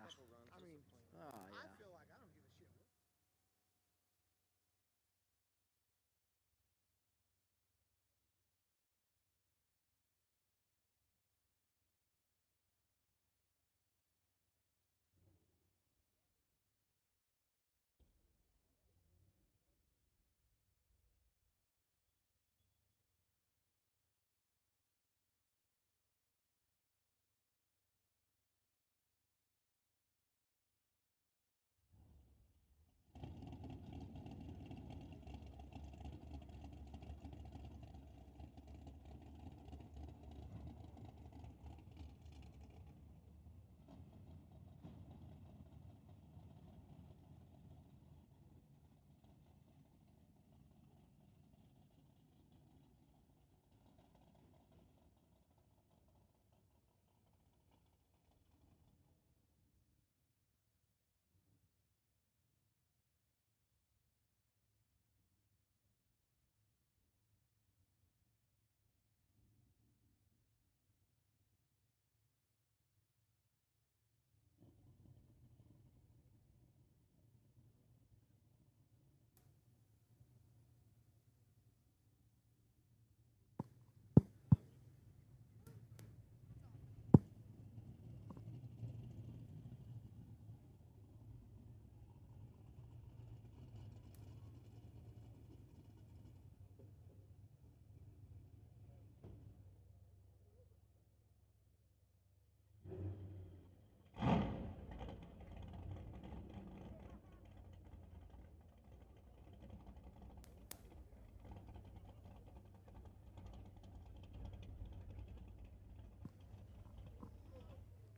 I mean, I feel like I don't give a shit.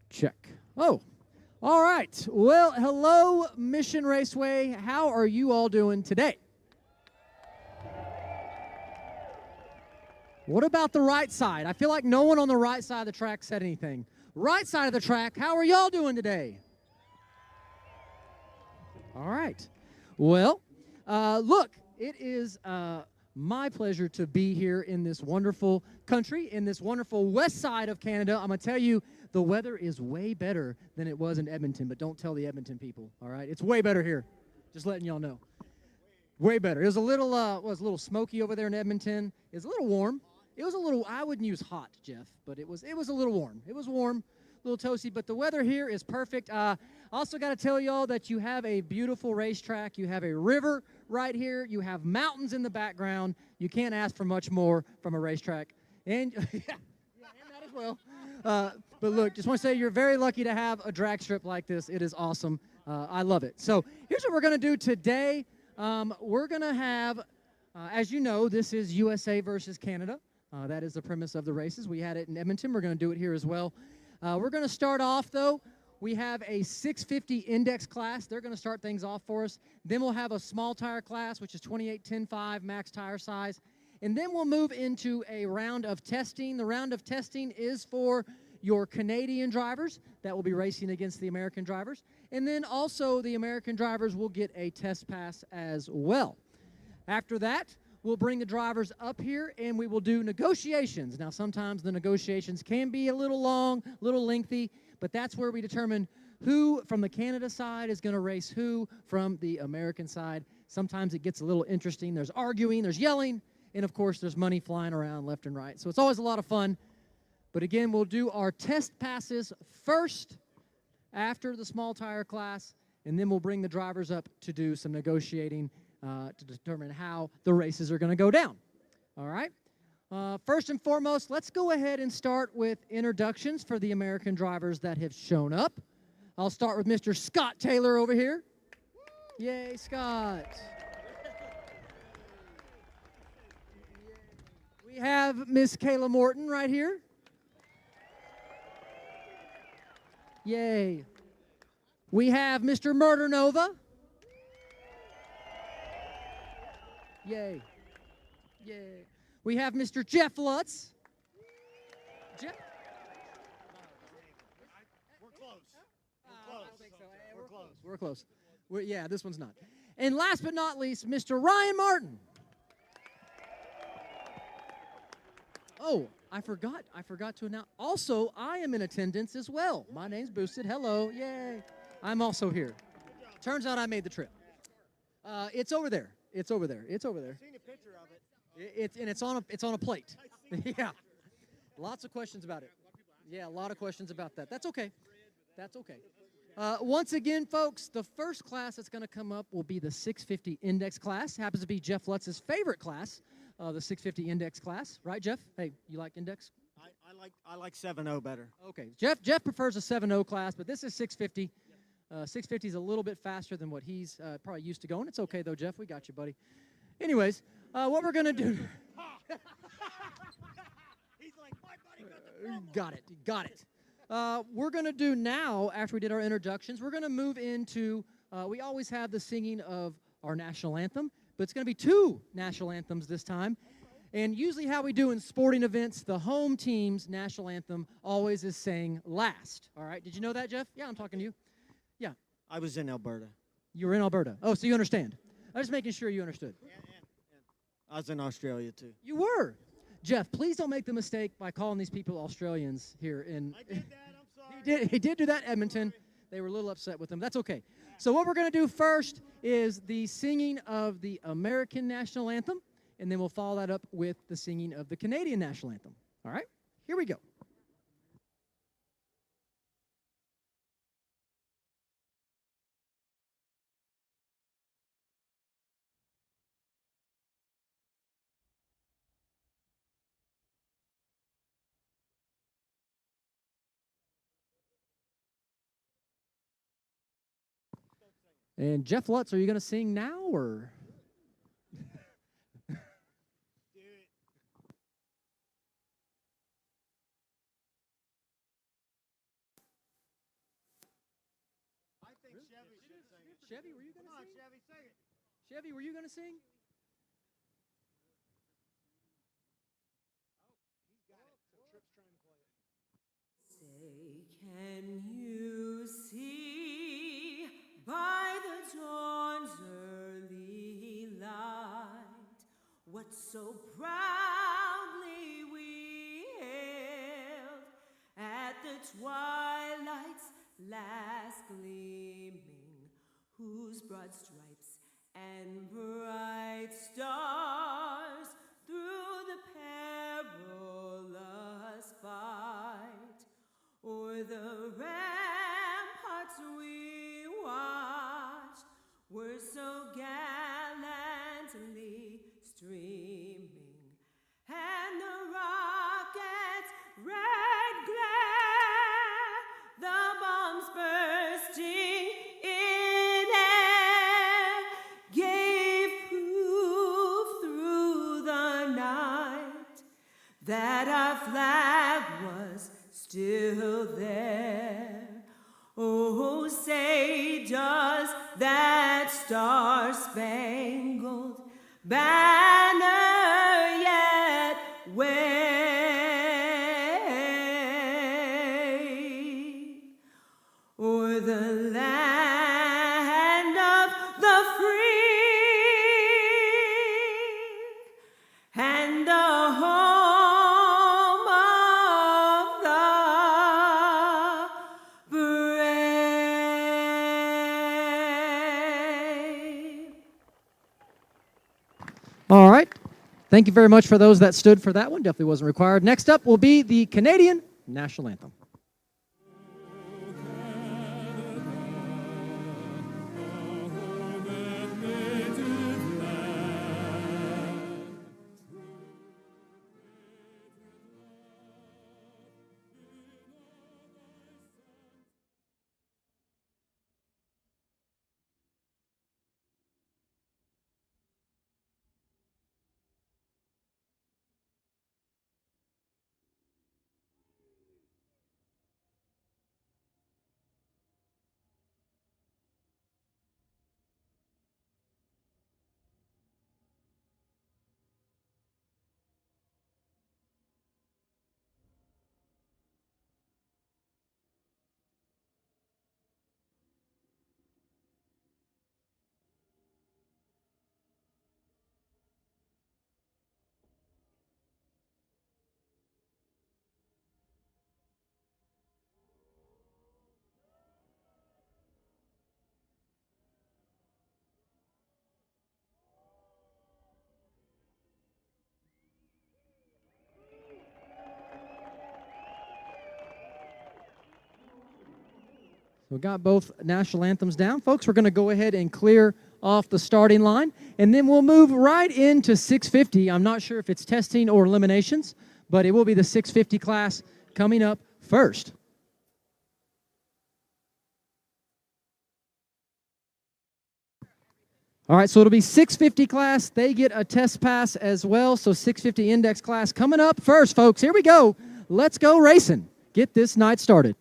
Check. Oh, all right. Well, hello, Mission Raceway. How are you all doing today? What about the right side? I feel like no one on the right side of the track said anything. Right side of the track, how are y'all doing today? All right. Well, look, it is my pleasure to be here in this wonderful country, in this wonderful west side of Canada. I'm going to tell you, the weather is way better than it was in Edmonton, but don't tell the Edmonton people, all right? It's way better here. Just letting y'all know. Way better. It was a little smoky over there in Edmonton. It was a little warm. It was a little, I wouldn't use hot, Jeff, but it was a little warm. It was warm, a little toasty, but the weather here is perfect. Also got to tell y'all that you have a beautiful racetrack. You have a river right here. You have mountains in the background. You can't ask for much more from a racetrack. And, and that as well. But look, just want to say you're very lucky to have a drag strip like this. It is awesome. I love it. So here's what we're going to do today. We're going to have, as you know, this is USA versus Canada. That is the premise of the races. We had it in Edmonton. We're going to do it here as well. We're going to start off, though. We have a 650 index class. They're going to start things off for us. Then we'll have a small tire class, which is 28-10-5 max tire size. And then we'll move into a round of testing. The round of testing is for your Canadian drivers that will be racing against the American drivers. And then also the American drivers will get a test pass as well. After that, we'll bring the drivers up here and we will do negotiations. Now, sometimes the negotiations can be a little long, a little lengthy, but that's where we determine who from the Canada side is going to race who from the American side. Sometimes it gets a little interesting. There's arguing, there's yelling, and of course there's money flying around left and right. So it's always a lot of fun. But again, we'll do our test passes first after the small tire class, and then we'll bring the drivers up to do some negotiating to determine how the races are going to go down. All right? First and foremost, let's go ahead and start with introductions for the American drivers that have shown up. I'll start with Mr. Scott Taylor over here. Yay, Scott. We have Miss Kayla Morton right here. Yay. We have Mr. Murder Nova. Yay. Yay. We have Mr. Jeff Lutz. Jeff? We're close. I don't think so. We're close. Yeah, this one's not. And last but not least, Mr. Ryan Martin. Oh, I forgot to announce. Also, I am in attendance as well. My name's Boosted. Hello. Yay. I'm also here. Turns out I made the trip. It's over there. It's over there. It's over there. I've seen a picture of it. It's on a plate. Yeah. Lots of questions about it. Yeah, a lot of questions about that. That's okay. That's okay. Once again, folks, the first class that's going to come up will be the 650 index class. Happens to be Jeff Lutz's favorite class, the 650 index class. Right, Jeff? Hey, you like index? I like 7.0 better. Okay. Jeff prefers a 7.0 class, but this is 650. 650 is a little bit faster than what he's probably used to going. It's okay, though, Jeff. We got you, buddy. Anyways, what we're going to do. He's like, my buddy got the promo. Got it. We're going to do now, after we did our introductions, we're going to move into, we always have the singing of our national anthem, but it's going to be 2 national anthems this time. And usually how we do in sporting events, the home team's national anthem always is sang last. All right? Did you know that, Jeff? Yeah, I'm talking to you. Yeah. I was in Alberta. You were in Alberta. Oh, so you understand. I was just making sure you understood. And I was in Australia, too. You were. Jeff, please don't make the mistake by calling these people Australians here. I did that. I'm sorry. He did do that, Edmonton. They were a little upset with him. That's okay. So what we're going to do first is the singing of the American national anthem, and then we'll follow that up with the singing of the Canadian national anthem. All right? Here we go. And Jeff Lutz, are you going to sing now or? Do it. I think Chevy should sing it. Chevy, were you going to Come on, sing? Chevy, sing it. Chevy, were you going to sing? He's got it. So Tripp's trying to play it. Say, can you see by the dawn's early light what so proudly we hailed at the twilight's last gleaming, whose broad stripes and bright stars through the perilous fight o'er the ramparts we watched were so gallantly streaming, and the rocket's red glare, the bombs bursting in air, gave proof through the night that our flag was still there. Oh, say, does that star-spangled banner yet wave o'er the land of the free and the home of the brave? All right. Thank you very much for those that stood for that one. Definitely wasn't required. Next up will be the Canadian national anthem. We got both national anthems down. Folks, we're going to go ahead and clear off the starting line, and then we'll move right into 650. I'm not sure if it's testing or eliminations, but it will be the 650 class coming up first. All right, so it'll be 650 class. They get a test pass as well, so 650 index class coming up first, folks. Here we go. Let's go racing. Get this night started.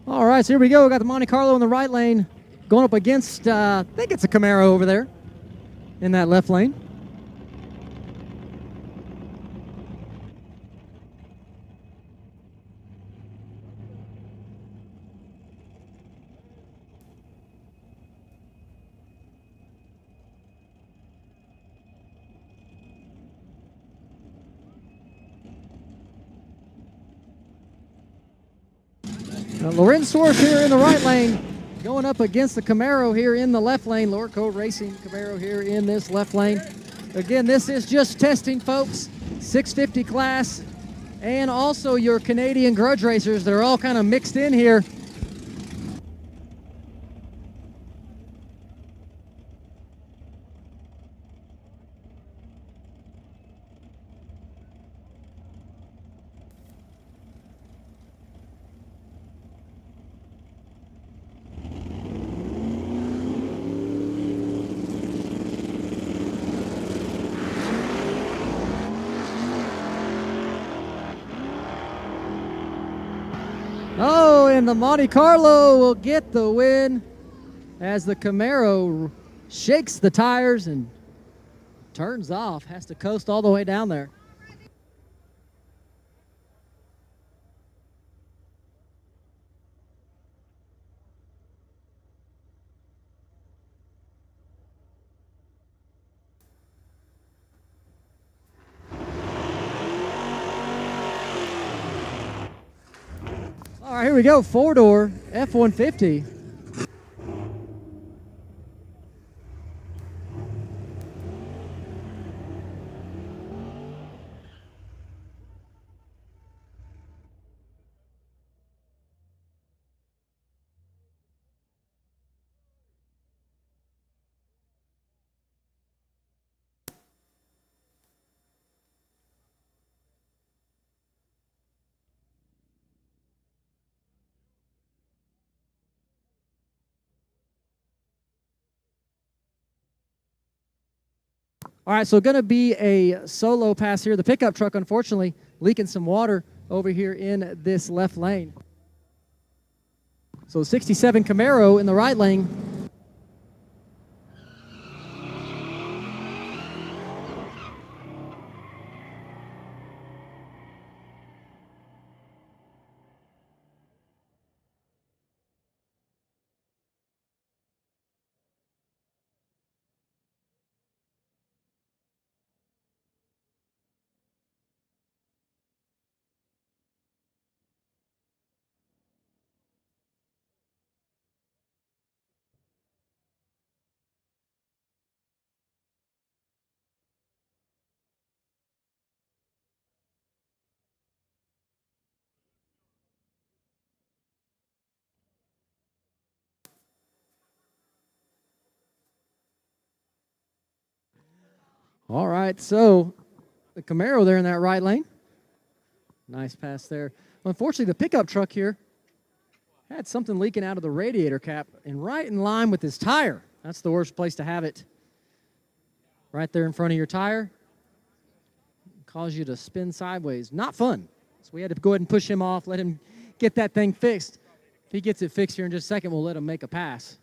All right, so here we go. We got the Monte Carlo in the right lane going up against, I think it's a Camaro over there in that left lane. Lorenz Source here in the right lane, going up against the Camaro here in the left lane. Lorco Racing Camaro here in this left lane. Again, this is just testing, folks. 650 class, and also your Canadian Grudge racers. They're all kind of mixed in here. Oh, and the Monte Carlo will get the win as the Camaro shakes the tires and turns off, has to coast all the way down there. All right, here we go, four-door F-150. All right, so going to be a solo pass here. The pickup truck, unfortunately, leaking some water over here in this left lane. So 67 Camaro in the right lane. All right, so the Camaro there in that right lane. Nice pass there. Unfortunately, the pickup truck here had something leaking out of the radiator cap and right in line with his tire. That's the worst place to have it. Right there in front of your tire. Cause you to spin sideways. Not fun. So we had to go ahead and push him off, let him get that thing fixed. If he gets it fixed here in just a second, we'll let him make a pass.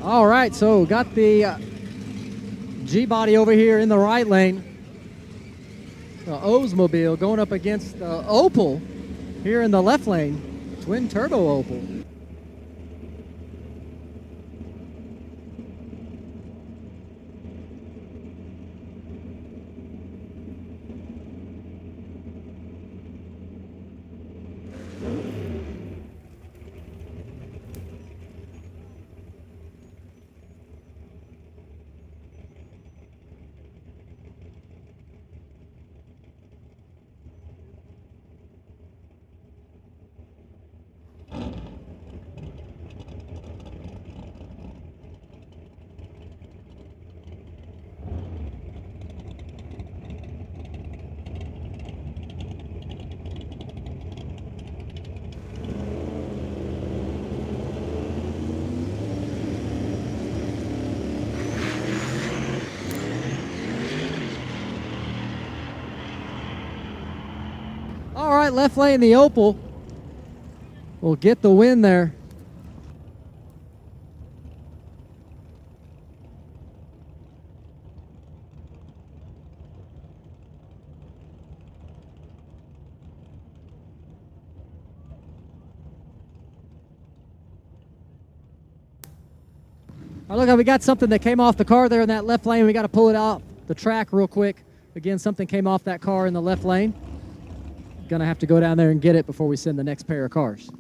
All right, so got the G-body over here in the right lane. The Oldsmobile going up against the Opel here in the left lane. Twin turbo Opel. All right, left lane, the Opel will get the win there. All right, look, we got something that came off the car there in that left lane. We got to pull it off the track real quick. Again, something came off that car in the left lane. Gonna have to go down there and get it before we send the next pair of cars.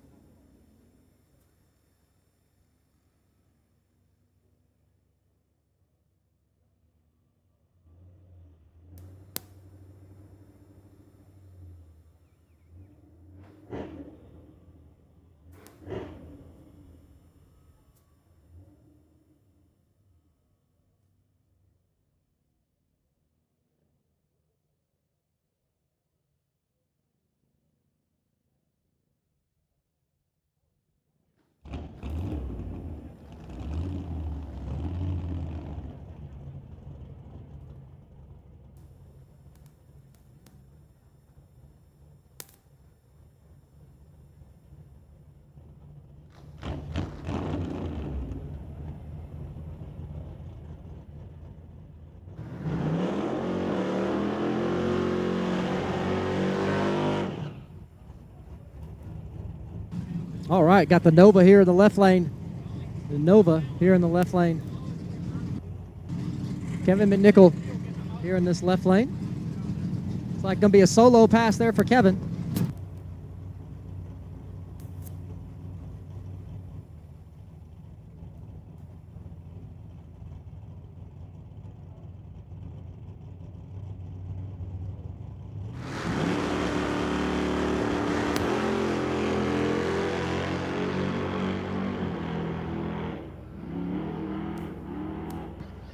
All right, got the Nova here in the left lane. The Nova here in the left lane. Kevin McNichol here in this left lane. It's like going to be a solo pass there for Kevin.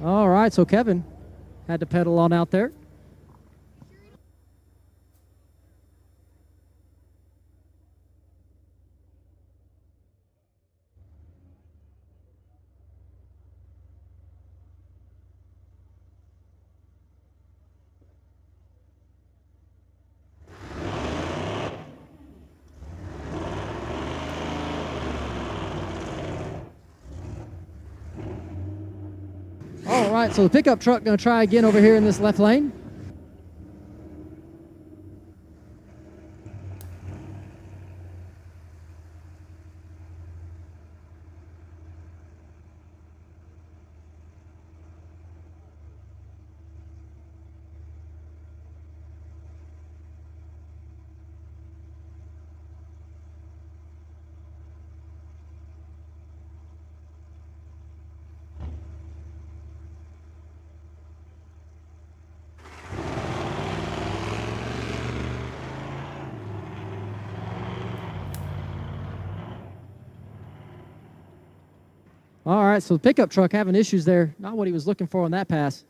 All right, so Kevin had to pedal on out there. All right, so the pickup truck going to try again over here in this left lane. All right, so the pickup truck having issues there. Not what he was looking for on that pass.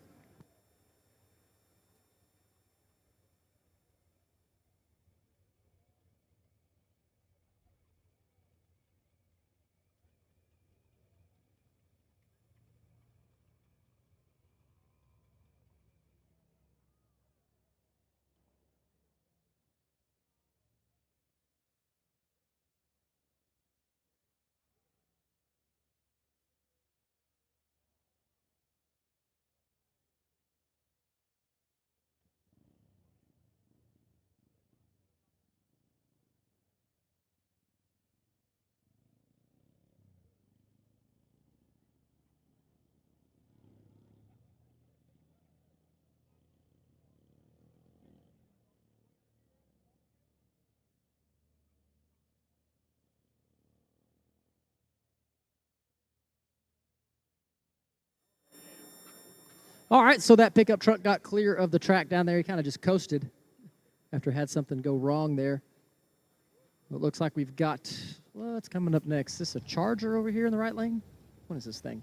All right, so that pickup truck got clear of the track down there. He kind of just coasted after had something go wrong there. It looks like we've got, well, what's coming up next? Is this a Charger over here in the right lane? What is this thing?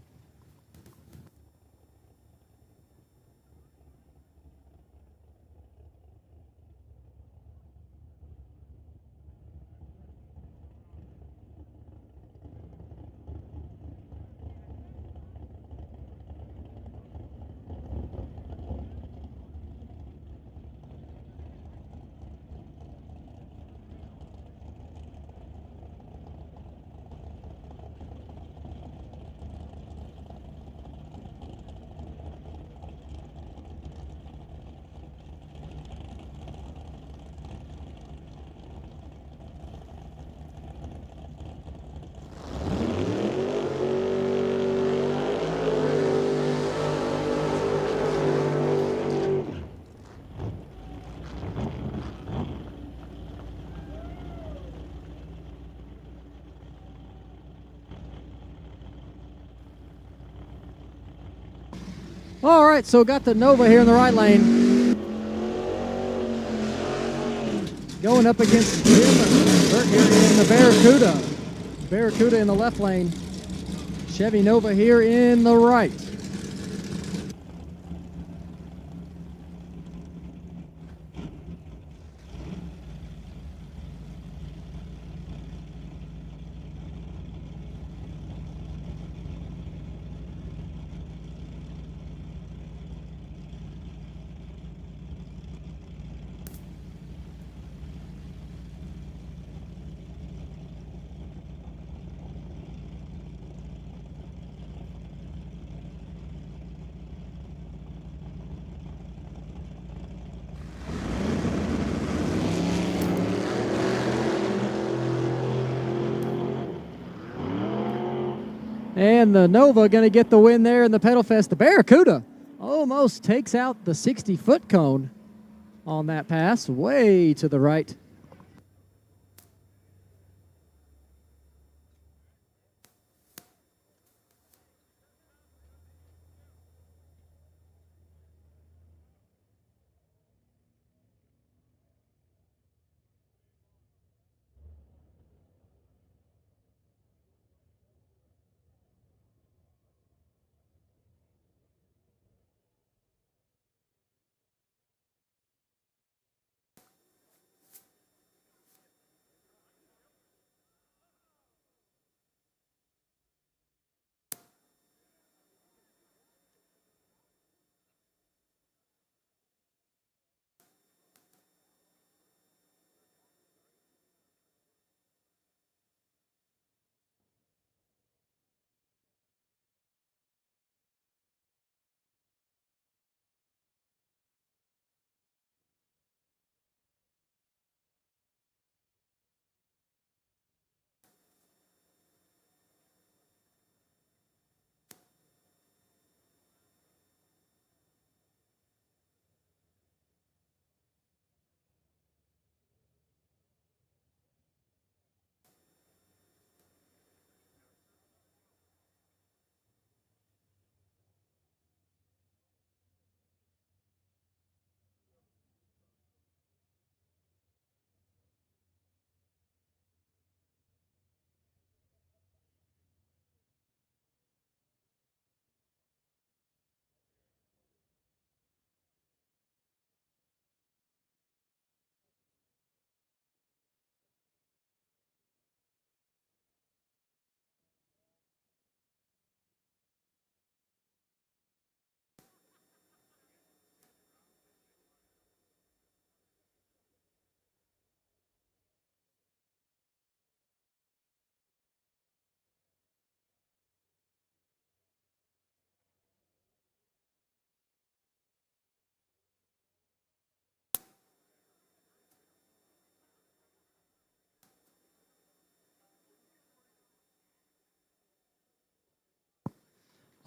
All right, so got the Nova here in the right lane. Going up against Jim Burt here in the Barracuda. Barracuda in the left lane. Chevy Nova here in the right. And the Nova going to get the win there in the Pedal Fest. The Barracuda almost takes out the 60-foot cone on that pass, way to the right.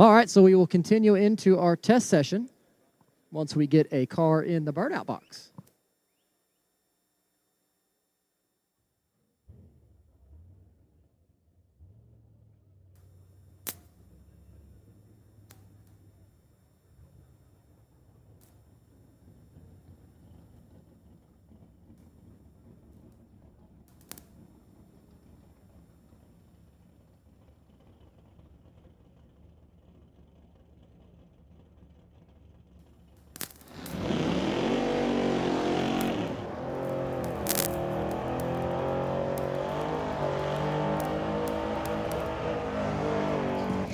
All right, so we will continue into our test session once we get a car in the burnout box.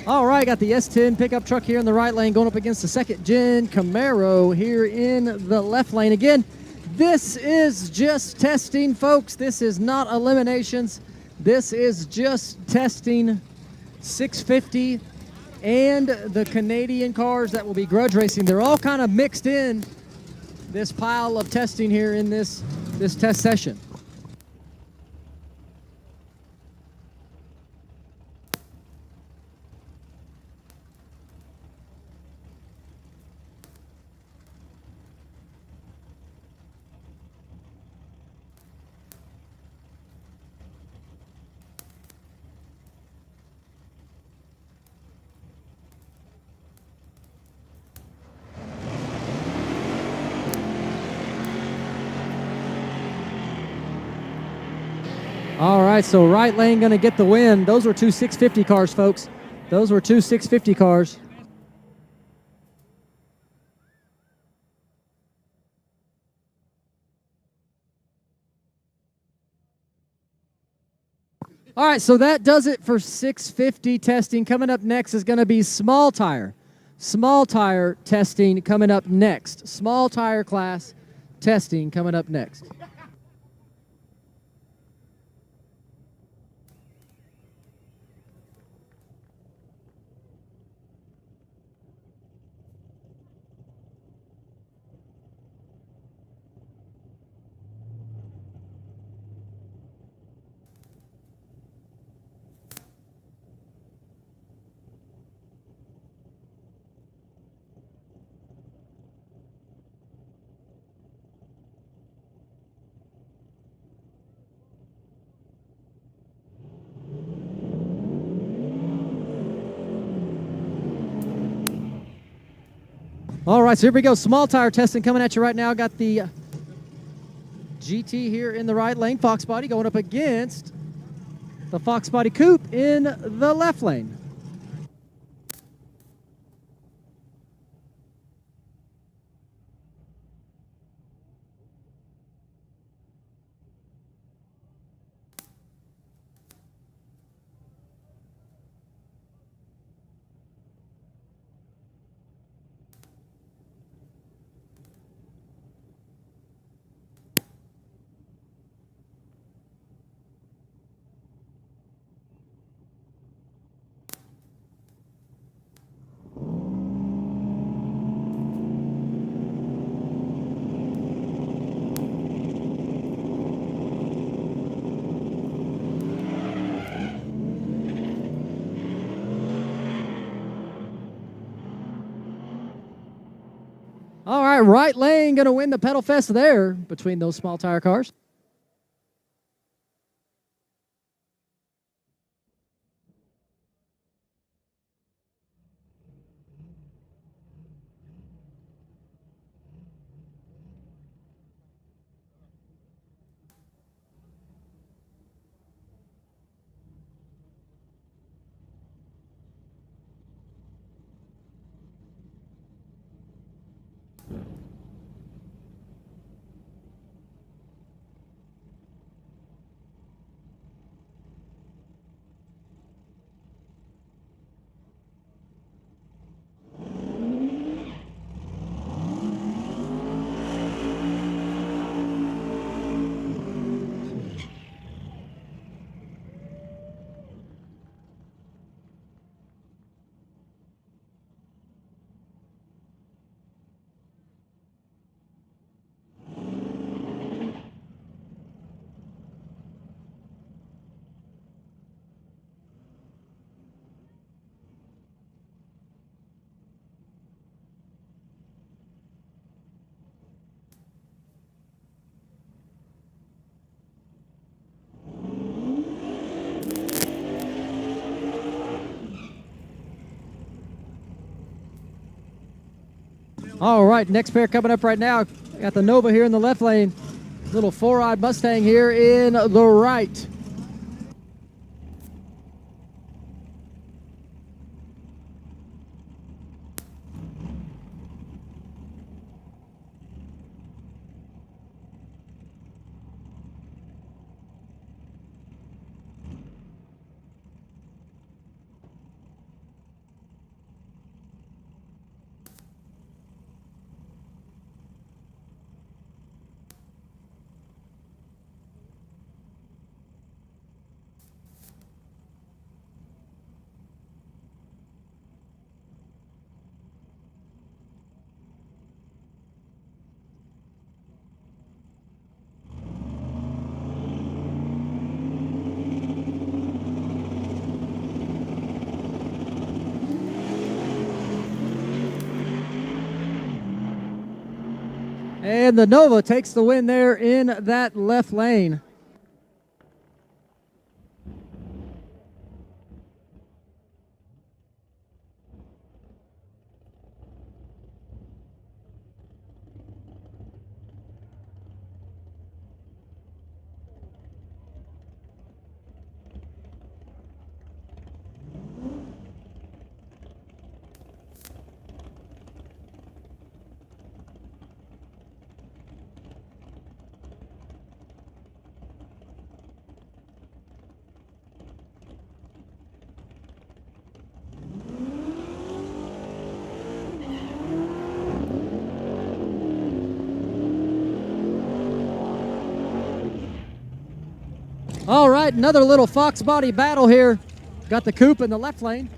All right, got the S10 pickup truck here in the right lane going up against the second gen Camaro here in the left lane. Again, this is just testing, folks. This is not eliminations. This is just testing 650 and the Canadian cars that will be Grudge racing. They're all kind of mixed in this pile of testing here in this test session. All right, so right lane going to get the win. Those were two 650 cars, folks. Those were two 650 cars. All right, so that does it for 650 testing. Coming up next is going to be small tire. Small tire testing coming up next. Small tire class testing coming up next. All right, so here we go. Small tire testing coming at you right now. Got the GT here in the right lane. Fox Body going up against the Fox Body Coupe in the left lane. All right, right lane going to win the pedal fest there between those small tire cars. All right, next pair coming up right now. Got the Nova here in the left lane. Little four-eyed Mustang here in the right. And the Nova takes the win there in that left lane. All right, another little fox body battle here. Got the coupe in the left lane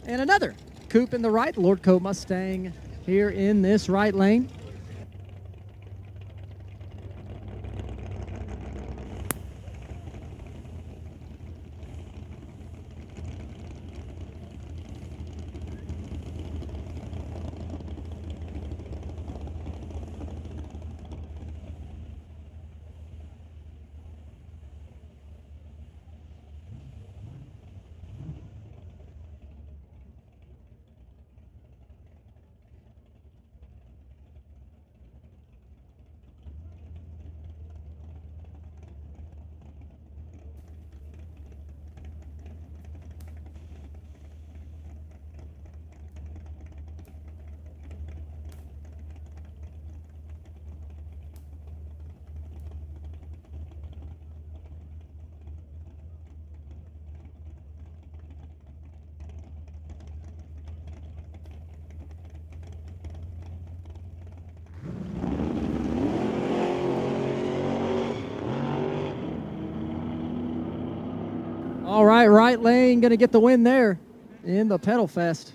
and another coupe in the right. Lord Coat Mustang here in this right lane. All right, right lane going to get the win there in the Pedal Fest.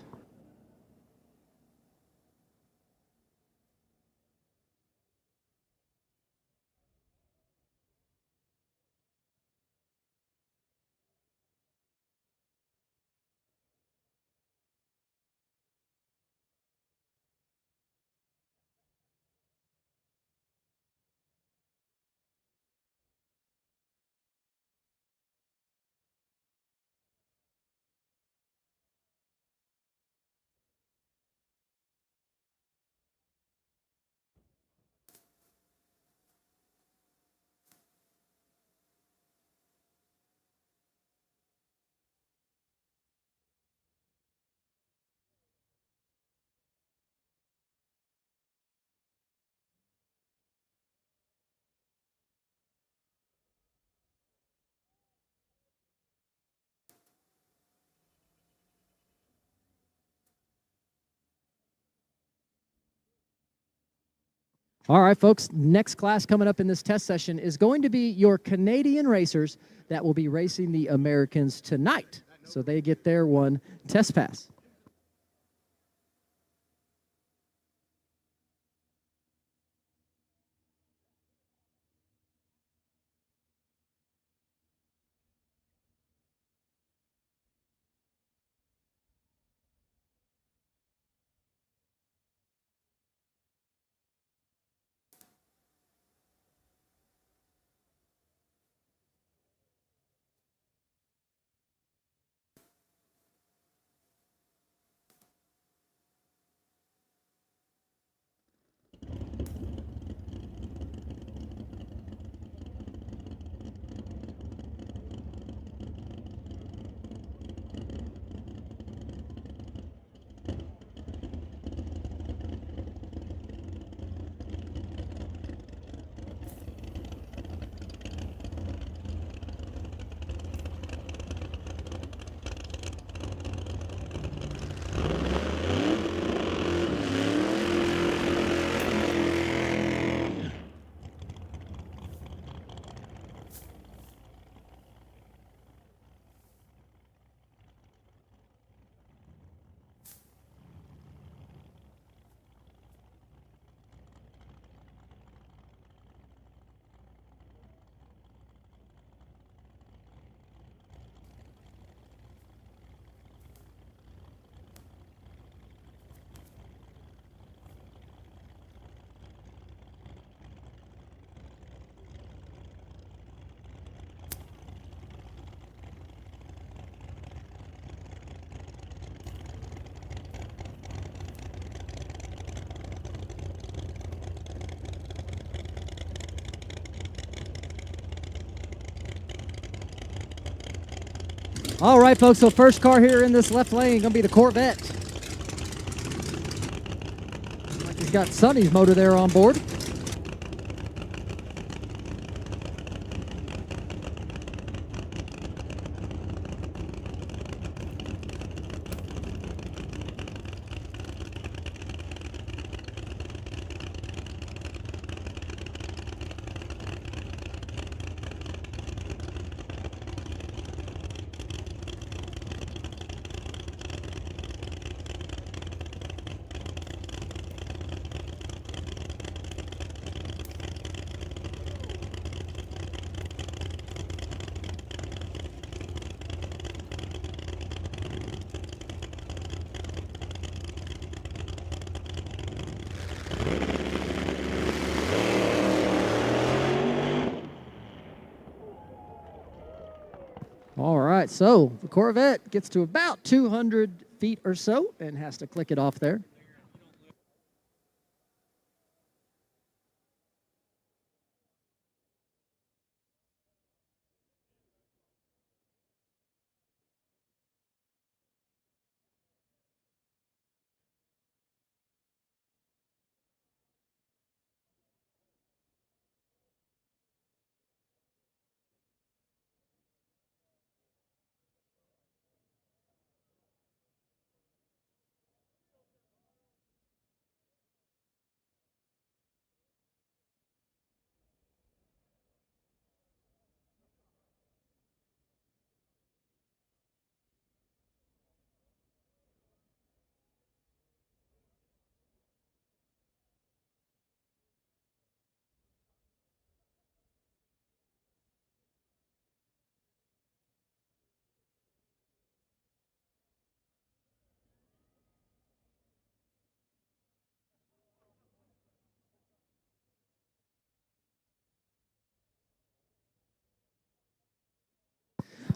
All right, folks, next class coming up in this test session is going to be your Canadian racers that will be racing the Americans tonight. So they get their one test pass. All right, folks, so first car here in this left lane going to be the Corvette. Like he's got Sonny's motor there on board. All right, so the Corvette gets to about 200 feet or so and has to click it off there.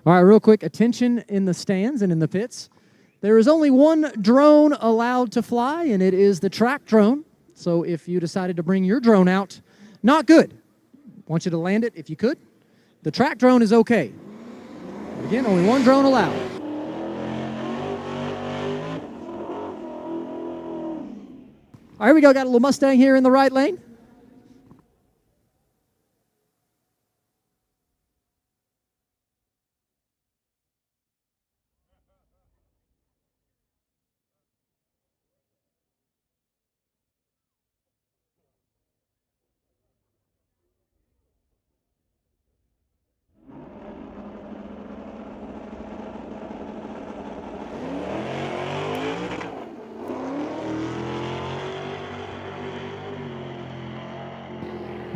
All right, real quick, attention in the stands and in the pits. There is only one drone allowed to fly, and it is the track drone. So if you decided to bring your drone out, not good. Want you to land it if you could. The track drone is okay. But again, only one drone allowed. All right, here we go. Got a little Mustang here in the right lane.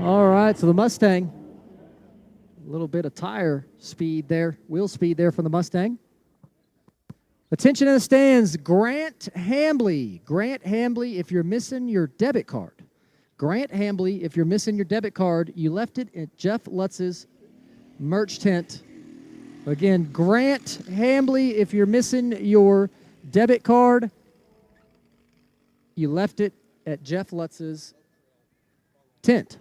All right, so the Mustang, a little bit of tire speed there, wheel speed there from the Mustang. Attention in the stands, Grant Hambly. Grant Hambly, if you're missing your debit card. Grant Hambly, if you're missing your debit card, you left it at Jeff Lutz's merch tent. Again, Grant Hambly, if you're missing your debit card, you left it at Jeff Lutz's tent.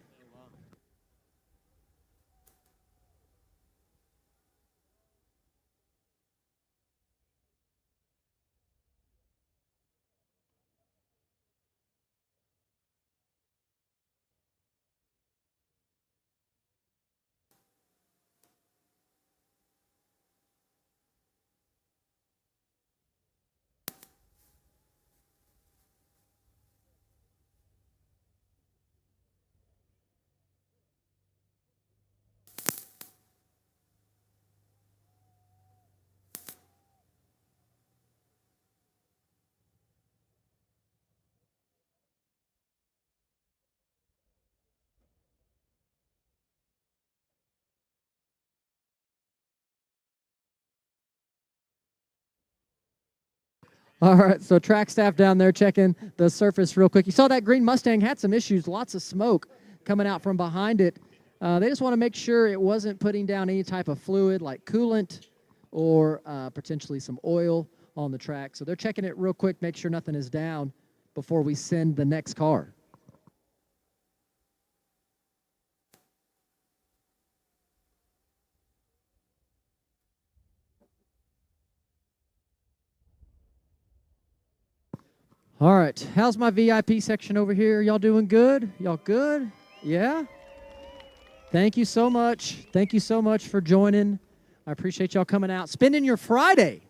All right, so track staff down there checking the surface real quick. You saw that green Mustang had some issues, lots of smoke coming out from behind it. They just want to make sure it wasn't putting down any type of fluid like coolant or potentially some oil on the track. So they're checking it real quick, make sure nothing is down before we send the next car. All right, how's my VIP section over here? Y'all doing good? Y'all good? Yeah? Thank you so much. Thank you so much for joining. I appreciate y'all coming out, spending your Friday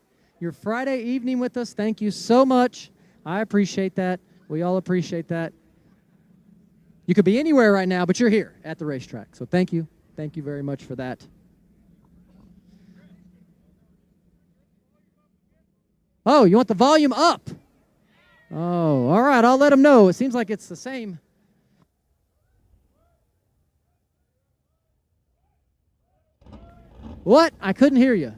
evening with us. Thank you so much. I appreciate that. We all appreciate that. You could be anywhere right now, but you're here at the racetrack. So thank you. Thank you very much for that. Oh, you want the volume up? Oh, all right. I'll let them know. It seems like it's the same. What? I couldn't hear you.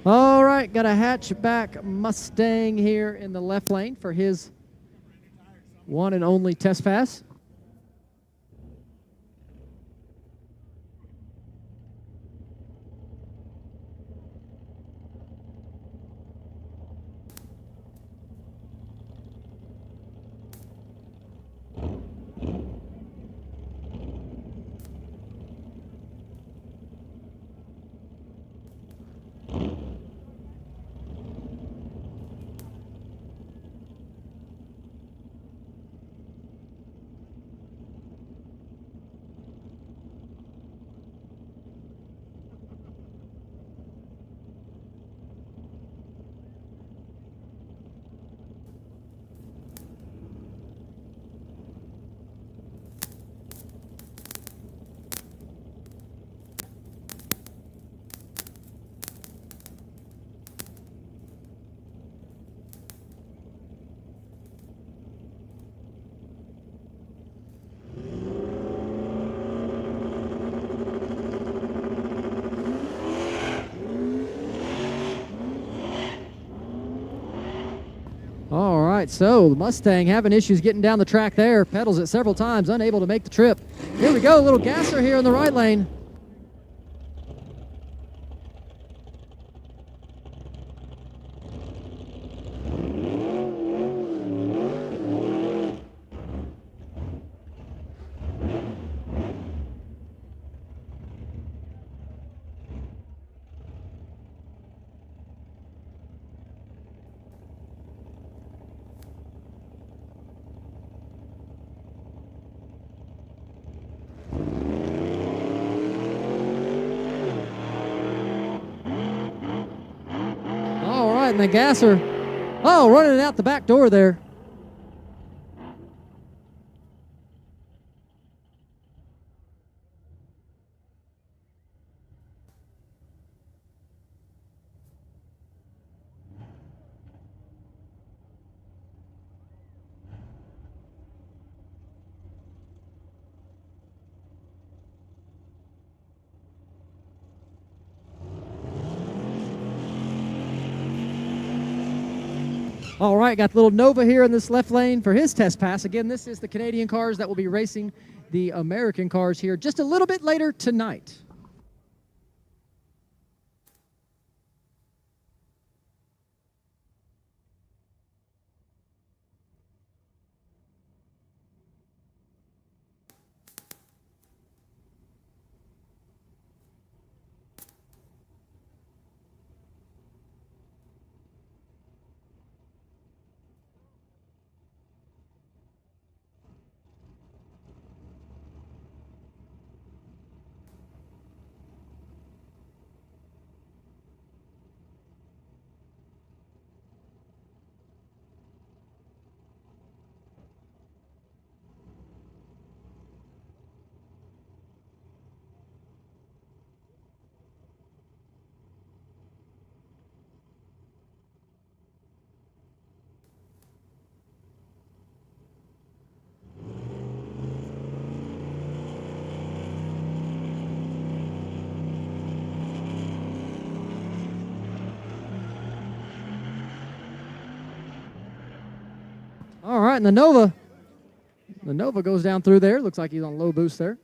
All right, got a hatchback Mustang here in the left lane for his one and only test pass. All right, so the Mustang having issues getting down the track there. Pedals it several times, unable to make the trip. Here we go, a little gasser here in the right lane. And the gasser, running out the back door there. All right, got the little Nova here in this left lane for his test pass. Again, this is the Canadian cars that will be racing the American cars here just a little bit later tonight. All right, and the Nova goes down through there. Looks like he's on low boost there.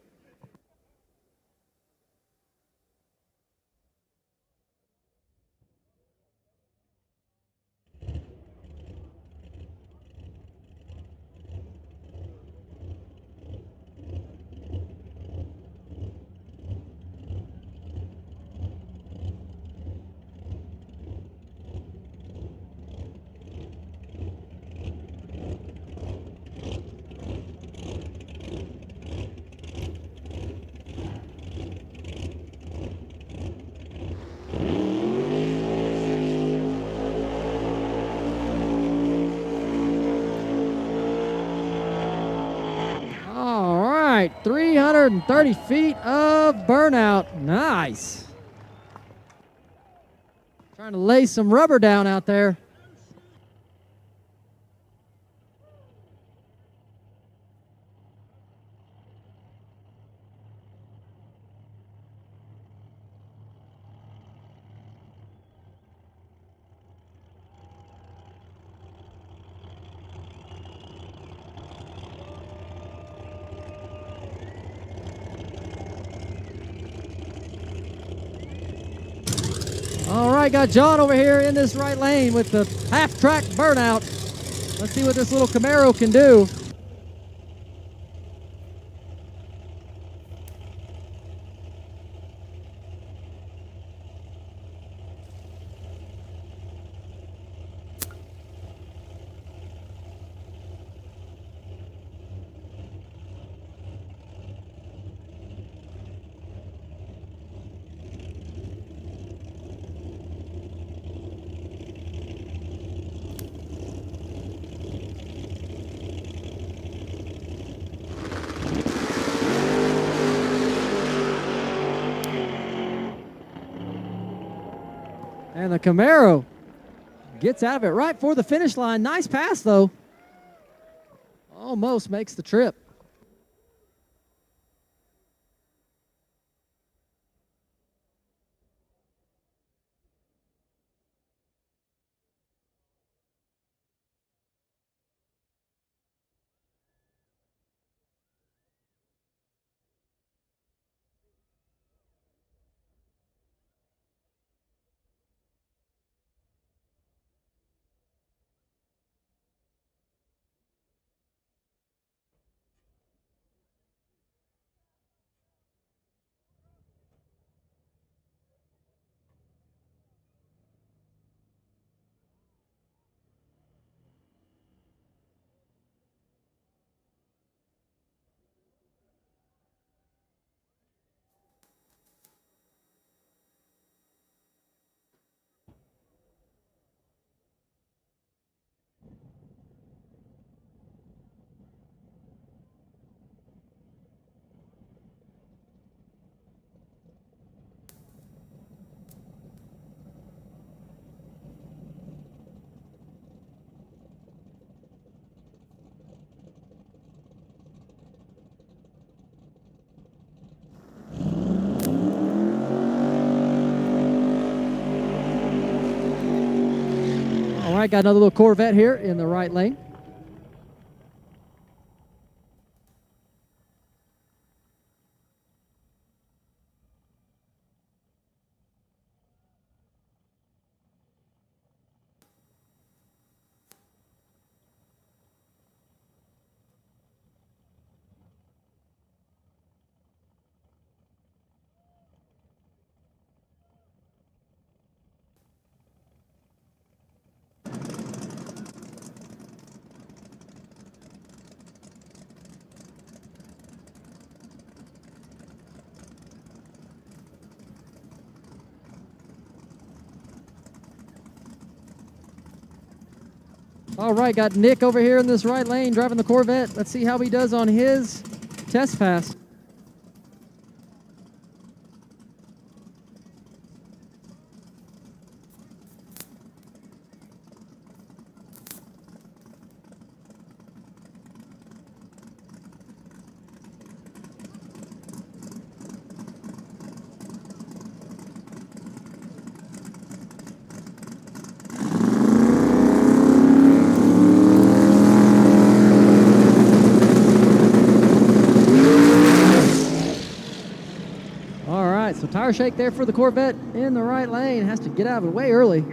All right, 330 feet of burnout. Nice. Trying to lay some rubber down out there. All right, got John over here in this right lane with the half-track burnout. Let's see what this little Camaro can do. And the Camaro gets out of it right for the finish line. Nice pass, though. Almost makes the trip. All right, got another little Corvette here in the right lane. All right, got Nick over here in this right lane driving the Corvette. Let's see how he does on his test pass. Tire shake there for the Corvette in the right lane. Has to get out of the way early.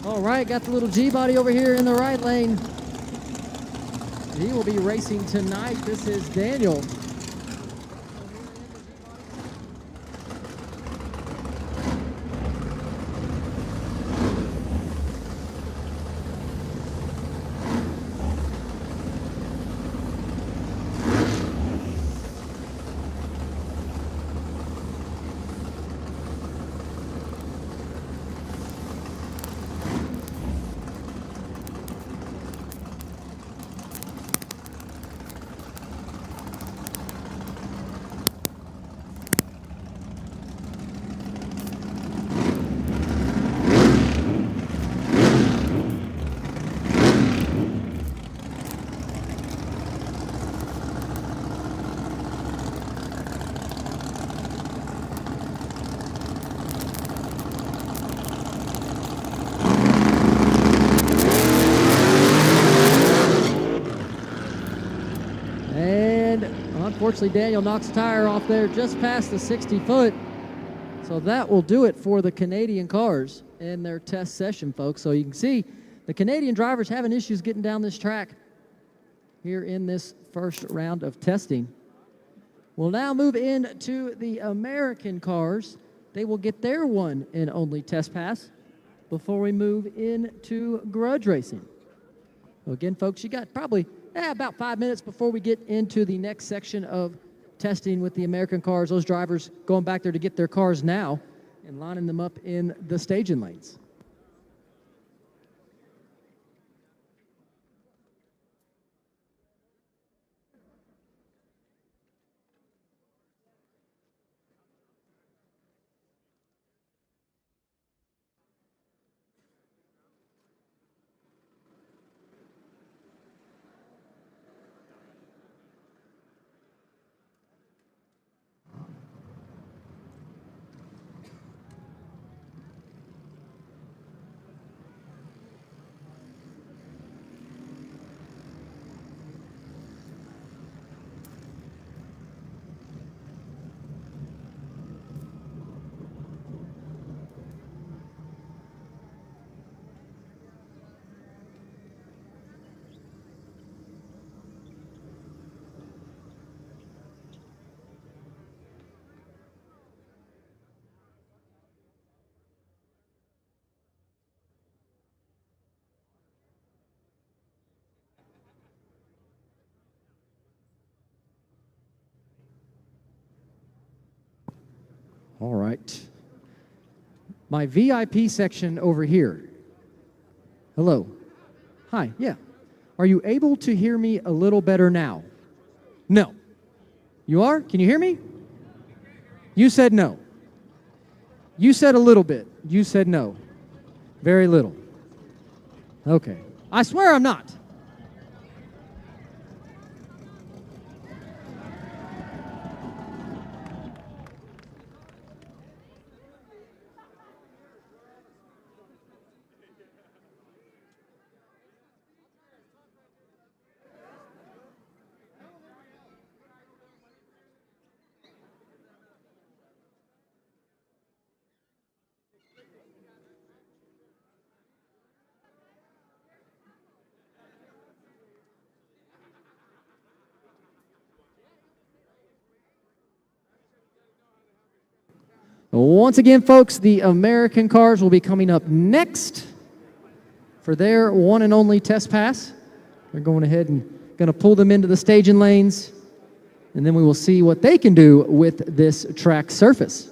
All right, got the little G-body over here in the right lane. He will be racing tonight. This is Daniel. Unfortunately, Daniel knocks the tire off there just past the 60-foot. So that will do it for the Canadian cars in their test session, folks. So you can see the Canadian drivers having issues getting down this track here in this first round of testing. We'll now move into the American cars. They will get their one and only test pass before we move into Grudge racing. So again, folks, you got probably about 5 minutes before we get into the next section of testing with the American cars. Those drivers going back there to get their cars now and lining them up in the staging lanes. All right. My VIP section over here. Hello. Hi, yeah. Are you able to hear me a little better now? No. You are? Can you hear me? You said no. You said a little bit. You said no. Very little. Okay. I swear I'm not. Once again, folks, the American cars will be coming up next for their one and only test pass. They're going ahead and going to pull them into the staging lanes, and then we will see what they can do with this track surface.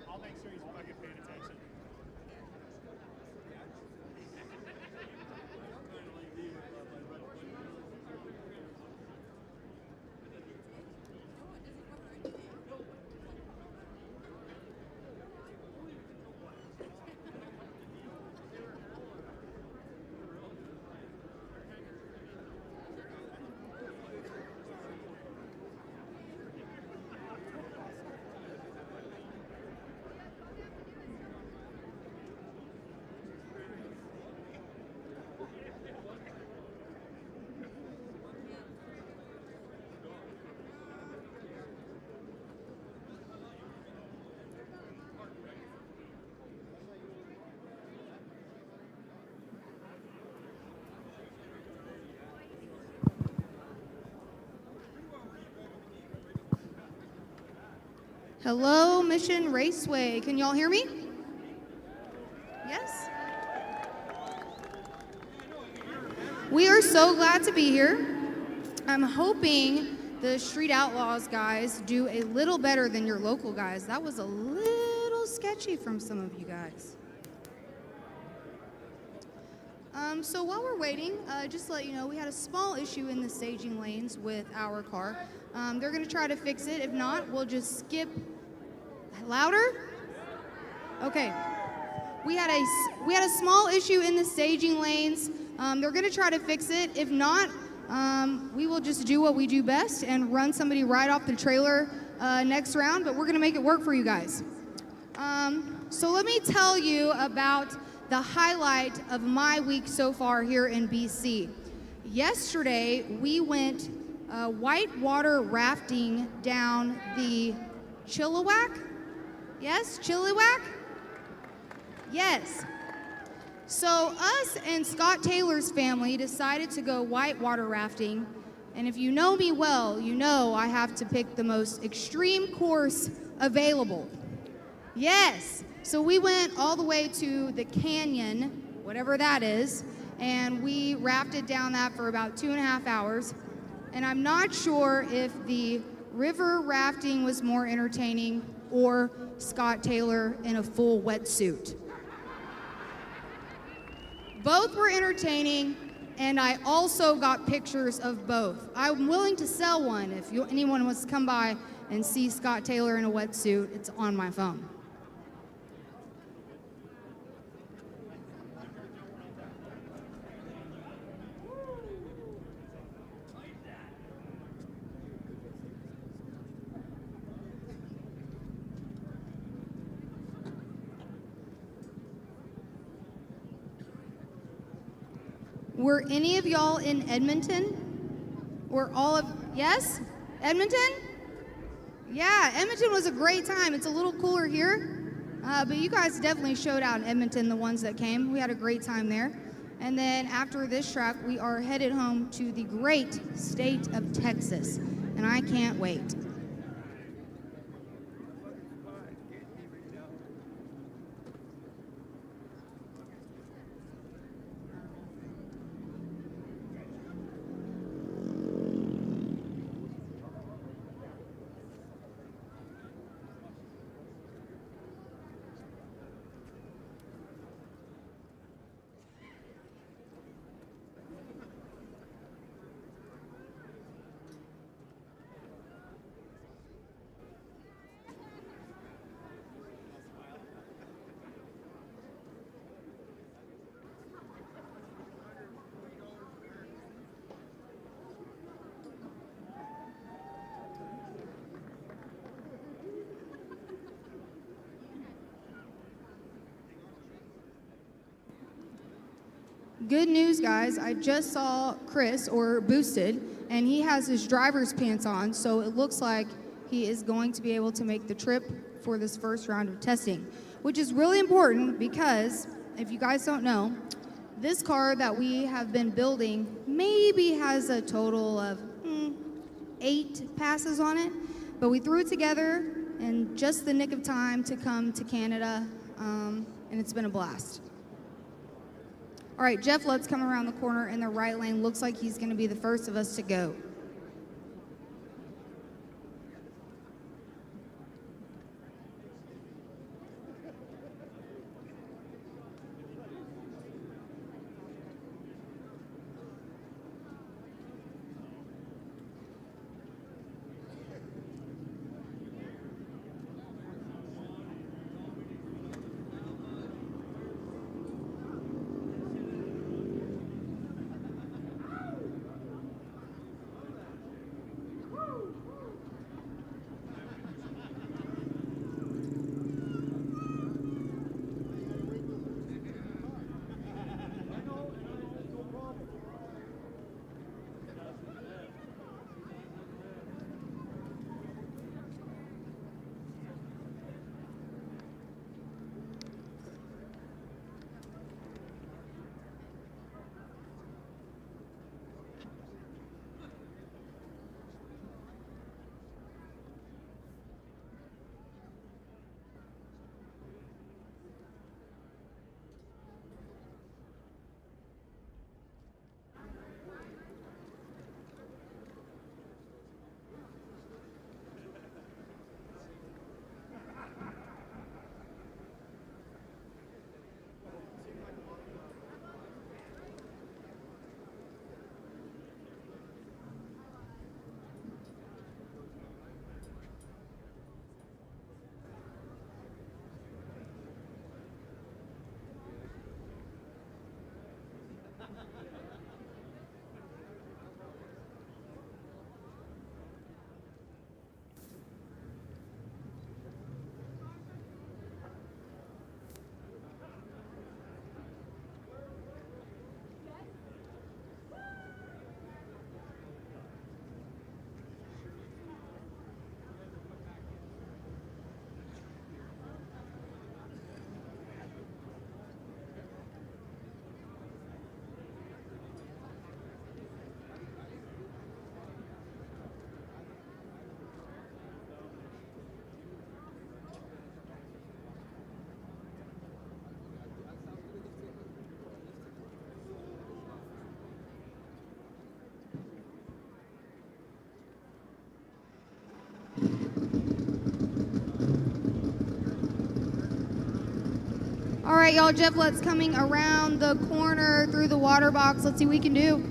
I'll make sure he's fucking paying attention. Hello, Mission Raceway. Can y'all hear me? Yes? We are so glad to be here. I'm hoping the Street Outlaws guys do a little better than your local guys. That was a little sketchy from some of you guys. So while we're waiting, just to let you know, we had a small issue in the staging lanes with our car. They're going to try to fix it. If not, we'll just skip. Louder? Okay. We had a small issue in the staging lanes. They're going to try to fix it. If not, we will just do what we do best and run somebody right off the trailer next round, but we're going to make it work for you guys. So let me tell you about the highlight of my week so far here in BC. Yesterday, we went whitewater rafting down the Chilliwack. Yes, Chilliwack? Yes. So us and Scott Taylor's family decided to go whitewater rafting. And if you know me well, you know I have to pick the most extreme course available. Yes. So we went all the way to the canyon, whatever that is, and we rafted down that for about 2.5 hours. And I'm not sure if the river rafting was more entertaining or Scott Taylor in a full wetsuit. Both were entertaining, and I also got pictures of both. I'm willing to sell one. If anyone wants to come by and see Scott Taylor in a wetsuit, it's on my phone. Were any of y'all in Edmonton? Were all of, yes? Edmonton? Yeah, Edmonton was a great time. It's a little cooler here, but you guys definitely showed out in Edmonton, the ones that came. We had a great time there. And then after this track, we are headed home to the great state of Texas, and I can't wait. Good news, guys. I just saw Chris, or Boosted, and he has his driver's pants on, so it looks like he is going to be able to make the trip for this first round of testing, which is really important because, if you guys don't know, this car that we have been building maybe has a total of 8 passes on it, but we threw it together in just the nick of time to come to Canada, and it's been a blast. All right, Jeff Lutz coming around the corner in the right lane. Looks like he's going to be the first of us to go. All right, y'all, Jeff Lutz coming around the corner through the water box. Let's see what we can do.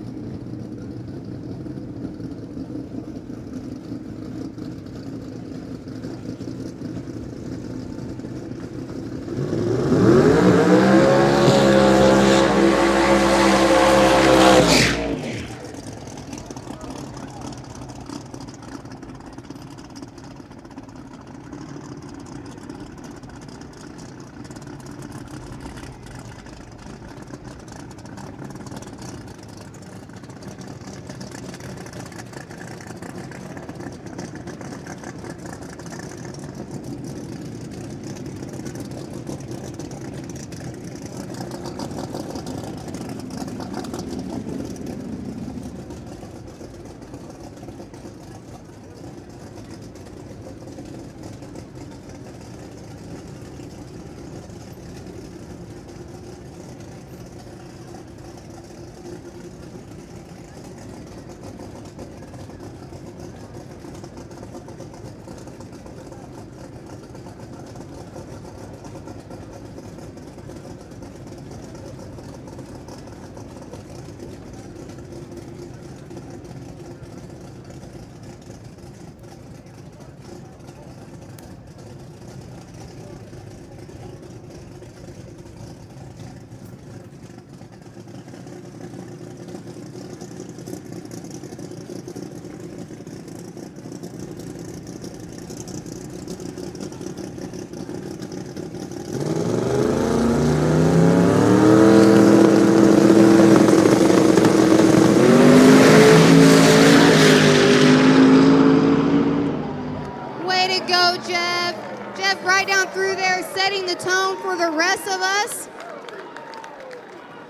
Right down through there, setting the tone for the rest of us.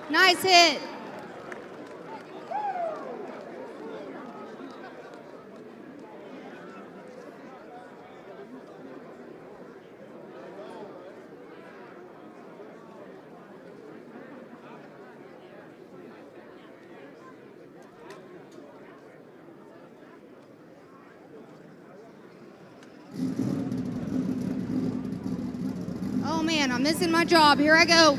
Nice hit. man, I'm missing my job. Here I go.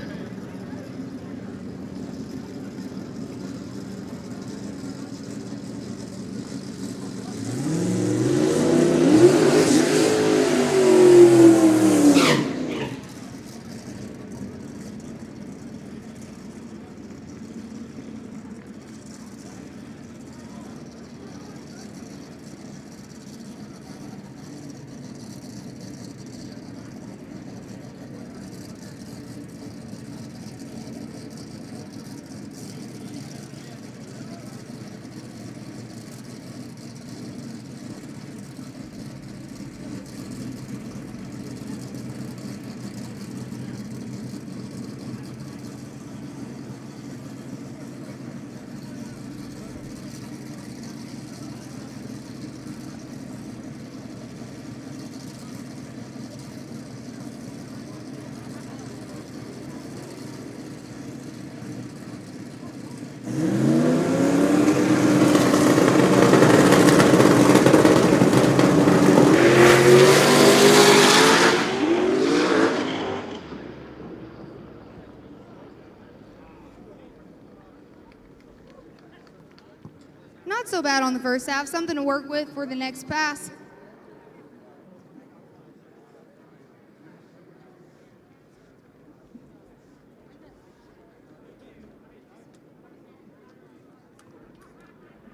Not so bad on the first half. Something to work with for the next pass.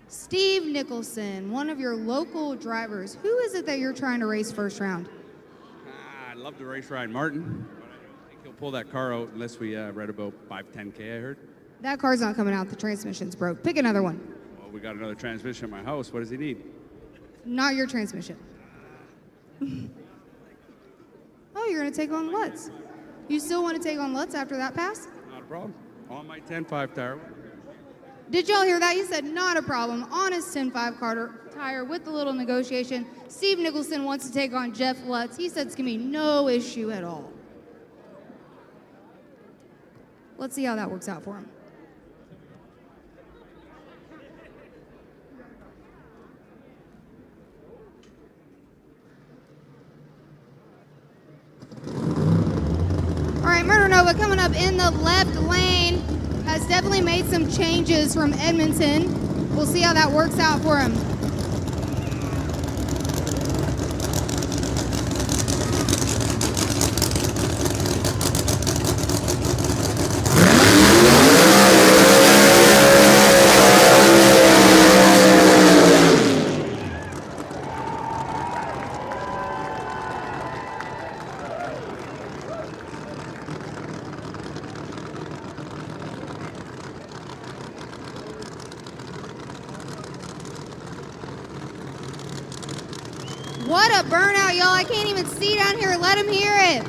Steve Nicholson, one of your local drivers. Who is it that you're trying to race first round? I'd love to race Ryan Morton, but I don't think he'll pull that car out unless we read about 5-10K, I heard. That car's not coming out. The transmission's broke. Pick another one. Well, we got another transmission at my house. What does he need? Not your transmission. Oh, you're going to take on Lutz. You still want to take on Lutz after that pass? Not a problem. On my 10.5 tire. Did y'all hear that? He said not a problem. On his 10.5 tire with the little negotiation. Steve Nicholson wants to take on Jeff Lutz. He said it's going to be no issue at all. Let's see how that works out for him. All right, Murder Nova coming up in the left lane. Has definitely made some changes from Edmonton. We'll see how that works out for him. What a burnout, y'all. I can't even see down here. Let him hear it.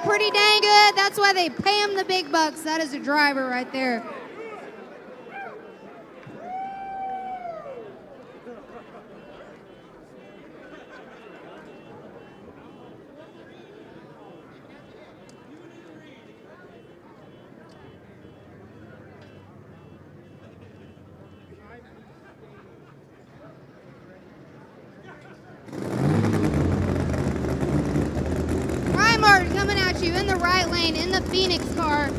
Pretty dang good. That's why they pay him the big bucks. That is a driver right there. Martin coming at you in the right lane in the Phoenix car.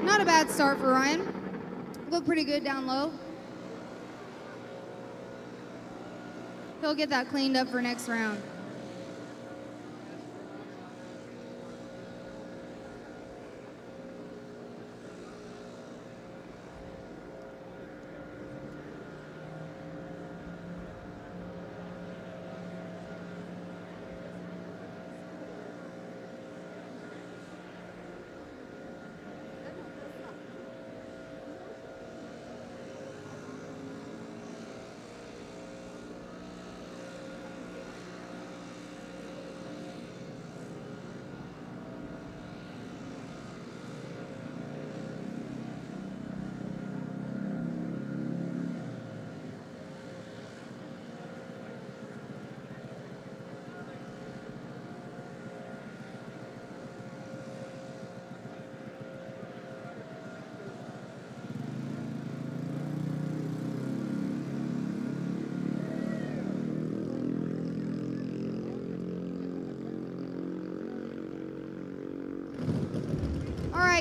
Not a bad start for Ryan. Looked pretty good down low. He'll get that cleaned up for next round.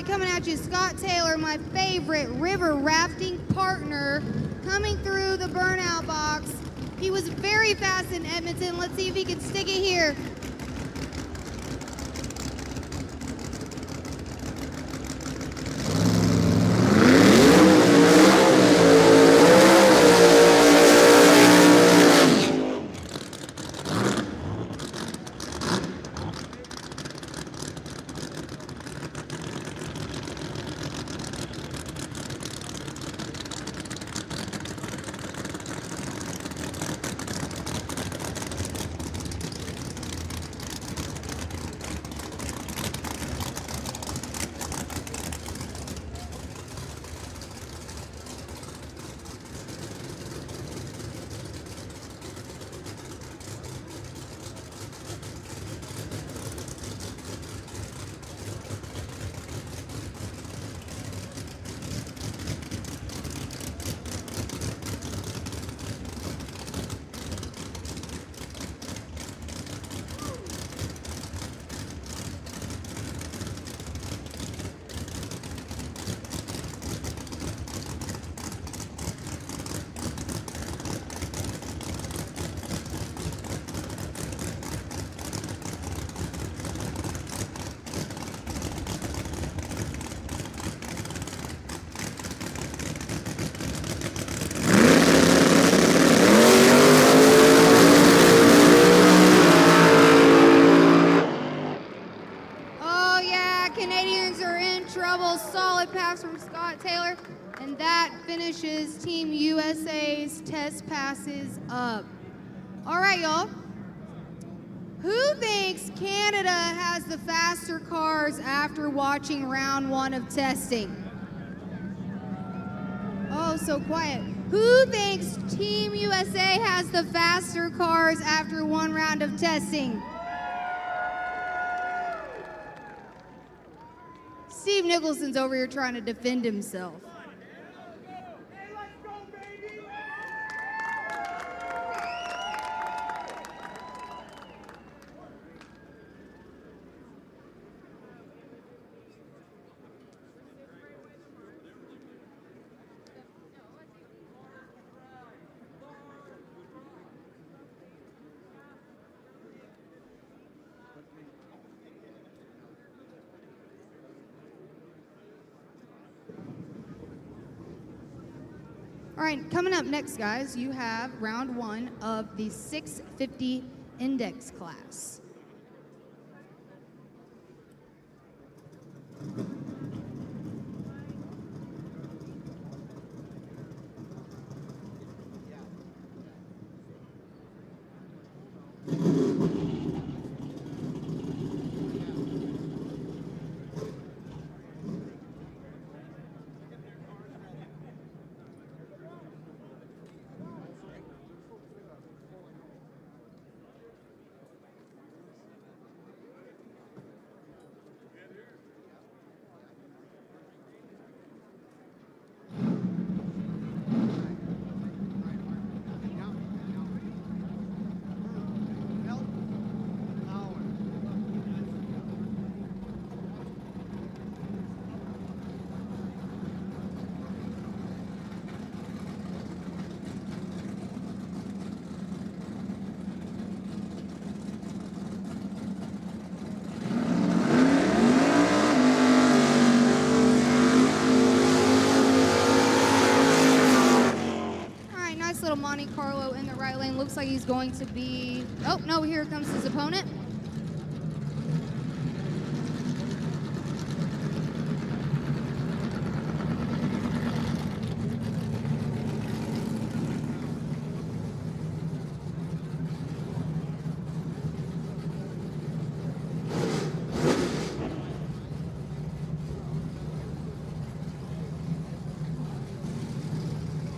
Coming at you, Scott Taylor, my favorite river rafting partner, coming through the burnout box. He was very fast in Edmonton. Let's see if he can stick it here. right, Canadians are in trouble. Solid pass from Scott Taylor. And that finishes Team USA's test passes up. All right, y'all. Who thinks Canada has the faster cars after watching round 1 of testing? Oh, so quiet. Who thinks Team USA has the faster cars after 1 round of testing? Steve Nicholson's over here trying to defend himself. All right, coming up next, guys, you have round 1 of the 650 index class. Monte Carlo in the right lane. Looks like he's going to be... Oh, no, here comes his opponent.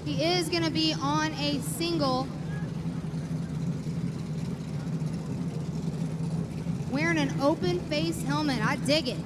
He is going to be on a single. Wearing an open face helmet. I dig it.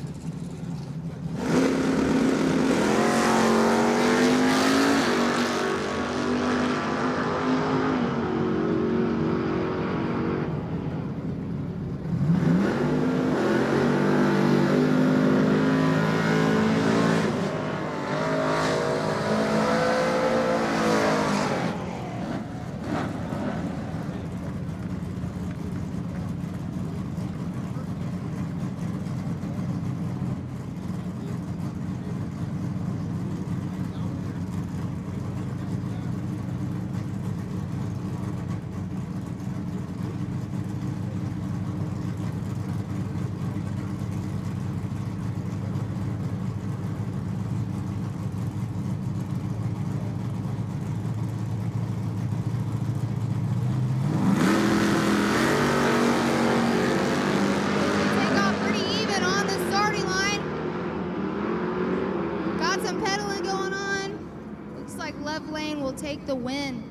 Take the win.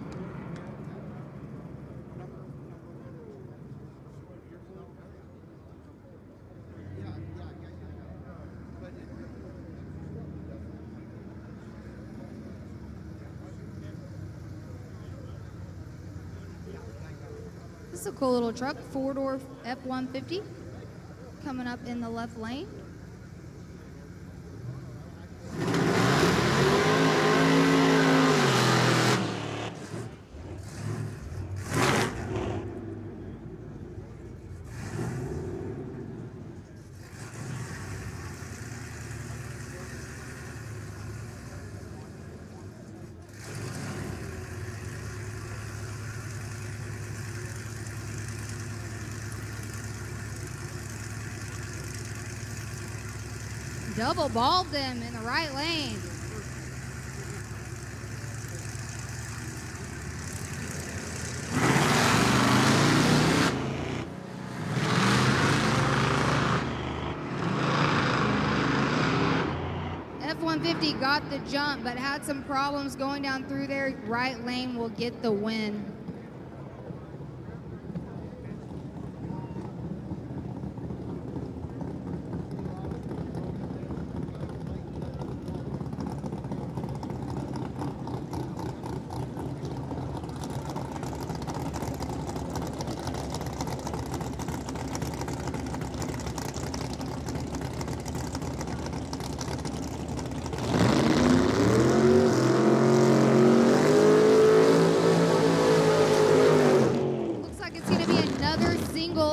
This is a cool little truck, 4-door F-150, coming up in the left lane. double balled them in the right lane. F-150 got the jump, but had some problems going down through there. Right lane will get the win.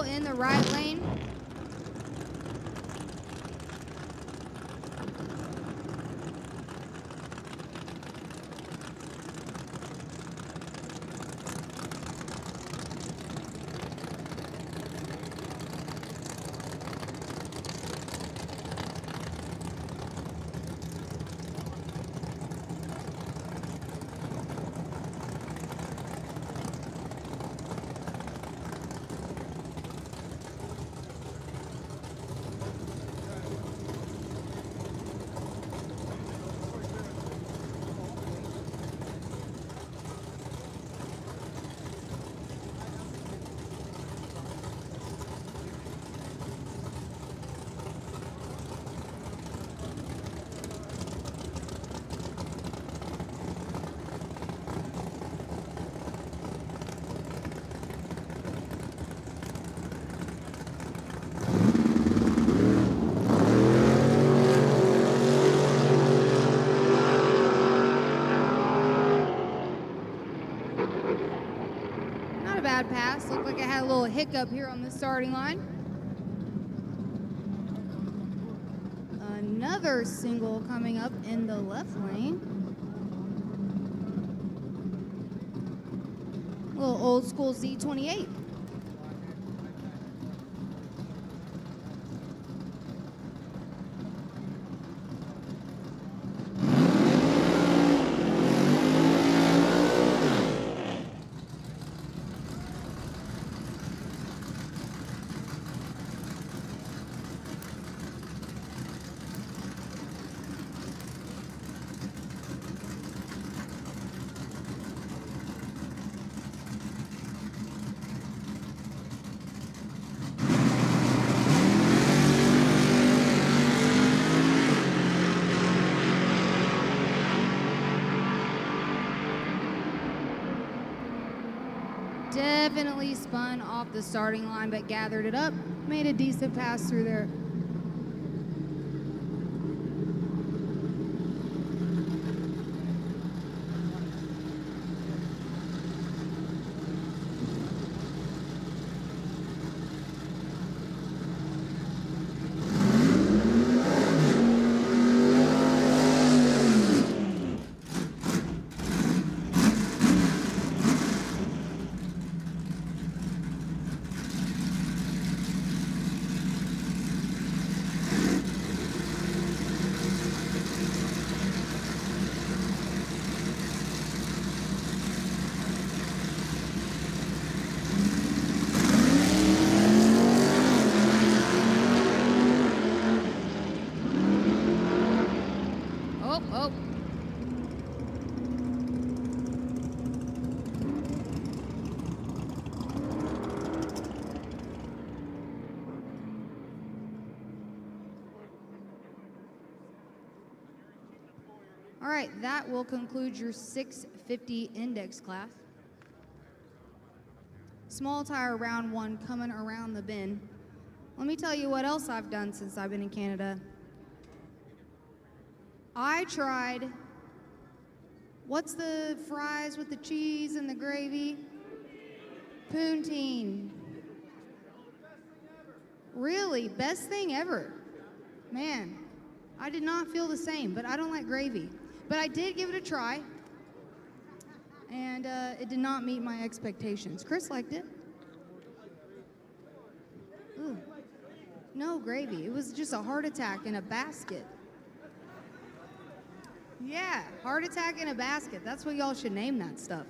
In the right lane. Bad pass. Looked like I had a little hiccup here on the starting line. Another single coming up in the left lane. A little old school Z28. Definitely spun off the starting line, but gathered it up, made a decent pass through there. All right, that will conclude your 650 index class. Small tire round one coming around the bend. Let me tell you what else I've done since I've been in Canada. I tried, what's the fries with the cheese and the gravy? Poutine. Really, best thing ever. Man, I did not feel the same, but I don't like gravy. But I did give it a try, and it did not meet my expectations. Chris liked it. Ooh. No, gravy. It was just a heart attack in a basket. Yeah, heart attack in a basket. That's what y'all should name that stuff.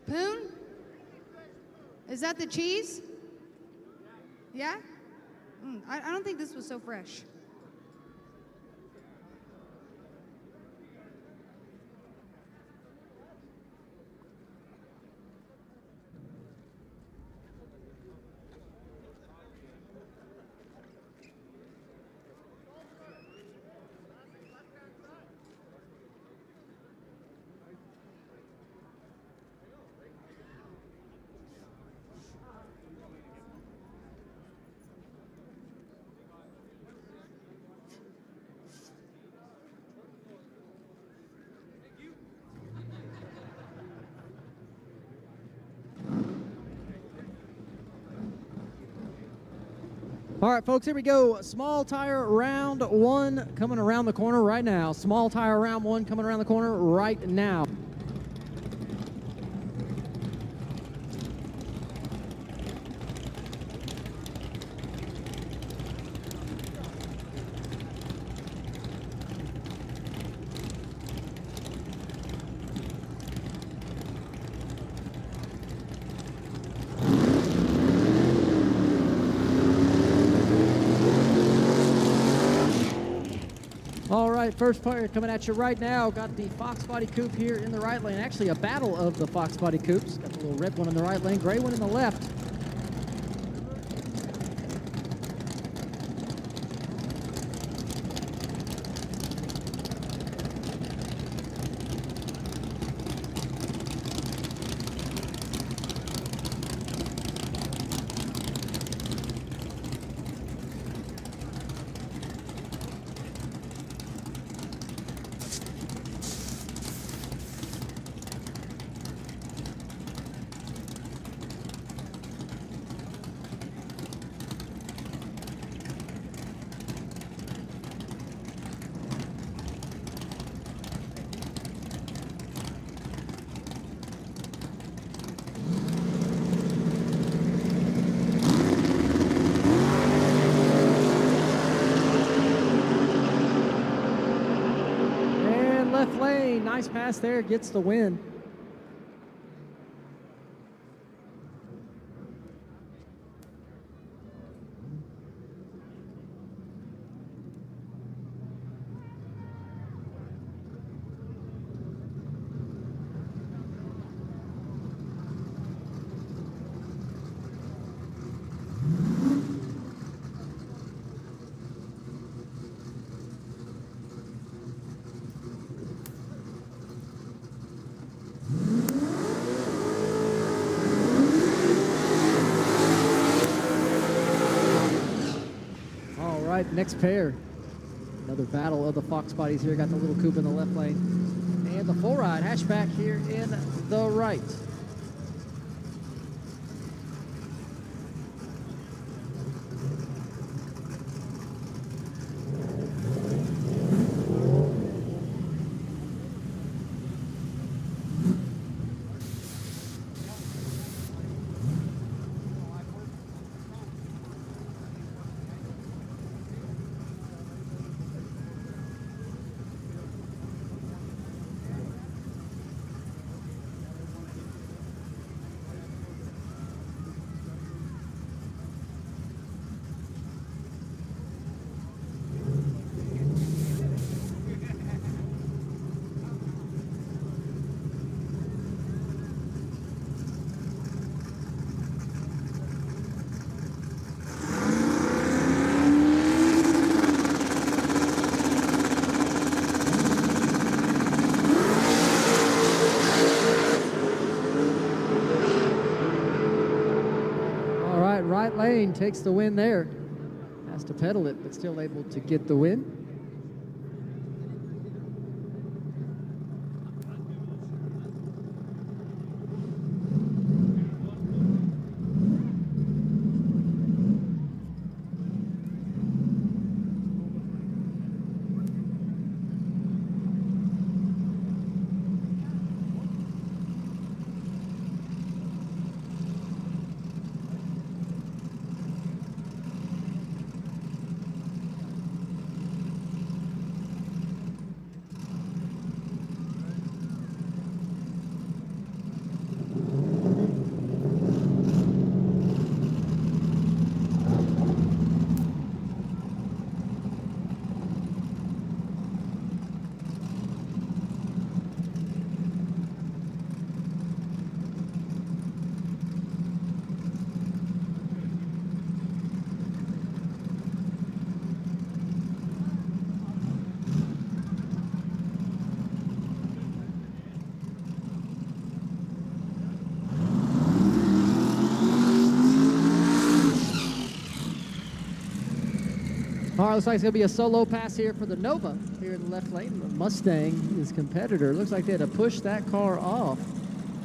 Poon? Is that the cheese? Yeah? I don't think this was so fresh. All right, folks, here we go. Small tire round one coming around the corner right now. Small tire round one coming around the corner right now. All right, first player coming at you right now. Got the Fox Body Coupe here in the right lane. Actually, a battle of the Fox Body Coupes. Got the little red one in the right lane, gray one in the left. Left lane, nice pass there, gets the win. All right, next pair. Another battle of the Fox Bodies here. Got the little coupe in the left lane. And the full ride hatchback here in the right. Right lane takes the win there. Has to pedal it, but still able to get the win. All right, looks like it's going to be a solo pass here for the Nova here in the left lane. The Mustang, his competitor. Looks like they had to push that car off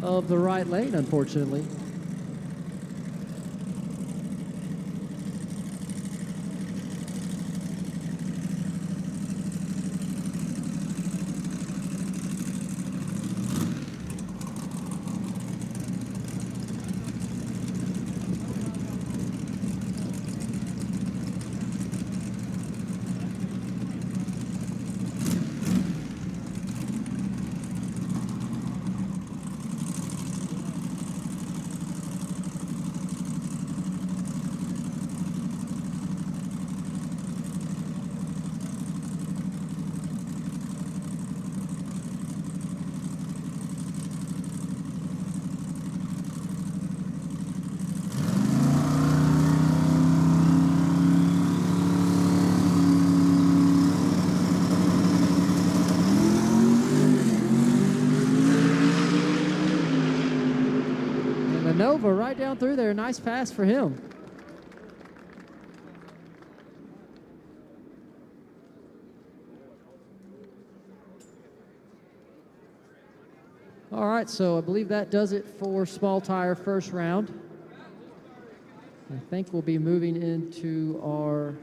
of the right lane, unfortunately. Nova right down through there. Nice pass for him. All right, so I believe that does it for small tire first round. I think we'll be moving into our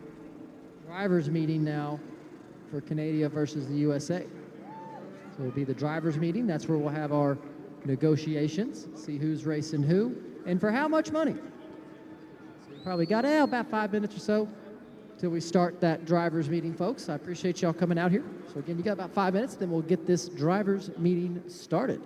drivers meeting now for Canada versus the USA. So it'll be the drivers meeting. That's where we'll have our negotiations, see who's racing who, and for how much money. So we probably got about 5 minutes or so till we start that drivers meeting, folks. I appreciate y'all coming out here. So again, you got about 5 minutes, then we'll get this drivers meeting started.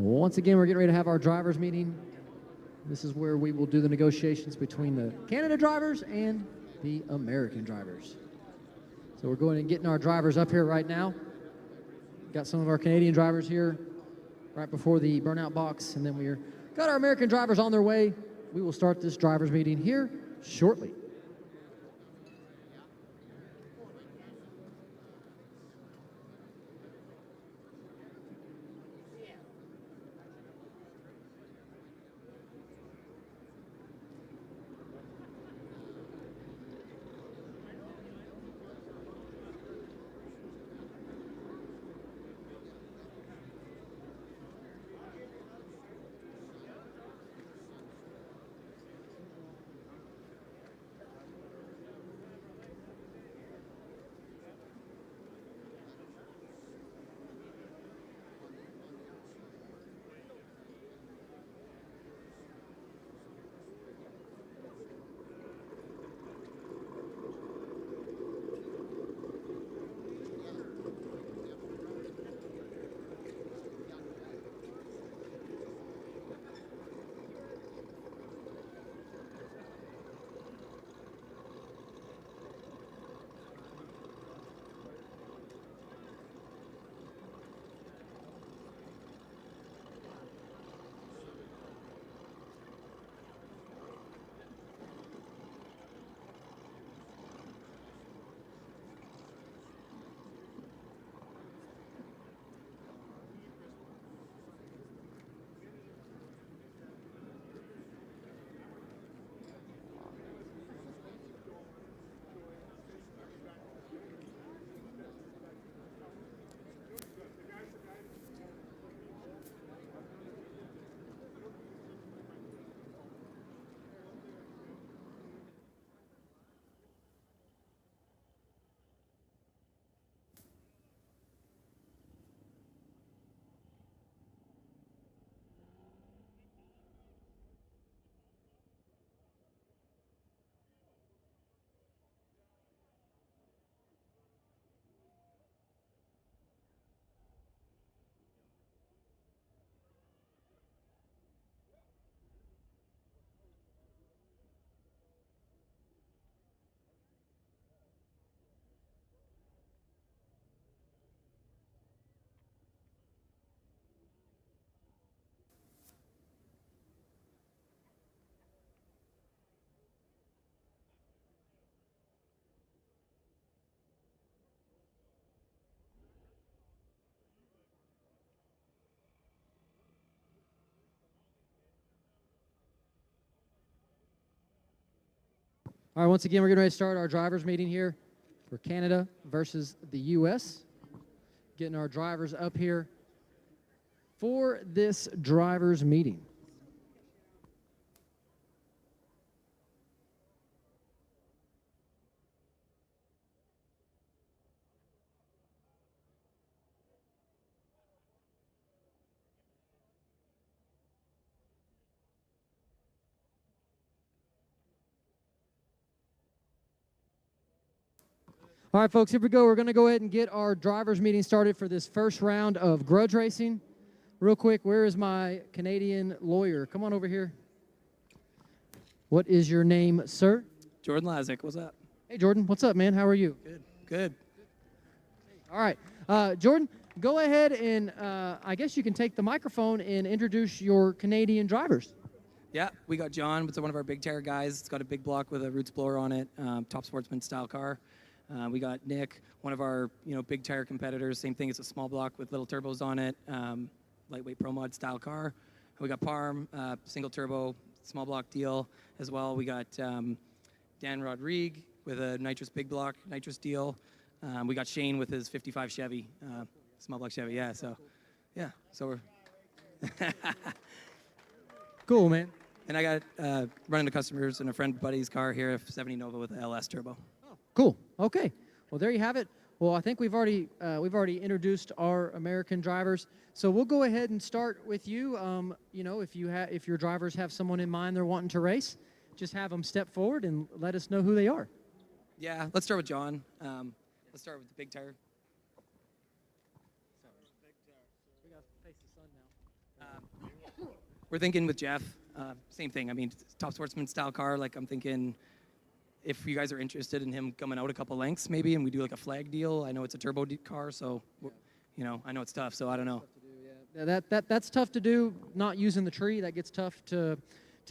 Once again, we're getting ready to have our drivers meeting. This is where we will do the negotiations between the Canada drivers and the American drivers. So we're going and getting our drivers up here right now. Got some of our Canadian drivers here right before the burnout box, and then we're got our American drivers on their way. We will start this drivers meeting here shortly. All right, once again, we're getting ready to start our drivers meeting here for Canada versus the U.S. Getting our drivers up here for this drivers meeting. All right, folks, here we go. We're going to go ahead and get our drivers meeting started for this first round of grudge racing. Real quick, where is my Canadian lawyer? Come on over here. What is your name, sir? Jordan Lazick, what's up? Hey, Jordan. What's up, man? How are you? Good, good. All right. Jordan, go ahead and I guess you can take the microphone and introduce your Canadian drivers. Yeah, we got John, it's one of our big tire guys. It's got a big block with a Roots blower on it, top sportsman style car. We got Nick, one of our big tire competitors. Same thing, it's a small block with little turbos on it, lightweight pro mod style car. We got Parm, single turbo, small block deal as well. We got Dan Rodrigue with a nitrous big block, nitrous deal. We got Shane with his 55 Chevy, small block Chevy. Yeah, so we're cool, man. And I got running to customers and a friend buddy's car here, a 70 Nova with a LS turbo. Cool. Okay. Well, there you have it. Well, I think we've already introduced our American drivers, so we'll go ahead and start with you. If your drivers have someone in mind they're wanting to race, just have them step forward and let us know who they are. Yeah, let's start with John. Let's start with the big tire. We got to face the sun now. We're thinking with Jeff, same thing. I mean, top sportsman style car. Like I'm thinking, if you guys are interested in him coming out a couple lengths, maybe, and we do like a flag deal. I know it's a turbo car, so you know, I know it's tough. So I don't know. Yeah, that's tough to do. Not using the tree, that gets tough to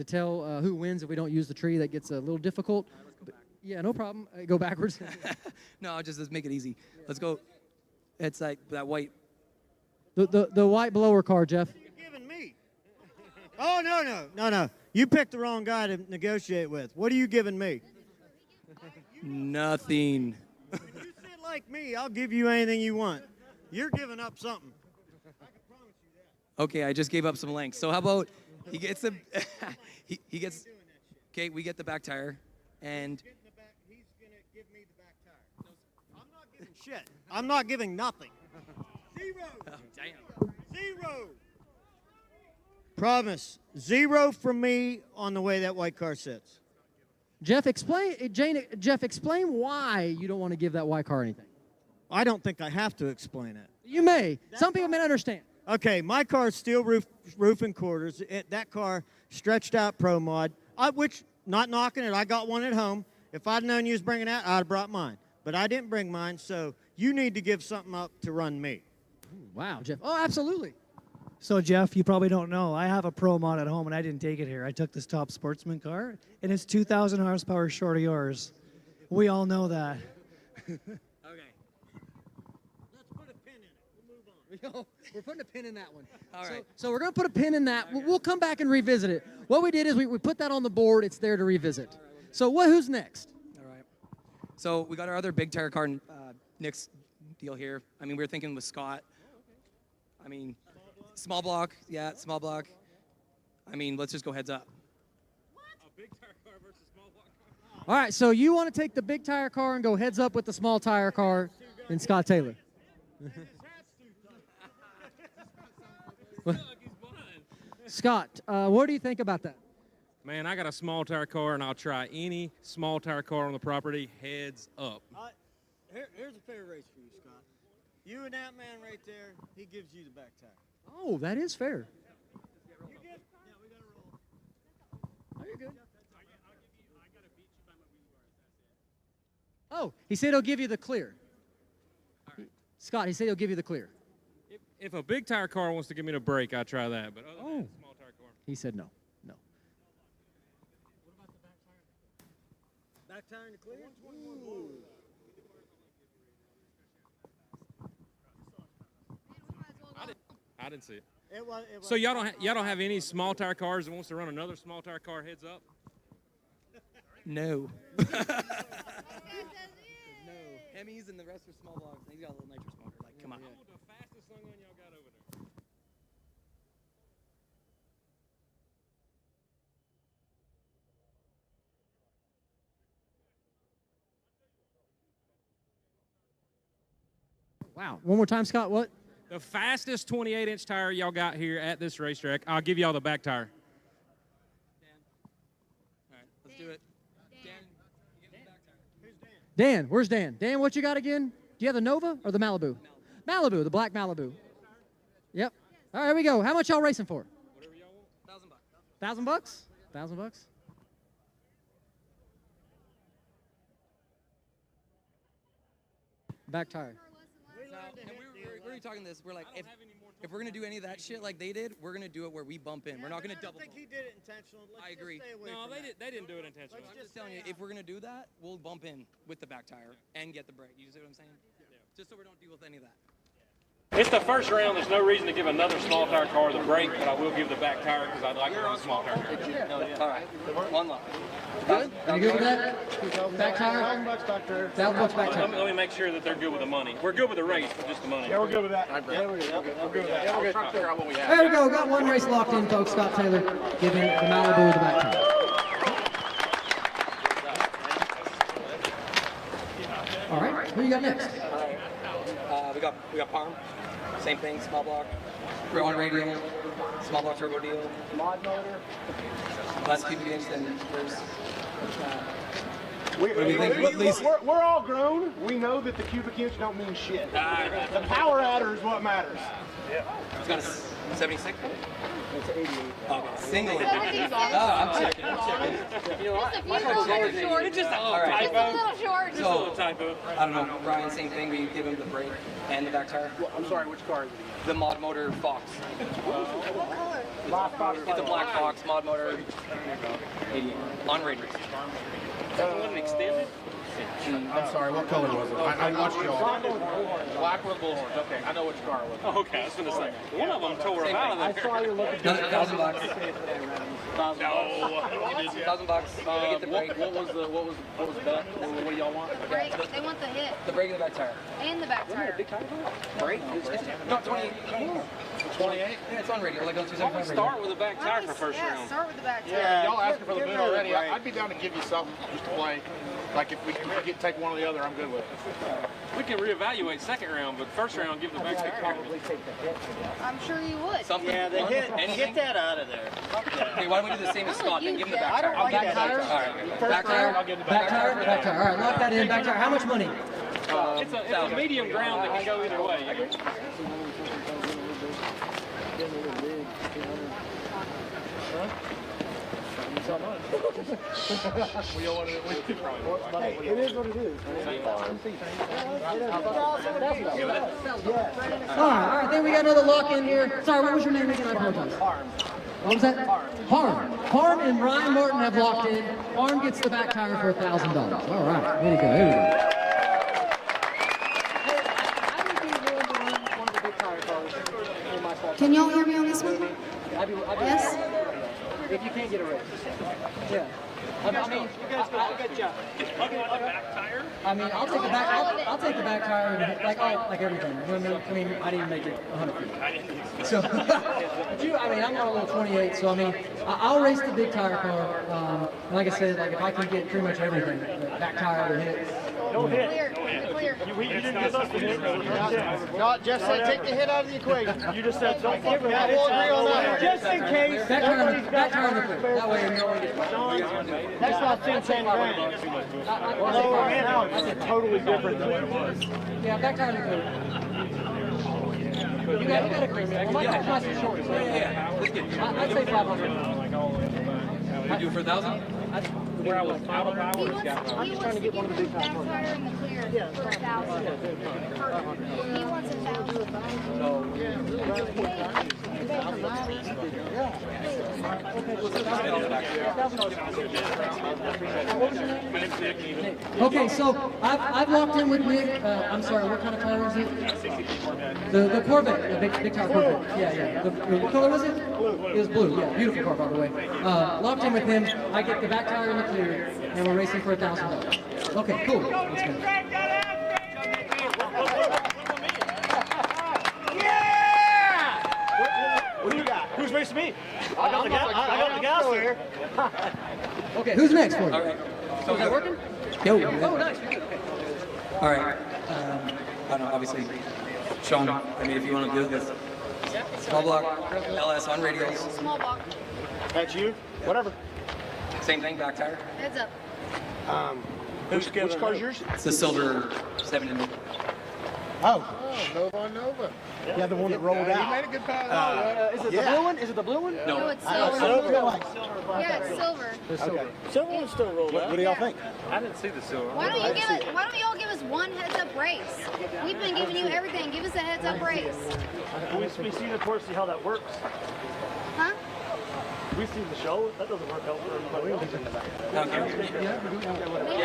tell who wins if we don't use the tree. That gets a little difficult. Yeah, no problem. Go backwards. No, just let's make it easy. Let's go. It's like that white. The white blower car, Jeff. You're giving me. Oh, no. You picked the wrong guy to negotiate with. What are you giving me? Nothing. If you sit like me, I'll give you anything you want. You're giving up something. I can promise you that. Okay, I just gave up some lengths. So how about he gets the he gets. Okay, we get the back tire, and He's going to give me the back tire. I'm not giving shit. I'm not giving nothing. Zero. oh, damn. Zero. Promise. Zero from me on the way that white car sits. Jeff, explain why you don't want to give that white car anything. I don't think I have to explain it. You may. Some people may not understand. Okay, my car's steel roof and quarters. That car stretched out Pro Mod, which, not knocking it, I got one at home. If I'd known you was bringing that, I'd have brought mine. But I didn't bring mine, so you need to give something up to run me. Wow, Jeff. Oh, absolutely. So, Jeff, you probably don't know, I have a Pro Mod at home, and I didn't take it here. I took this top sportsman car, and it's 2,000 horsepower short of yours. We all know that. Okay. Let's put a pin in it. We'll move on. We're putting a pin in that one. All right. So we're going to put a pin in that. We'll come back and revisit it. What we did is we put that on the board. It's there to revisit. So who's next? All right. So we got our other big tire car, Nick's deal here. I mean, we were thinking with Scott. I mean, small block. Yeah, small block. I mean, let's just go heads up. A big tire car versus small block car. All right, so you want to take the big tire car and go heads up with the small tire car and Scott Taylor. Scott, what do you think about that? Man, I got a small tire car, and I'll try any small tire car on the property heads up. Here's a fair race for you, Scott. You and that man right there, he gives you the back tire. Oh, that is fair. You good? Yeah, we got to roll. Oh, you're good. Oh, he said he'll give you the clear. Scott, he said he'll give you the clear. If a big tire car wants to give me the break, I try that. But other than that, small tire car. He said no. No. What about the back tire? Back tire in the clear? Ooh. I didn't see it. It was, So y'all don't have any small tire cars that wants to run another small tire car heads up? No. Hemis and the rest are small blocks. He's got a little nitrous motor. Like, come on. I want the fastest thing on y'all got over there. Wow. One more time, Scott. What? The fastest 28-inch tire y'all got here at this racetrack, I'll give y'all the back tire. All right, let's do it. Dan, you get the back tire. Who's Dan? Dan, where's Dan? Dan, what you got again? Do you have the Nova or the Malibu? Malibu, the black Malibu. Yep. All right, here we go. How much y'all racing for? Whatever y'all want. $1,000. $1,000? $1,000? Back tire. And we were talking this. We're like, if we're gonna do any of that shit like they did, we're gonna do it where we bump in. We're not gonna double. I think he did it intentional. Let's I agree. Just stay away No, from that. they didn't do it intentionally. I'm just telling you, if we're gonna do that, we'll bump in with the back tire and get the brake. You see what I'm saying? Yeah. Just so we don't deal with any of that. It's the first round. There's no reason to give another small tire car the brake, but I will give the back tire because I'd like to run a small tire car. All right. One lock. Good? You good with that? Back tire? $1,000 back tire. $1,000 back tire. Let me make sure that they're good with the money. We're good with the race, but just the money. Yeah, we're good with that. Yeah, we're good with that. Yeah, we're good. Trying to figure out what we have. There we go. Got one race locked in, folks. Scott Taylor giving the Malibu the back tire. All right. Who you got next? We got Parm. Same thing. Small block. We're on radial. Small block turbo deal. Mod motor. Less cubic inch than there's We're all grown. We know that the cubic inch don't mean shit. The power adder is what matters. It's got a 76. It's 88. Oh, single. I'm checking. You know what? It's just a All right. little short. So, typo. I don't know, Brian, same thing. We give him the brake and the back tire. I'm sorry, which car is it? The mod motor Fox. Black Fox. It's a black Fox mod motor. 88. On radio. Wasn't extended? I'm sorry, what color was it? I watched y'all. Black with bullhorns. Okay, I know which car it was. Oh, okay. I was going to say, one of them tore him out of there. I saw you looking. $1,000. No. $1,000. Get the brake. What was that? What do y'all want? Brake. They want the hit The brake and the back tire. and the back tire. Brake? No, 28. 28? Yeah, it's on radio. Like on Why don't we 275 radio. start with the back tire for first Yeah, round? start with the back tire. Yeah, y'all asking for the boot already. I'd be down to give you something just to play. Like if we get take one or the other, I'm good with it. We can reevaluate second round, but first round, give the back tire. I'm sure you would. Something. Yeah, they hit. Anything? Get that out of there. Okay, why don't we do the same as Scott and give him the back I don't tire? like that. tire? All right. Back tire? Back tire? Back tire. All right, lock that in. Back tire. How much money? It's a medium ground that can go either way. Hey, it is what it is. All right, then we got another lock in here. Sorry, what was your name again? I apologize. What was that? Harm. Harm and Ryan Morton have locked in. Harm gets the back tire for $1,000. All right, here we go. Here we go. Can y'all hear me on this one? Yes? If you can't get a race. Yeah. I mean, I'll take the back. I'll take the back tire and like everything. You know what I mean? I didn't make it 100 feet. So, but I'm on a little 28. So I mean, I'll race the big tire car. Like I said, like if I can get pretty much everything, the back tire, the hit. Clear. You didn't give us the hit. No, just said take the hit out of the equation. You just said don't give Yeah, we'll agree on that one. Just in case. Back tire in the clear. That way no one gets. That's not 10 grand. That's a totally different thing. Yeah, back tire in the clear. You got a clear. Well, my car's nice and short. So Yeah, let's get it. I'd say 500. We do it for 1,000? Where I was out of He hours, wants to give him the back tire in the clear for $1,000. He wants Okay, so I've locked in with Nick. I'm sorry, what kind of car was it? The Corvette, the big tire Corvette. Yeah. What color was it? It was blue. Yeah, beautiful car, by the way. Locked in with him. I get the back tire in the clear, and we're racing for $1,000. Okay, cool. Let's go. What do you got? Who's racing me? I got the gas here. Okay, who's next for you? All right. So is that working? Yo. Oh, nice. All right. I don't know, obviously, Sean, I mean, if you want to do this. Small block, LS on radials. Small block. That's you? Whatever. Same thing, back tire. Heads up. Which car's yours? It's the silver 7 Oh, Nova. Yeah, the one that rolled out. You made a good pass. Is it the blue one? Is it the blue one? No, it's silver. Yeah, it's silver. Okay. Silver one's still rolled What do y'all think? I didn't see the silver. Why don't y'all give us one heads-up race? We've been giving you everything. Give us a heads-up race. We see the course, see how that works. Huh? We see the show. That doesn't work out for everybody. Maybe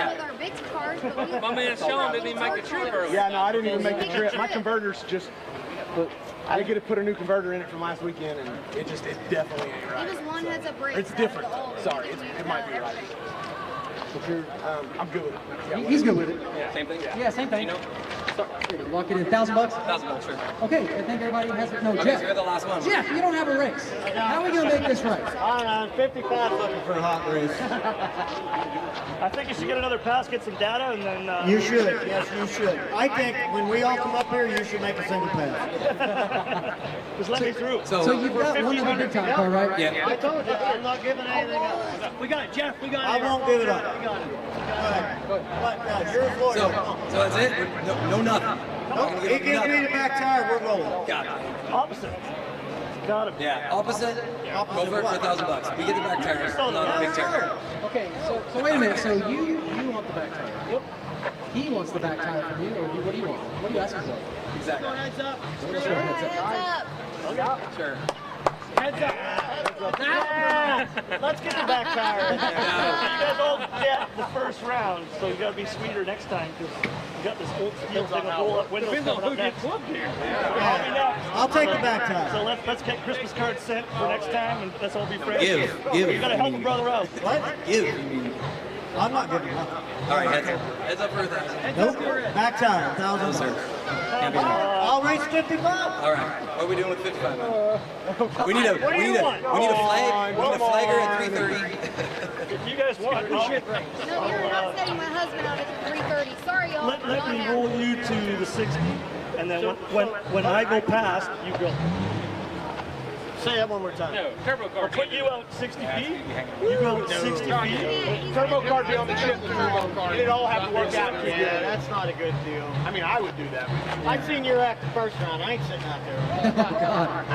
with our big cars, but we... My man Sean didn't even make the trip early. Yeah, no, I didn't even make the trip. My converter's just, I didn't get to put a new converter in it from last weekend, and it definitely ain't right. Give us one heads-up race. It's different. Sorry, it might be right. But I'm good with it. Yeah, He's good with it. Yeah. Same thing? Yeah, same thing. You know? Lock it in. $1,000 bucks? $1,000, sure. Okay, I think everybody has it. No, Okay, Jeff. so you're the last one. Jeff, you don't have a race. How are we going to make this right? I don't know, 55 looking for a hot race. I think you should get another pass, get some data, and then... You should, yes, you should. I think when we all come up here, you should make a single pass. Just let me through. So you've got one of the big time car, right? Yeah. I told you, I'm not giving anything up. We got it, Jeff. We got it. I won't give it up. We got it. But you're Florida. So that's it? No nothing. Nope. He gives me the back tire, we're rolling. Got it. Opposite. Got him. Yeah. Opposite? Go for it for $1,000. We get the back tire, not the big tire. Okay, so wait a minute. So you want the back tire? Yep. He wants the back tire from you, or what do you want? What are you asking for? Exactly. Heads up. Sure, heads up. Okay. Sure. Heads up. Let's get the back tire. You guys all get the first round, so you got to be sweeter next time because you got this old steel thing with roll-up windows coming up next. I'll take the back tire. So let's get Christmas cards sent for next time, and let's all be friends. Give. You got to help a brother out. What? Give. I'm not giving up. All right, heads up. Heads up for $1,000. Nope. Back tire, No, $1,000. sir. Can't be done. I'll raise 55. All right. What are we doing with 55? We need a flag. We need a flagger at 3:30. If you guys want, No, you're not setting my husband out at 3:30. Sorry, y'all. let me roll you to the 60, and then when I go past, you go. Say that one more time. No, turbo car. I'll put you out 60 feet. You go 60 feet. Turbo car be on the chip. It'd all have to work out. Yeah, that's not a good deal. I mean, I would do that. I've seen you act the first round. I ain't sitting out there. Oh God.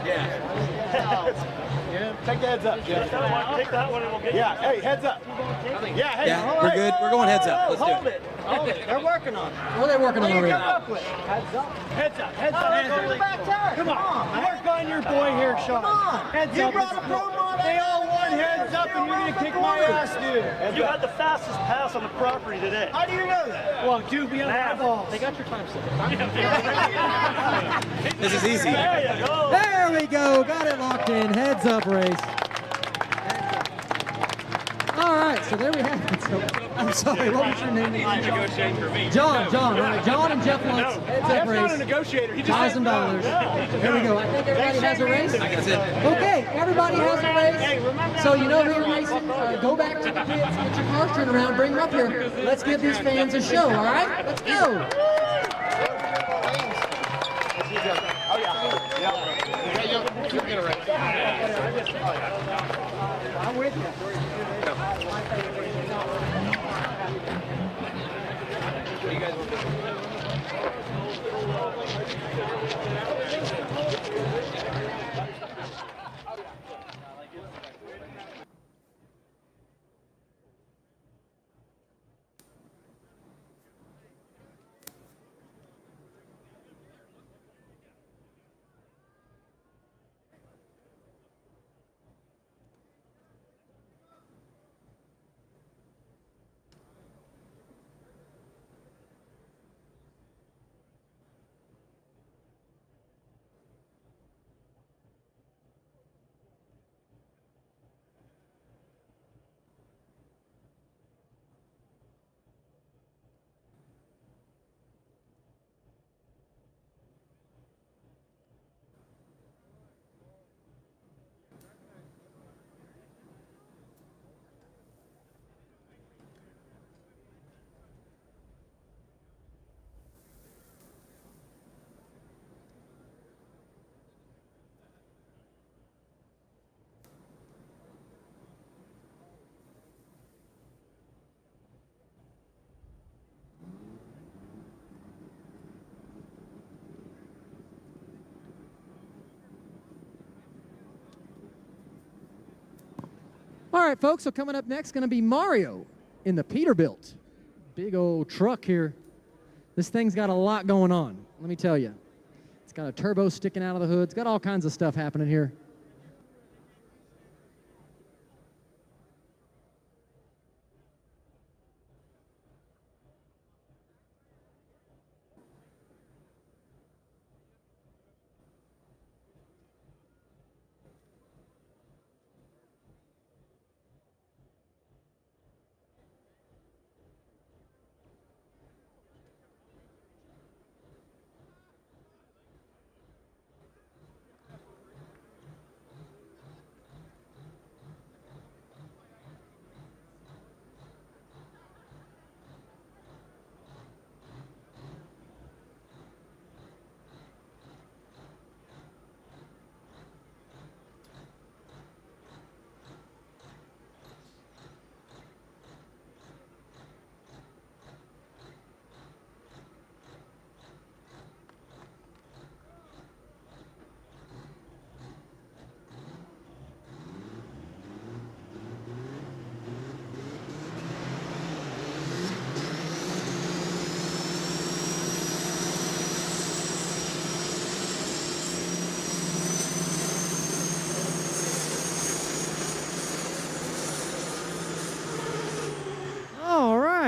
Yeah. Take the heads up, Jeff. Take that one and we'll get you. Yeah, hey, heads up. Yeah, hey. Yeah, we're good. We're going heads up. Let's do it. Hold it. They're working on it. What are they working on over here? Heads up. Heads up. Heads Oh, up. let's go to the back tire. Come on. Work on your boy here, Sean. Come on. Heads You up. brought a pro mod. They all won heads up, and you're going to kick my ass, dude. You had the fastest pass on the property today. How do you know that? Well, dude, we have the balls. They got your time set. This is easy. There you go. There we go. Got it locked in. Heads up race. All right, so there we have it. So, I'm sorry, what was your name? John. All right, John and Jeff Lutz. Heads up Jeff's not a race. negotiator. He just $1,000. There we go. I think everybody has a race. That's it. Okay, everybody has a race. So you know who you're racing. Go back to the pits, get your cars turned around, bring them up here. Let's give these fans a show, all right? Let's go. I'm with you. All right, folks, so coming up next is going to be Mario in the Peterbilt. Big old truck here. This thing's got a lot going on, let me tell you. It's got a turbo sticking out of the hood. It's got all kinds of stuff happening here.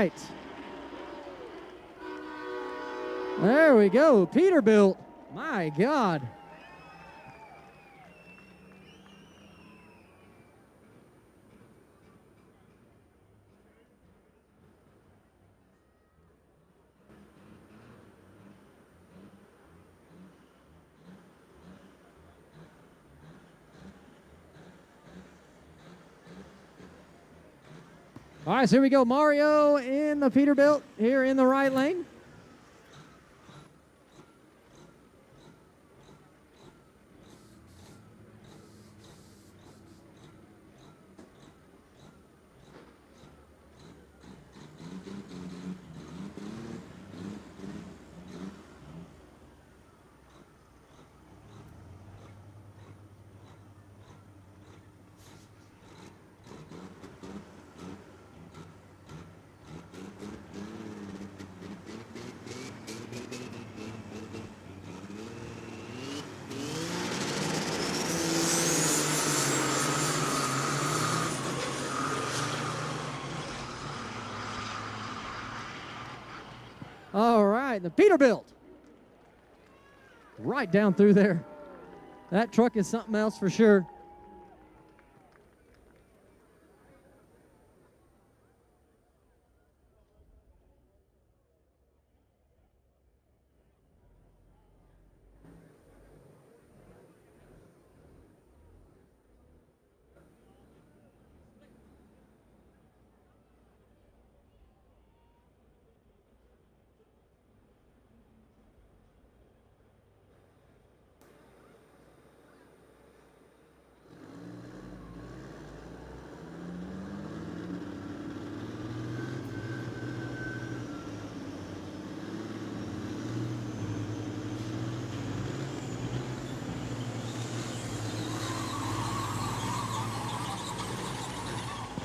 right. There we go. Peterbilt. My God. All right, so here we go. Mario in the Peterbilt here in the right lane. All right, the Peterbilt. Right down through there. That truck is something else for sure.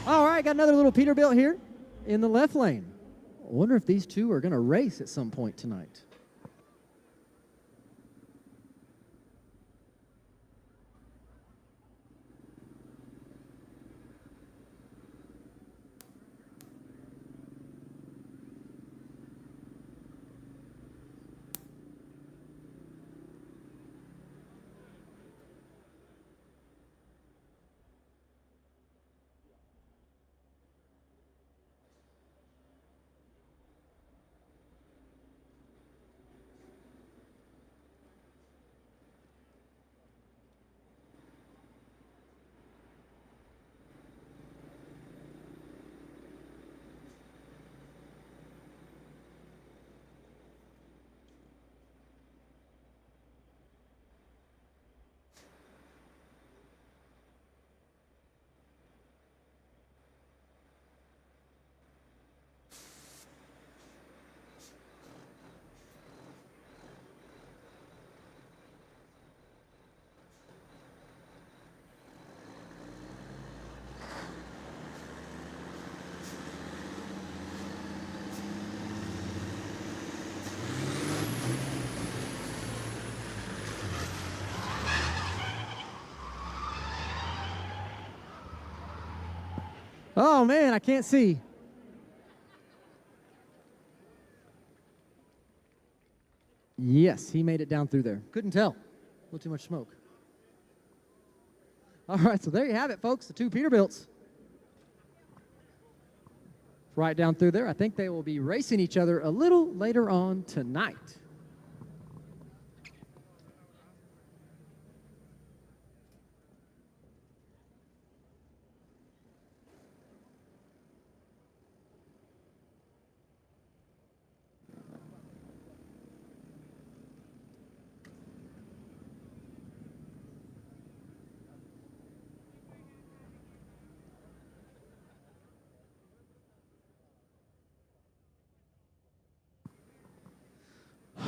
All right, got another little Peterbilt here in the left lane. I wonder if these two are going to race at some point tonight. Oh, man, I can't see. Yes, he made it down through there. Couldn't tell. A little too much smoke. All right, so there you have it, folks, the two Peterbilts. Right down through there. I think they will be racing each other a little later on tonight.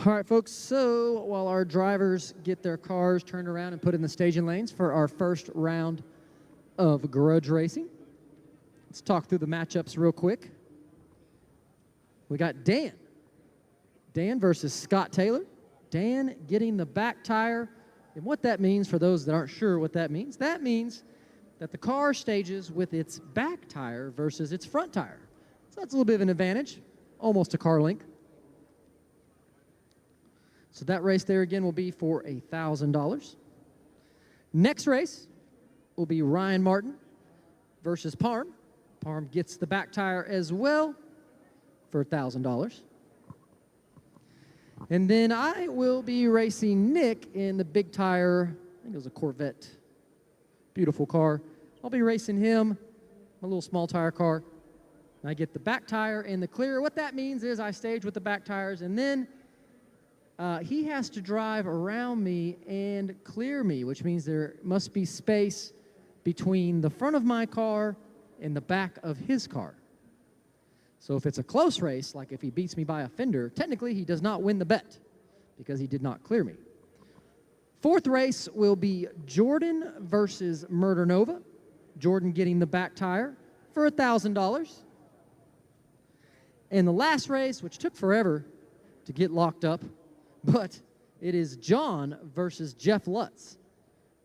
All right, folks, so while our drivers get their cars turned around and put in the staging lanes for our first round of Grudge racing, let's talk through the matchups real quick. We got Dan. Dan versus Scott Taylor. Dan getting the back tire. And what that means, for those that aren't sure what that means that the car stages with its back tire versus its front tire. So that's a little bit of an advantage, almost a car link. So that race there again will be for $1,000. Next race will be Ryan Martin versus Parm. Parm gets the back tire as well for $1,000. And then I will be racing Nick in the big tire. I think it was a Corvette. Beautiful car. I'll be racing him, my little small tire car. I get the back tire and the clear. What that means is I stage with the back tires, and then he has to drive around me and clear me, which means there must be space between the front of my car and the back of his car. So if it's a close race, like if he beats me by a fender, technically he does not win the bet because he did not clear me. Fourth race will be Jordan versus Murder Nova. Jordan getting the back tire for $1,000. And the last race, which took forever to get locked up, but it is John versus Jeff Lutz.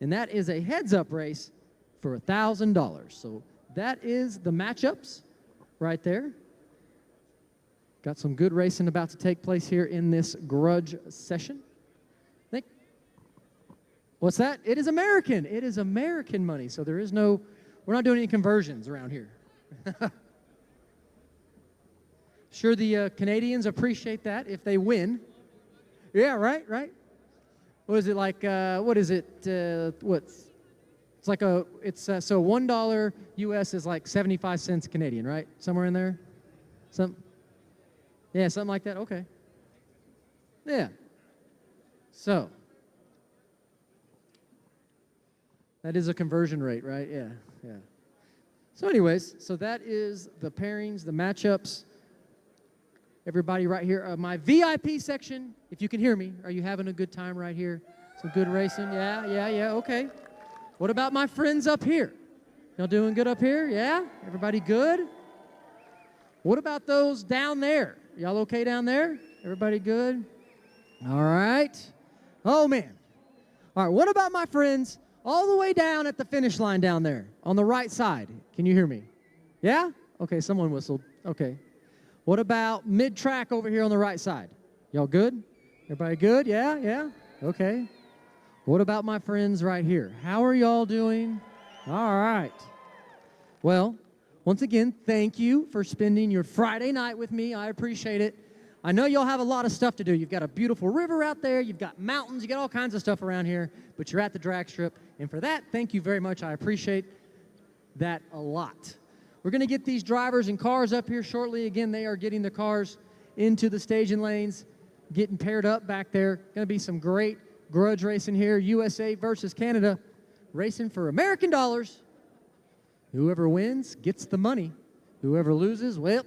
And that is a heads-up race for $1,000. So that is the matchups right there. Got some good racing about to take place here in this Grudge session. Think, what's that? It is American. It is American money. So there is no, we're not doing any conversions around here. Sure, the Canadians appreciate that if they win. Yeah, right. What is it like? What is it? What's? It's like a. It's so $1 US is like 75 cents Canadian, right? Somewhere in there. Yeah, something like that. Okay. Yeah. So that is a conversion rate, right? Yeah. So anyways, so that is the pairings, the matchups. Everybody right here, my VIP section, if you can hear me, are you having a good time right here? Some good racing? Yeah, okay. What about my friends up here? Y'all doing good up here? Yeah? Everybody good? What about those down there? Y'all okay down there? Everybody good? All right. Oh, man. All right, what about my friends all the way down at the finish line down there on the right side? Can you hear me? Yeah? Okay, someone whistled. Okay. What about mid-track over here on the right side? Y'all good? Everybody good? Yeah? Okay. What about my friends right here? How are y'all doing? All right. Well, once again, thank you for spending your Friday night with me. I appreciate it. I know y'all have a lot of stuff to do. You've got a beautiful river out there. You've got mountains. You got all kinds of stuff around here, but you're at the drag strip. And for that, thank you very much. I appreciate that a lot. We're going to get these drivers and cars up here shortly. Again, they are getting the cars into the staging lanes, getting paired up back there. Going to be some great grudge racing here. USA versus Canada, racing for American dollars. Whoever wins gets the money. Whoever loses, well,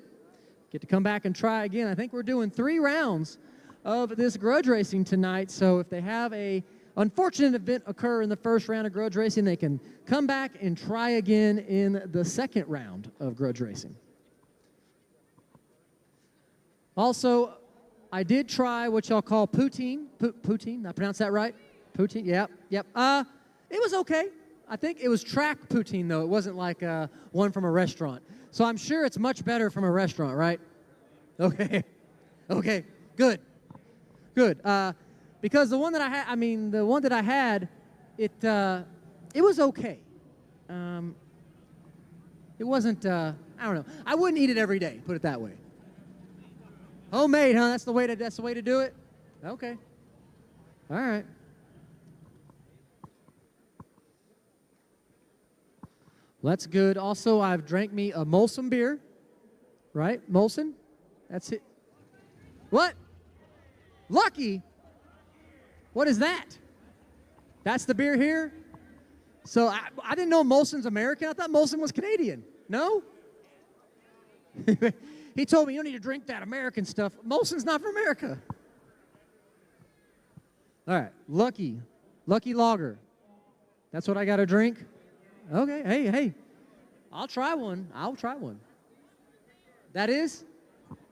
get to come back and try again. I think we're doing 3 rounds of this grudge racing tonight. So if they have a unfortunate event occur in the first round of grudge racing, they can come back and try again in the second round of grudge racing. Also, I did try what y'all call poutine. Poutine, I pronounced that right? Poutine, yep. It was okay. I think it was track poutine, though. It wasn't like one from a restaurant. So I'm sure it's much better from a restaurant, right? Okay, good. Because the one that I had, it was okay. It wasn't, I don't know. I wouldn't eat it every day, put it that way. Homemade, huh? That's the way to do it? Okay. All right. Well, that's good. Also, I've drank me a Molson beer, right? Molson? That's it. What? Lucky? What is that? That's the beer here? So I didn't know Molson's American. I thought Molson was Canadian. No? He told me you don't need to drink that American stuff. Molson's not from America. All right, Lucky Lager. That's what I got to drink? Okay, hey. I'll try one. That is?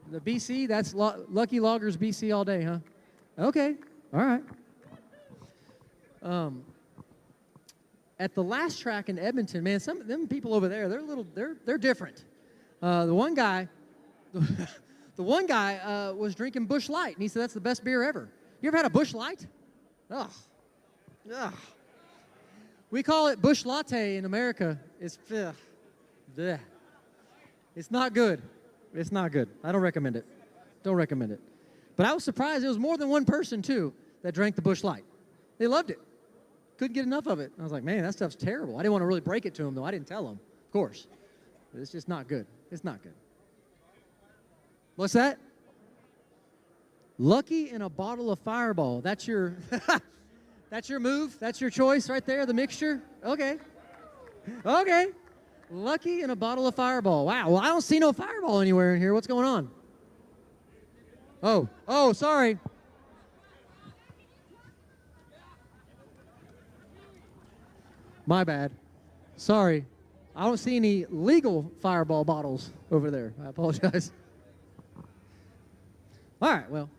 The BC, that's Lucky Lager's BC all day, huh? Okay, all right. At the last track in Edmonton, man, some of them people over there, they're different. The one guy, The one guy was drinking Busch Light, and he said that's the best beer ever. You ever had a Busch Light? Ugh. Ugh. We call it Busch Latte in America. It's bleh. It's not good. It's not good. I don't recommend it. Don't recommend it. But I was surprised. It was more than one person, too, that drank the Busch Light. They loved it. Couldn't get enough of it. I was like, man, that stuff's terrible. I didn't want to really break it to them, though. I didn't tell them, of course. But it's just not good. It's not good. What's that? Lucky in a bottle of Fireball. That's your, that's your move? That's your choice right there, the mixture? Okay. Okay. Lucky in a bottle of Fireball. Wow. Well, I don't see no Fireball anywhere in here. What's going on? Oh, sorry. My bad. Sorry. I don't see any legal Fireball bottles over there. I apologize. All right, well.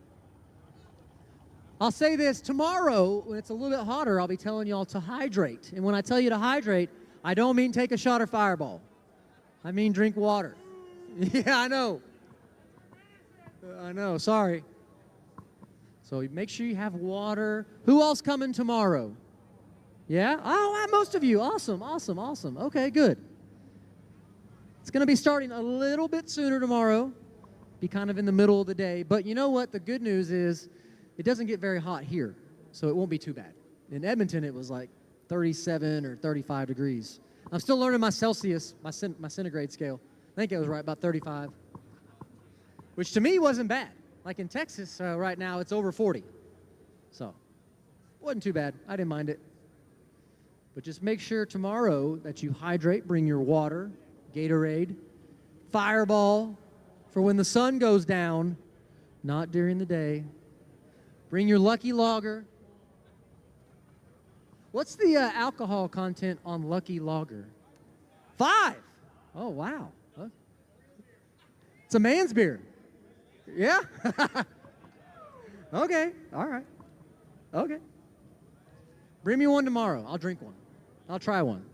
I'll say this. Tomorrow, when it's a little bit hotter, I'll be telling y'all to hydrate. And when I tell you to hydrate, I don't mean take a shot of Fireball. I mean drink water. Yeah, I know. I know, sorry. So make sure you have water. Who else coming tomorrow? Yeah? Oh, most of you. Awesome, awesome, awesome. Okay, good. It's going to be starting a little bit sooner tomorrow. Be kind of in the middle of the day. But you know what? The good news is it doesn't get very hot here, so it won't be too bad. In Edmonton, it was like 37 or 35 degrees. I'm still learning my Celsius, my centigrade scale. I think it was right about 35, which to me wasn't bad. Like in Texas right now, it's over 40. So wasn't too bad. I didn't mind it. But just make sure tomorrow that you hydrate, bring your water, Gatorade, Fireball for when the sun goes down, not during the day. Bring your Lucky Lager. What's the alcohol content on Lucky Lager? 5. Oh, wow. Huh? It's a man's beer. Yeah? Okay. All right. Okay. Bring me one tomorrow. I'll drink one. I'll try one.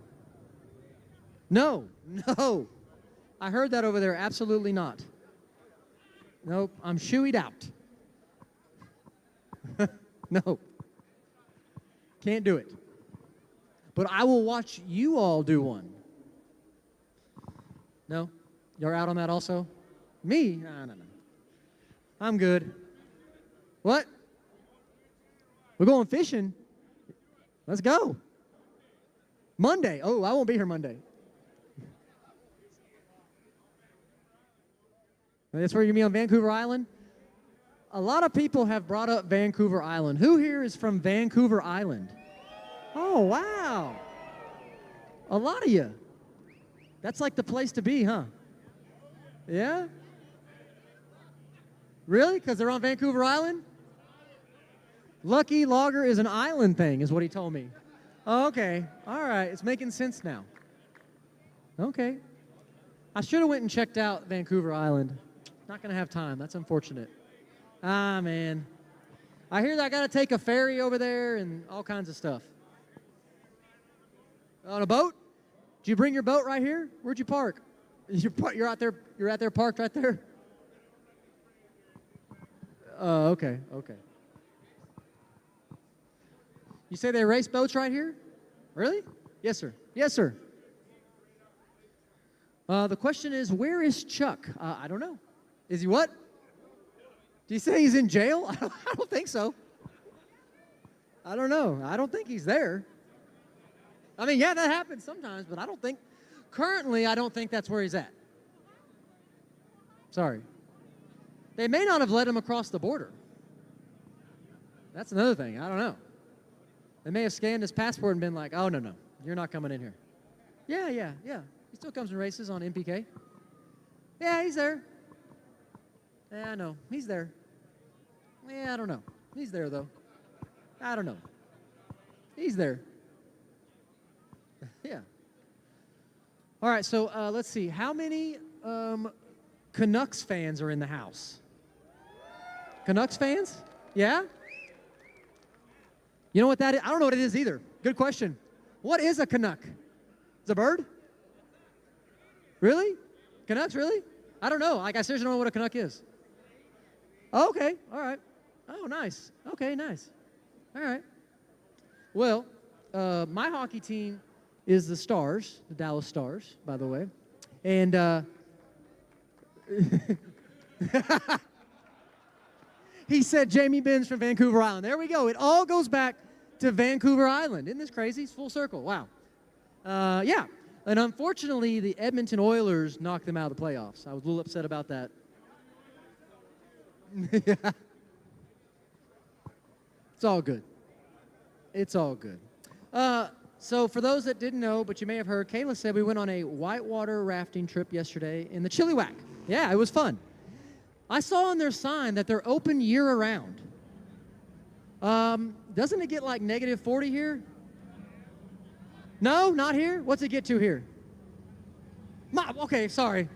No. I heard that over there. Absolutely not. Nope. I'm shooed out. No. Can't do it. But I will watch you all do one. No? You're out on that also? Me? No. I'm good. What? We're going fishing? Let's go. Monday. Oh, I won't be here Monday. That's where you mean on Vancouver Island? A lot of people have brought up Vancouver Island. Who here is from Vancouver Island? Oh, wow. A lot of you. That's like the place to be, huh? Yeah? Really? Because they're on Vancouver Island? Lucky Lager is an island thing, is what he told me. Oh, okay. All right. It's making sense now. Okay. I should have went and checked out Vancouver Island. Not going to have time. That's unfortunate. Ah, man. I hear that I got to take a ferry over there and all kinds of stuff. On a boat? Did you bring your boat right here? Where'd you park? You're out there. You're out there parked right there? Oh, okay. You say they race boats right here? Really? Yes, sir. Yes, sir. The question is, where is Chuck? I don't know. Is he what? Do you say he's in jail? I don't think so. I don't know. I don't think he's there. I mean, yeah, that happens sometimes, but I don't think that's where he's at. Sorry. They may not have let him across the border. That's another thing. I don't know. They may have scanned his passport and been like, oh, no, you're not coming in here. Yeah. He still comes and races on NPK. Yeah, he's there. Yeah, I know. He's there. Yeah, I don't know. He's there, though. I don't know. He's there. Yeah. All right, so let's see. How many Canucks fans are in the house? Canucks fans? Yeah? You know what that is? I don't know what it is either. Good question. What is a Canuck? It's a bird? Really? Canucks, really? I don't know. Like, I seriously don't know what a Canuck is. Okay, all right. Oh, nice. Okay, nice. All right. Well, my hockey team is the Stars, the Dallas Stars, by the way. And he said Jamie Benz from Vancouver Island. There we go. It all goes back to Vancouver Island. Isn't this crazy? It's full circle. Wow. Yeah. And unfortunately, the Edmonton Oilers knocked them out of the playoffs. I was a little upset about that. Yeah. It's all good. It's all good. So for those that didn't know, but you may have heard, Kayla said we went on a whitewater rafting trip yesterday in the Chilliwack. Yeah, it was fun. I saw on their sign that they're open year-round. Doesn't it get like negative 40 here? No, not here? What's it get to here? Okay, sorry.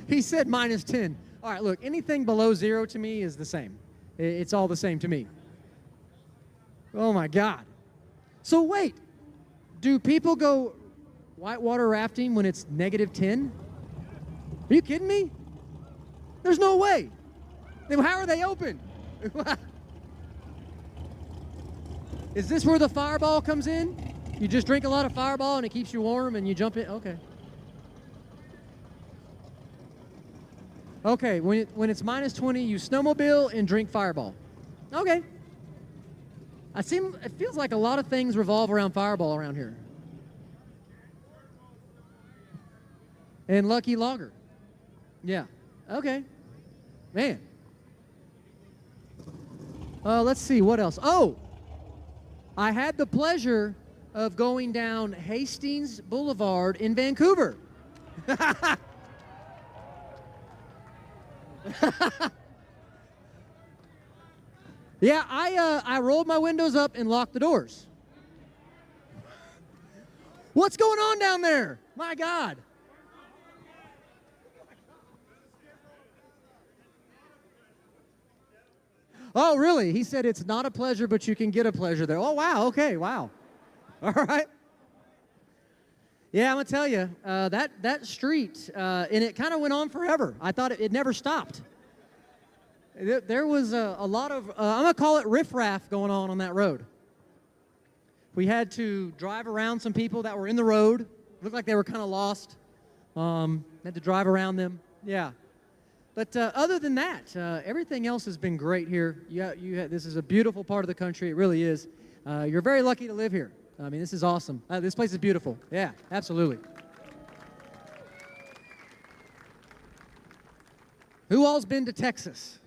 He said minus 10. All right, look, anything below 0 to me is the same. It's all the same to me. Oh, my God. So wait, do people go whitewater rafting when it's negative 10? Are you kidding me? There's no way. Then how are they open? Is this where the Fireball comes in? You just drink a lot of Fireball and it keeps you warm and you jump in? Okay. Okay, when it's minus 20, you snowmobile and drink Fireball. Okay. It feels like a lot of things revolve around Fireball around here. And Lucky Lager. Yeah. Okay. Man. Let's see, what else? Oh! I had the pleasure of going down Hastings Boulevard in Vancouver. Yeah, I rolled my windows up and locked the doors. What's going on down there? My God. Oh, really? He said it's not a pleasure, but you can get a pleasure there. Oh, wow. Okay, wow. All right. Yeah, I'm going to tell you, that street, and it kind of went on forever. I thought it never stopped. There was a lot of, I'm going to call it riffraff going on that road. We had to drive around some people that were in the road. Looked like they were kind of lost. Had to drive around them. Yeah. But other than that, everything else has been great here. This is a beautiful part of the country. It really is. You're very lucky to live here. I mean, this is awesome. This place is beautiful. Yeah, absolutely. Who all's been to Texas?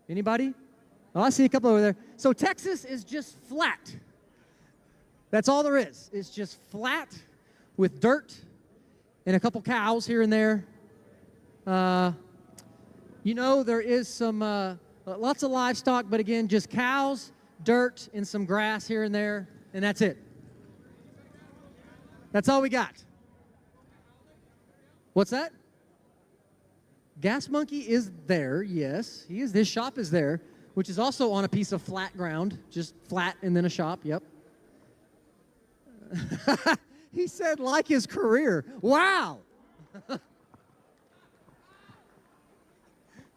Anybody? Oh, I see a couple over there. So Texas is just flat. That's all there is. It's just flat with dirt and a couple cows here and there. You know, there is some, lots of livestock, but again, just cows, dirt, and some grass here and there, and that's it. That's all we got. What's that? Gas Monkey is there, yes. His shop is there, which is also on a piece of flat ground, just flat and then a shop, yep. He said like his career. Wow.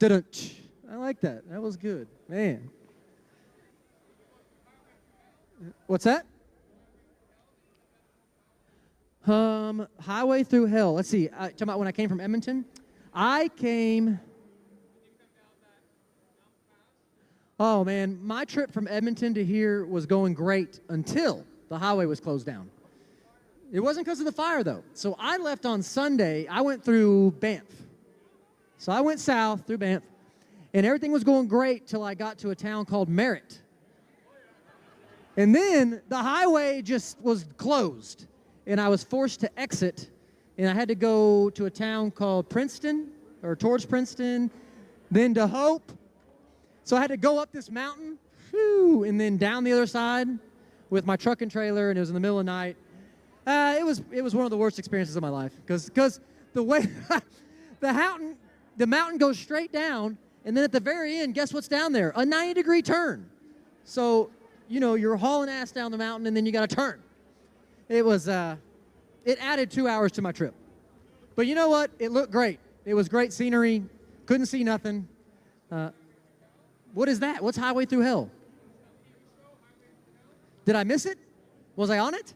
I like that. That was good. Man. What's that? Highway Through Hell. Let's see. Talking about when I came from Edmonton. Oh, man. My trip from Edmonton to here was going great until the highway was closed down. It wasn't because of the fire, though. So I left on Sunday. I went through Banff. So I went south through Banff, and everything was going great till I got to a town called Merritt. And then the highway just was closed, and I was forced to exit, and I had to go to a town called Princeton, or towards Princeton, then to Hope. So I had to go up this mountain, and then down the other side with my truck and trailer, and it was in the middle of the night. It was one of the worst experiences of my life, because the way the mountain goes straight down, and then at the very end, guess what's down there? A 90-degree turn. So, you know, you're hauling ass down the mountain, and then you got to turn. It added 2 hours to my trip. But you know what? It looked great. It was great scenery. Couldn't see nothing. What is that? What's Highway Through Hell? Did I miss it? Was I on it?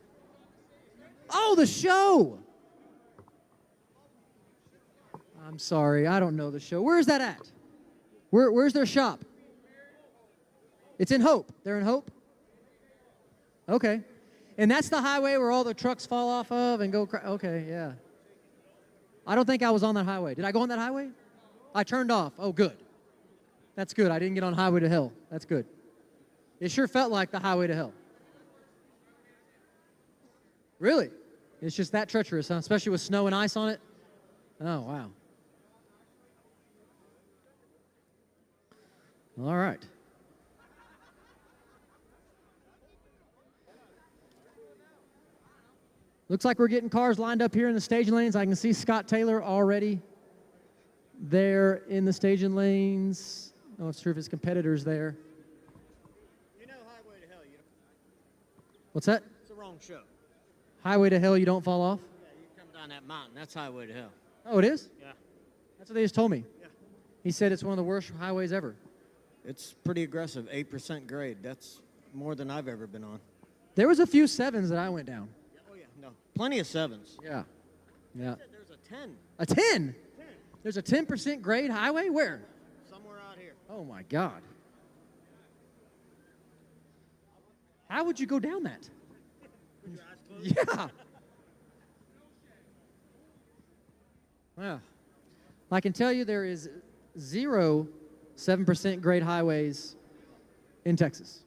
Oh, the show. I'm sorry, I don't know the show. Where is that at? Where's their shop? It's in Hope. They're in Hope? Okay. And that's the highway where all the trucks fall off of and go, okay, yeah. I don't think I was on that highway. Did I go on that highway? I turned off. Oh, good. That's good. I didn't get on Highway to Hell. That's good. It sure felt like the Highway to Hell. Really? It's just that treacherous, huh? Especially with snow and ice on it? Oh, wow. All right. Looks like we're getting cars lined up here in the staging lanes. I can see Scott Taylor already there in the staging lanes. I'm not sure if his competitor's there. You know Highway to Hell, you don't. What's that? It's the wrong show. Highway to Hell, you don't fall off? Yeah, you come down that mountain. That's Highway to Hell. Oh, it is? Yeah. That's what they just told me. Yeah. He said it's one of the worst highways ever. It's pretty aggressive, 8% grade. That's more than I've ever been on. There was a few 7s that I went down. Oh, yeah, no. Plenty of 7s. Yeah. Yeah. There's a 10. A 10? There's a 10% grade highway? Where? Somewhere out here. Oh, my God. How would you go down that? Yeah. Well, I can tell you there is 0 7% grade highways in Texas.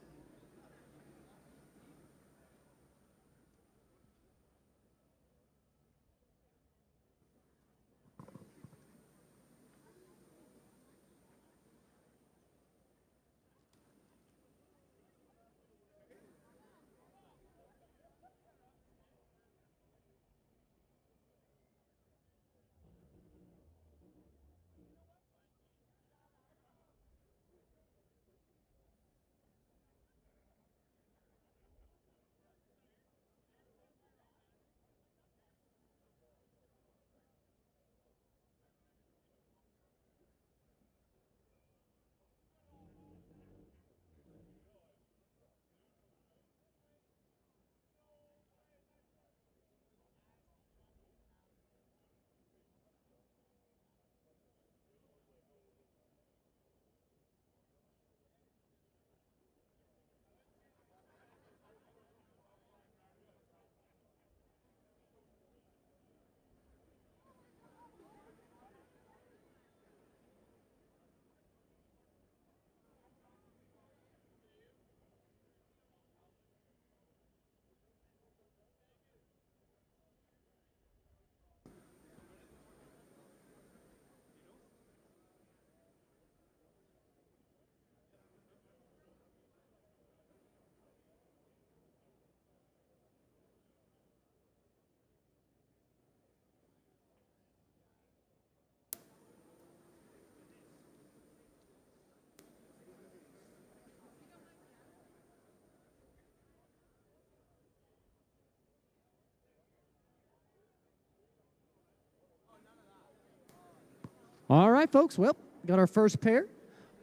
All right, folks. Well, got our first pair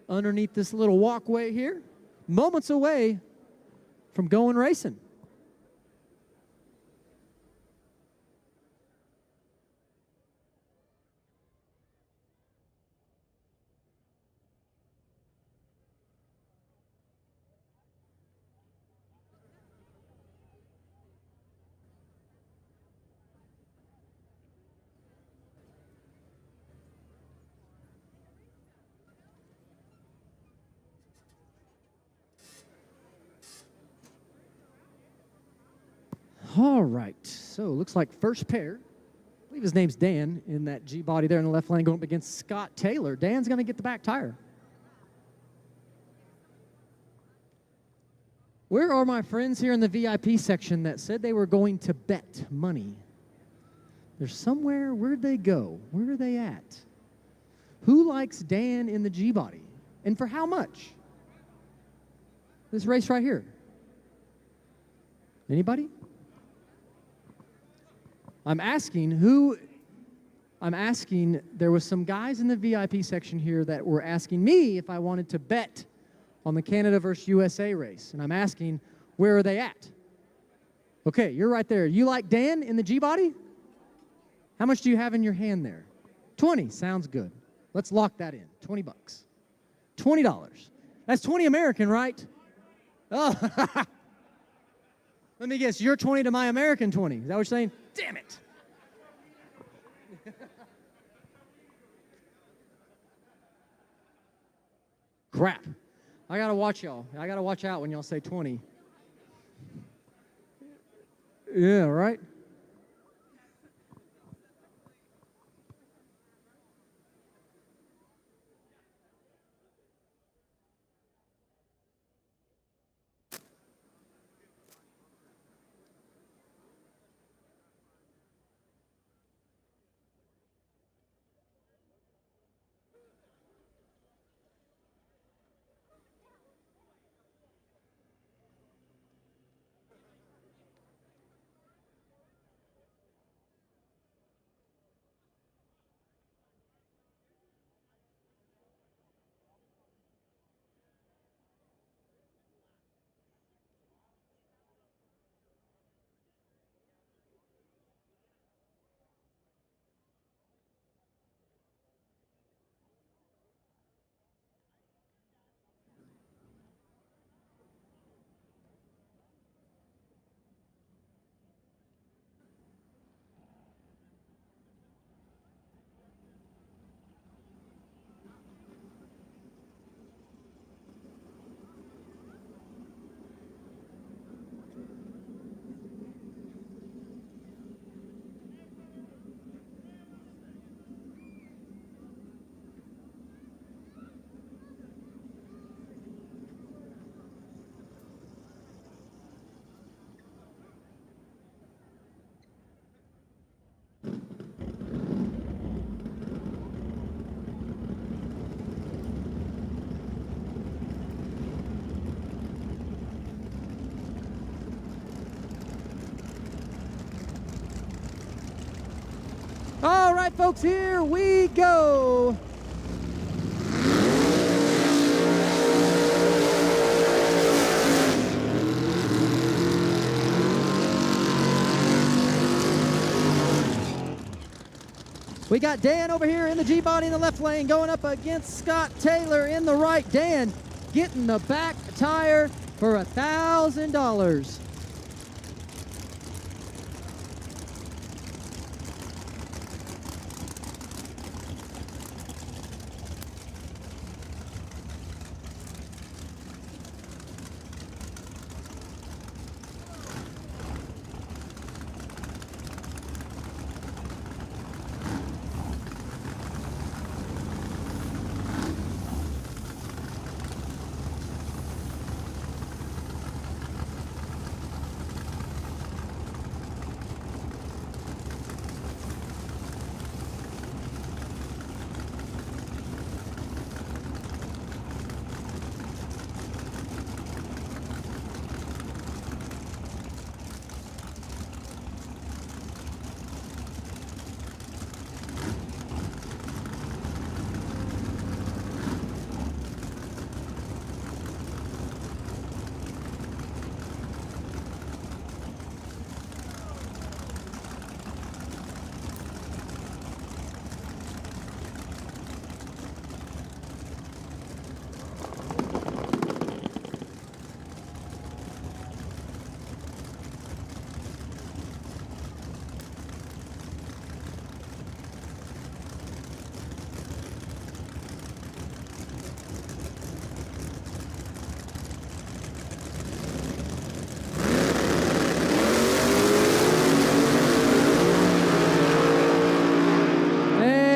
underneath this little walkway here, moments away from going racing. All right, so looks like first pair. I believe his name's Dan in that G body there in the left lane going up against Scott Taylor. Dan's going to get the back tire. Where are my friends here in the VIP section that said they were going to bet money? They're somewhere. Where'd they go? Where are they at? Who likes Dan in the G body? And for how much? This race right here. Anybody? I'm asking who I'm asking, there was some guys in the VIP section here that were asking me if I wanted to bet on the Canada versus USA race. And I'm asking, where are they at? Okay, you're right there. You like Dan in the G-Body? How much do you have in your hand there? 20, sounds good. Let's lock that in, 20 bucks. $20. That's 20 American, right? Oh, let me guess, your 20 to my American 20. Is that what you're saying? Damn it. Crap. I gotta watch y'all. I gotta watch out when y'all say 20. Yeah, right? All right, folks, here we go. We got Dan over here in the G-Body in the left lane going up against Scott Taylor in the right. Dan getting the back tire for $1,000.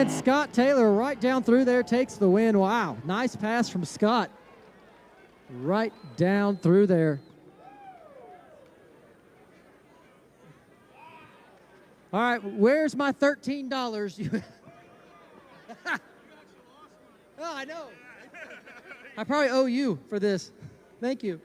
Scott Taylor right down through there takes the win. Wow, nice pass from Scott. Right down through there. All right, where's my $13? Oh, I know. I probably owe you for this. Thank you.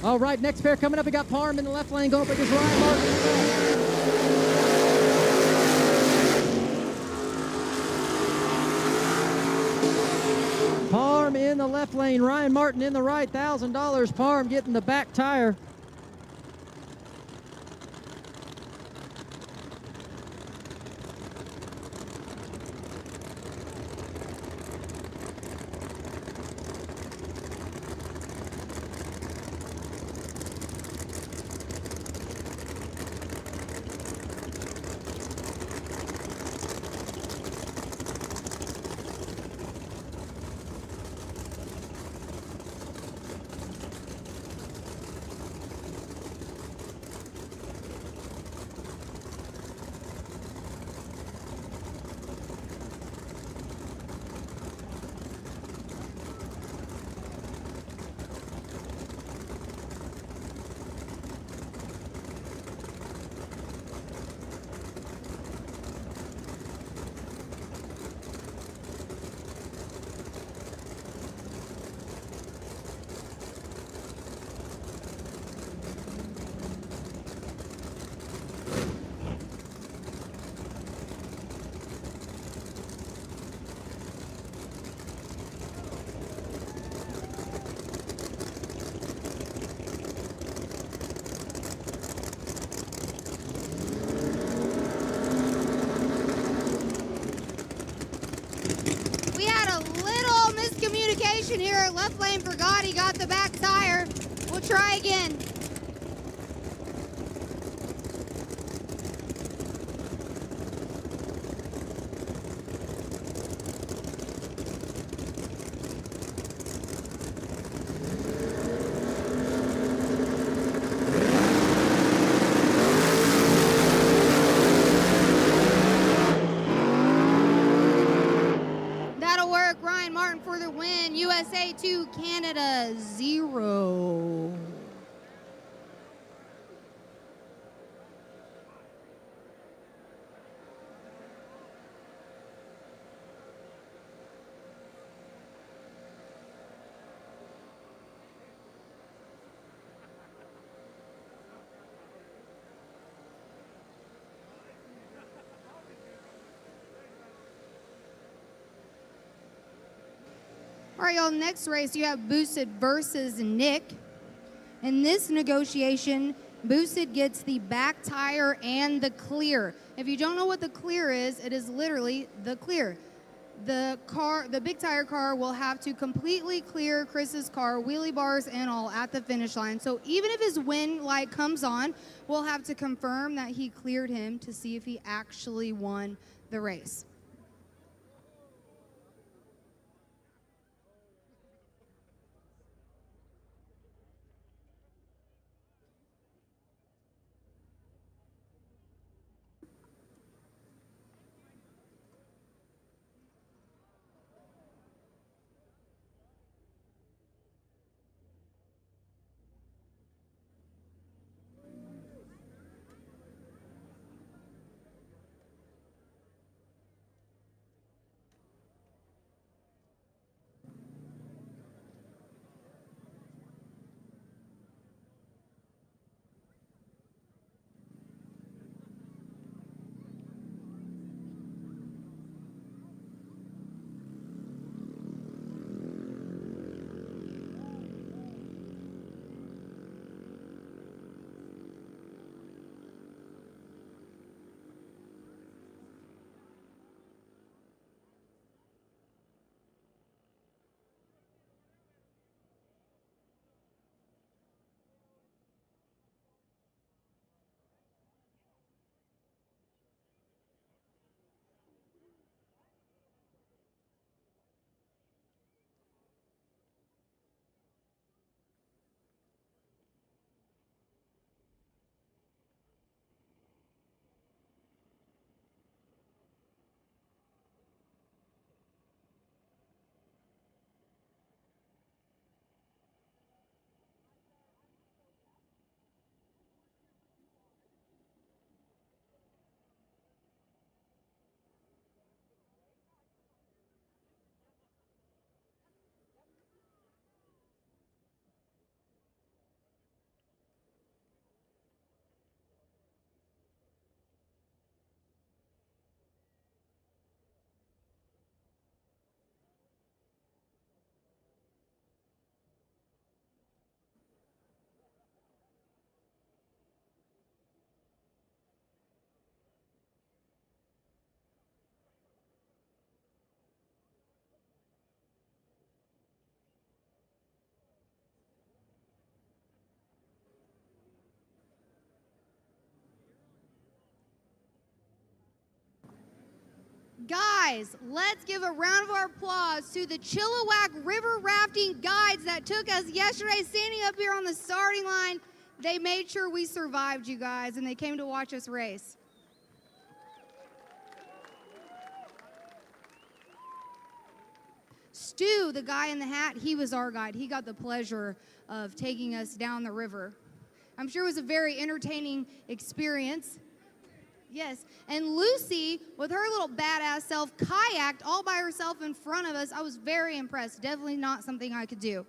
All right, next pair coming up. We got Parm in the left lane going up against Ryan Martin. Parm in the left lane, Ryan Martin in the right. $1,000. Parm getting the back tire. We had a little miscommunication here. Left lane forgot he got the back tire. We'll try again. That'll work. Ryan Martin for the win. USA 2, Canada 0. All right, y'all, next race, you have Boosted versus Nick. In this negotiation, Boosted gets the back tire and the clear. If you don't know what the clear is, it is literally the clear. The big tire car will have to completely clear Chris's car, wheelie bars and all, at the finish line. So even if his win light comes on, we'll have to confirm that he cleared him to see if he actually won the race. Guys, let's give a round of applause to the Chilliwack River Rafting Guides that took us yesterday, standing up here on the starting line. They made sure we survived, you guys, and they came to watch us race. Stu, the guy in the hat, he was our guide. He got the pleasure of taking us down the river. I'm sure it was a very entertaining experience. Yes, and Lucy, with her little badass self, kayaked all by herself in front of us. I was very impressed. Definitely not something I could do.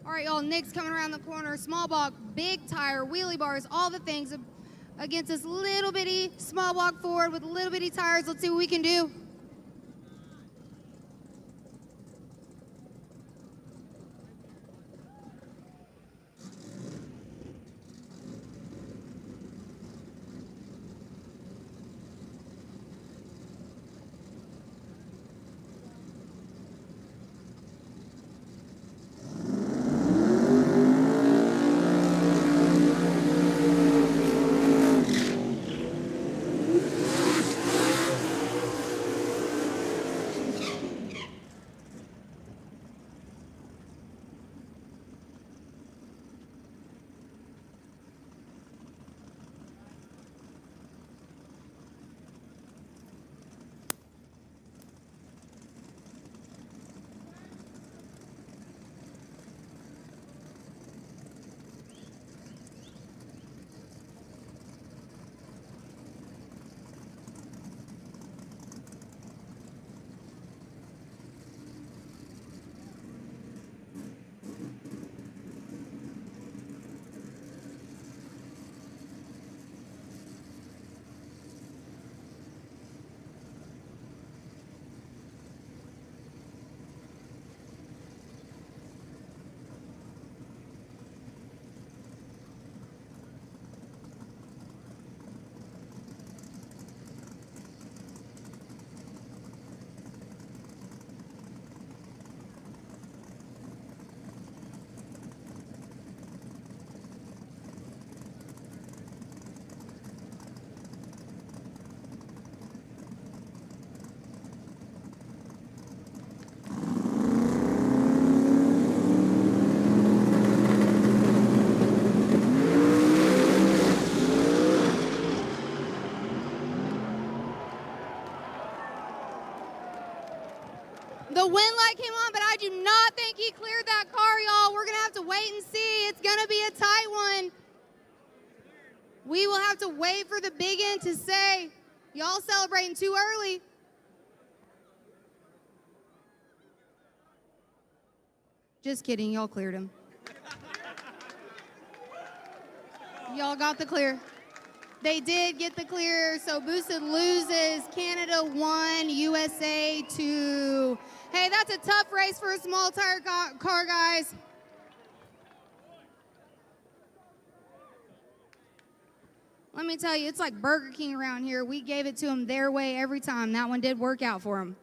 All right, y'all, Nick's coming around the corner. Small block, big tire, wheelie bars, all the things against this little bitty small block Ford with little bitty tires. Let's see what we can do. The wind light came on, but I do not think he cleared that car, y'all. We're going to have to wait and see. It's going to be a tight one. We will have to wait for the big end to say, y'all celebrating too early. Just kidding, y'all cleared him. Y'all got the clear. They did get the clear, so Boosted loses. Canada 1, USA 2. Hey, that's a tough race for a small tire car, guys. Let me tell you, it's like Burger King around here. We gave it to them their way every time. That one did work out for them.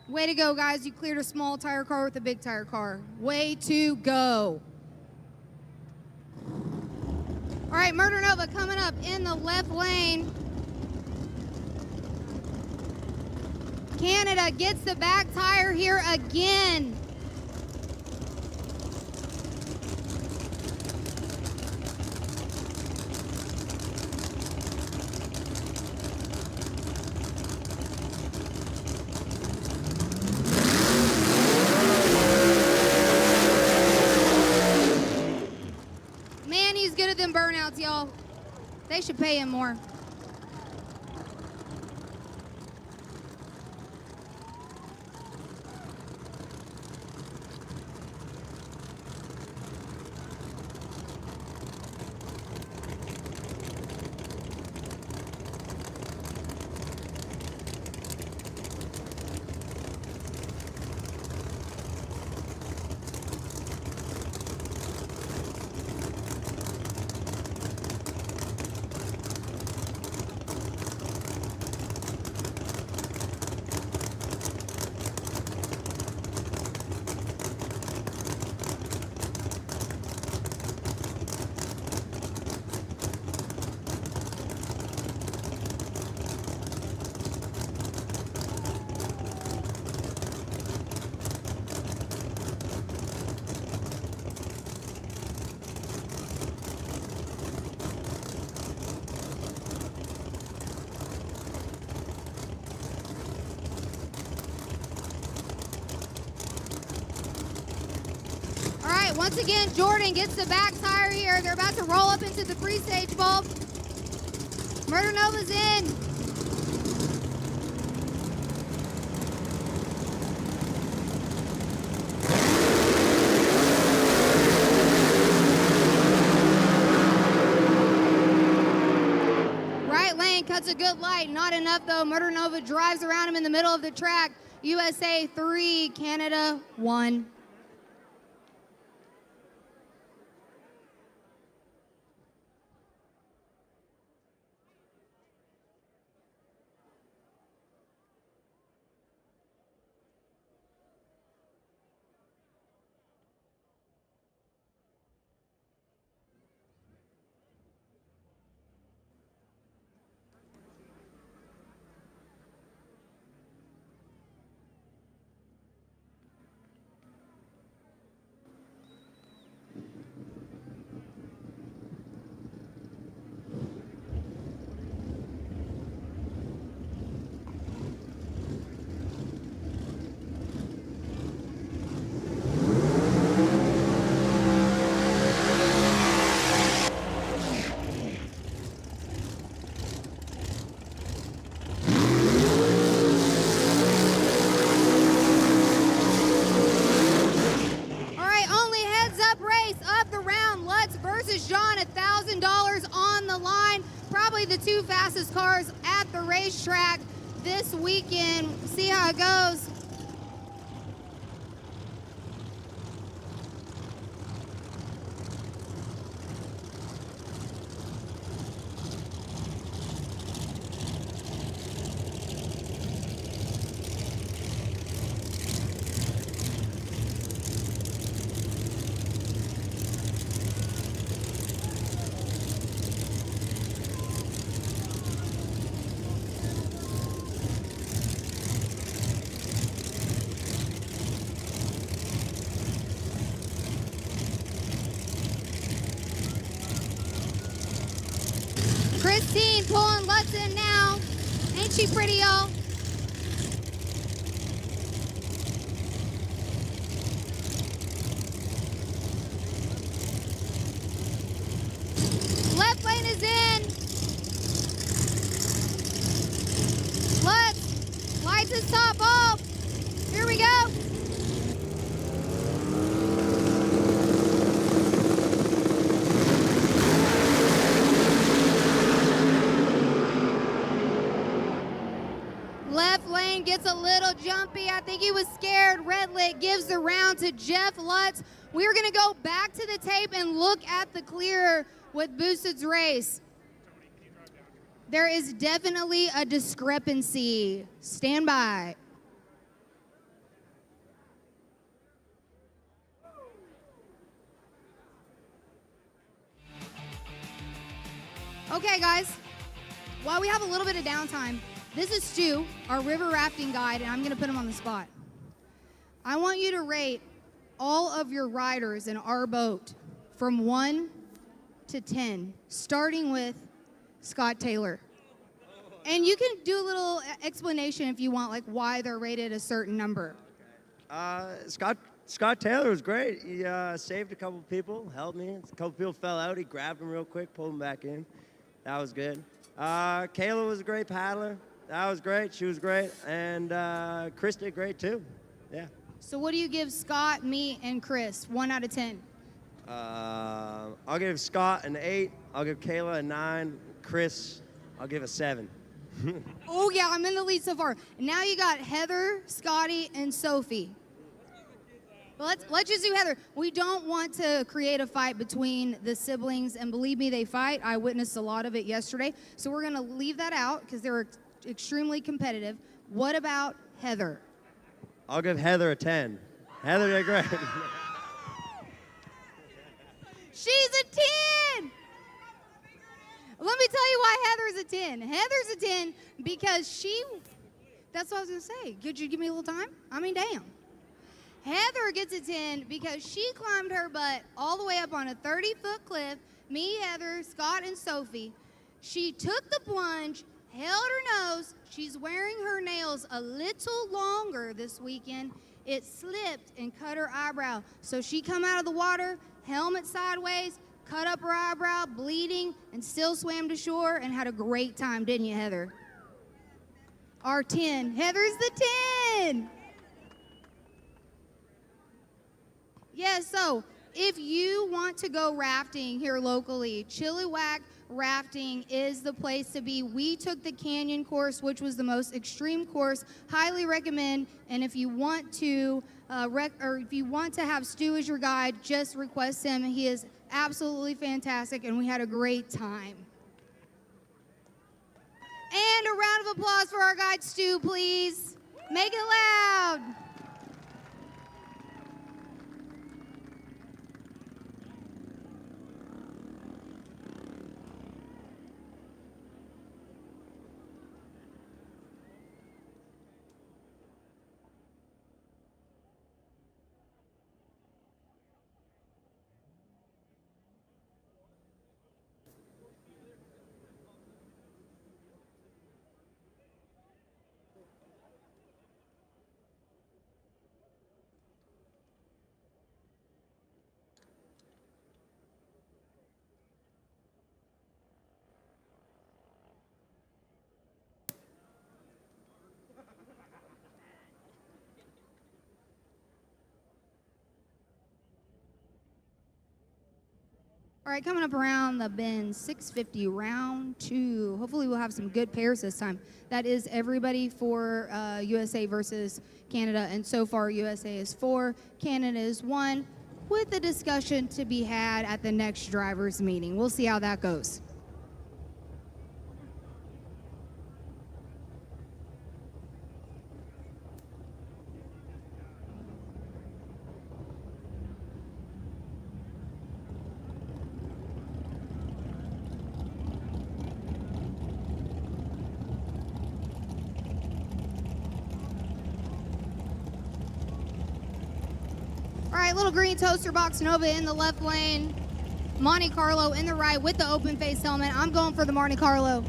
Way to go, guys. You cleared a small tire car with a big tire car. Way to go. All right, Murder Nova coming up in the left lane. Canada gets the back tire here again. Man, he's good at them burnouts, y'all. They should pay him more. Once again, Jordan gets the back tire here. They're about to roll up into the pre-stage bulb. Murder Nova's in. Right lane cuts a good light. Not enough though. Murder Nova drives around him in the middle of the track. USA 3, Canada 1. The two fastest cars at the racetrack this weekend. See how it goes. Christine pulling Lutz in now. Ain't she pretty, y'all? his top off. Here we go. Left lane gets a little jumpy. I think he was scared. Red lit gives the round to Jeff Lutz. We're going to go back to the tape and look at the clear with Boosted's race. There is definitely a discrepancy. Stand by. Okay, guys. While we have a little bit of downtime, this is Stu, our river rafting guide, and I'm going to put him on the spot. I want you to rate all of your riders in our boat from 1 to 10, starting with Scott Taylor. And you can do a little explanation if you want, like why they're rated a certain number. Scott Taylor was great. He saved a couple people, helped me. A couple people fell out. He grabbed them real quick, pulled them back in. That was good. Kayla was a great paddler. That was great. She was great. And Chris did great too. Yeah. So what do you give Scott, me, and Chris? 1 out of 10. I'll give Scott an 8. I'll give Kayla a 9. Chris, I'll give a 7. Oh yeah, I'm in the lead so far. Now you got Heather, Scotty, and Sophie. But let's just do Heather. We don't want to create a fight between the siblings, and believe me, they fight. I witnessed a lot of it yesterday. So we're gonna leave that out because they were extremely competitive. What about Heather? I'll give Heather a 10. Heather did great. She's a 10! Let me tell you why Heather's a 10. Heather's a 10 because that's what I was gonna say. Could you give me a little time? I mean, damn. Heather gets a 10 because she climbed her butt all the way up on a 30-foot cliff. Me, Heather, Scott, and Sophie. She took the plunge, held her nose. She's wearing her nails a little longer this weekend. It slipped and cut her eyebrow. So she come out of the water, helmet sideways, cut up her eyebrow, bleeding, and still swam to shore and had a great time, didn't you, Heather? Our 10. Heather's the 10. Yeah, so if you want to go rafting here locally, Chilliwack Rafting is the place to be. We took the Canyon course, which was the most extreme course. Highly recommend. And if you want to, if you want to have Stu as your guide, just request him. He is absolutely fantastic, and we had a great time. And a round of applause for our guide, Stu, please. Make it loud. All right, coming up around the bend, 650, round 2. Hopefully we'll have some good pairs this time. That is everybody for USA versus Canada, and so far USA is 4, Canada is 1, with a discussion to be had at the next drivers' meeting. We'll see how that goes. All right, little green toaster box Nova in the left lane. Monte Carlo in the right with the open face helmet. I'm going for the Monte Carlo.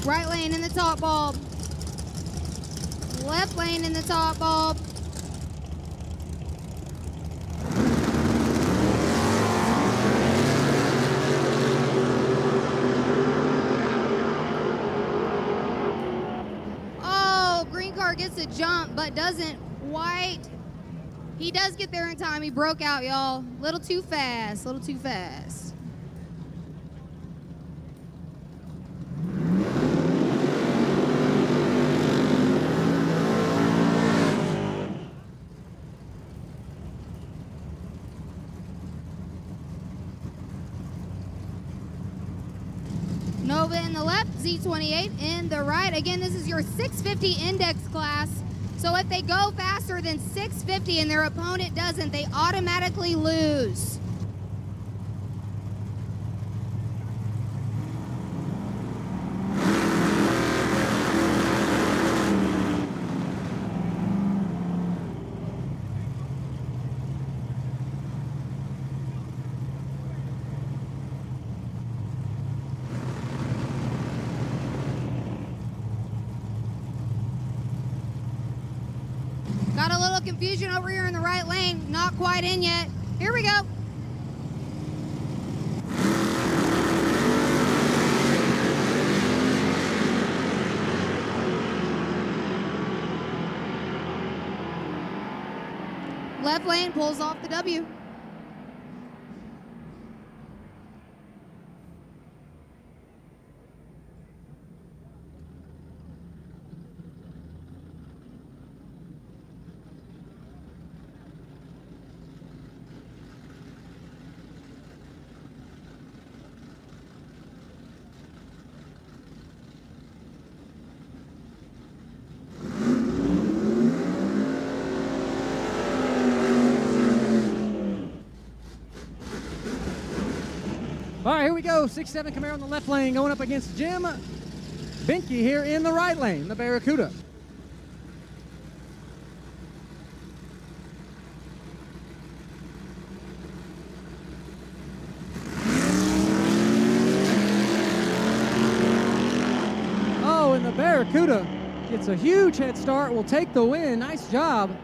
Right lane in the top bulb. Left lane in the top bulb. Oh, green car gets a jump, but doesn't. White, he does get there in time. He broke out, y'all. Little too fast, little too fast. Nova in the left, Z28 in the right. Again, this is your 650 index class. So if they go faster than 650 and their opponent doesn't, they automatically lose. Got a little confusion over here in the right lane. Not quite in yet. Here we go. Left lane pulls off the W. All right, here we go. 6-7 Camaro in the left lane going up against Jim Binke here in the right lane, the Barracuda. Oh, and the Barracuda gets a huge head start, will take the win. Nice job.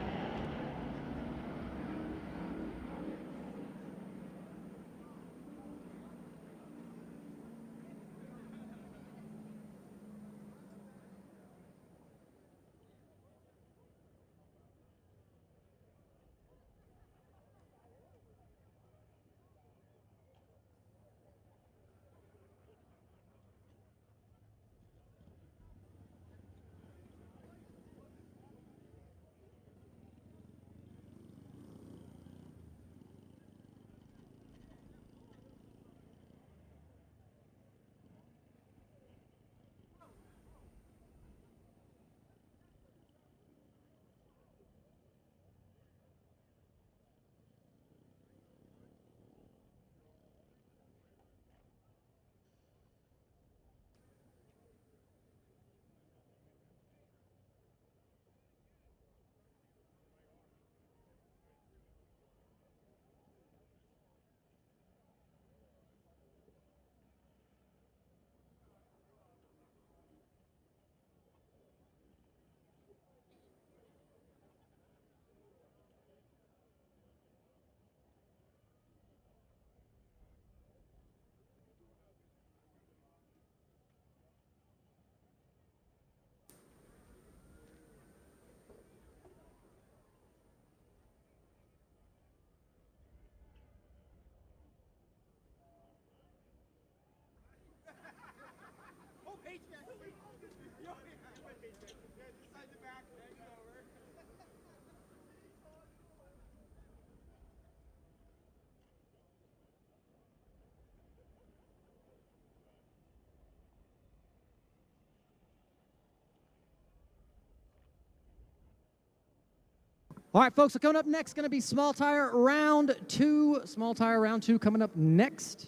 All right, folks, so coming up next, going to be small tire round two. Small tire round two coming up next.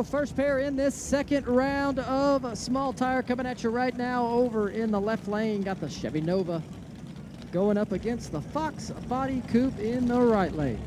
go. First pair in this second round of small tire coming at you right now over in the left lane. Got the Chevy Nova going up against the Fox Body Coupe in the right lane.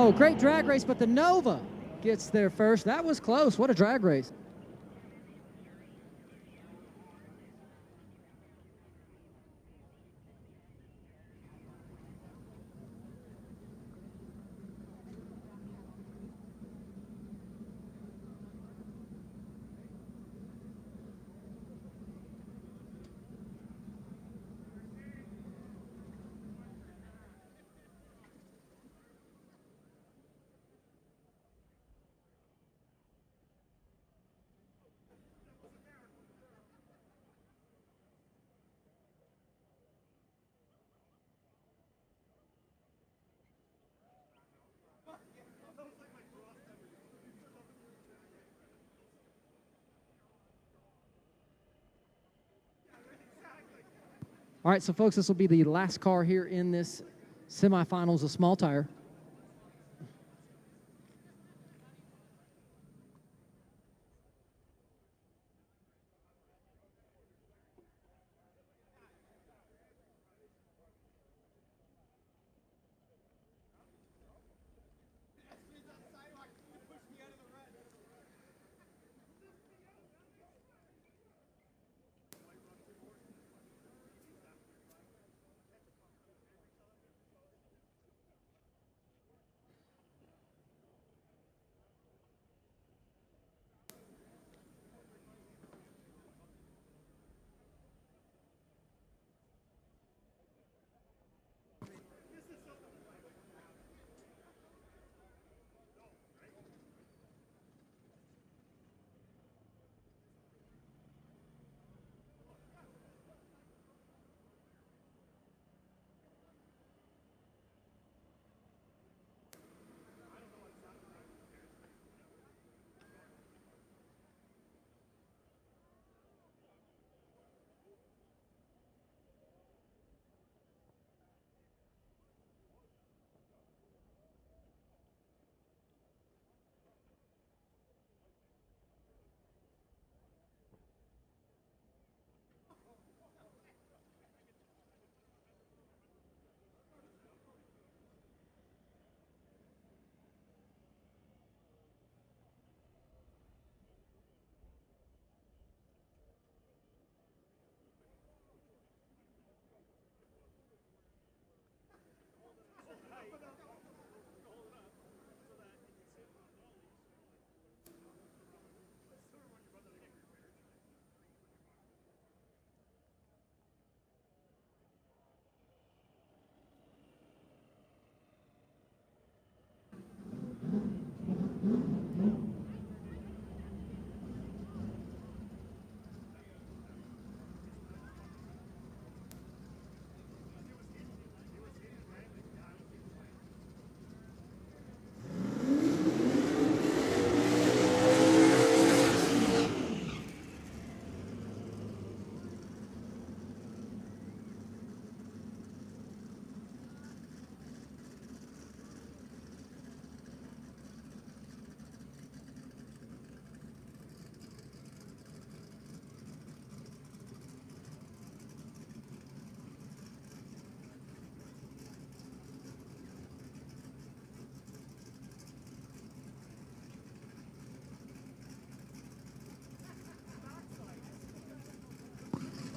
Oh, great drag race, but the Nova gets there first. That was close. What a drag race. All right, so folks, this will be the last car here in this semifinals of small tire.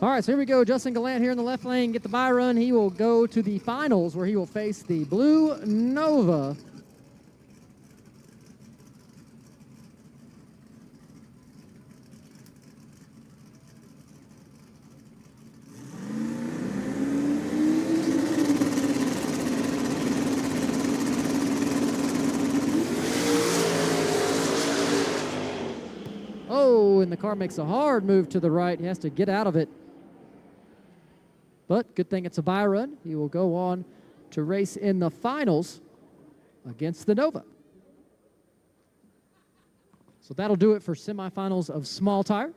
All right, so here we go. Justin Gallant here in the left lane. Get the bye run. He will go to the finals where he will face the Blue Nova. Oh, and the car makes a hard move to the right. He has to get out of it. But good thing it's a bye run. He will go on to race in the finals against the Nova. So that'll do it for semifinals of small tire.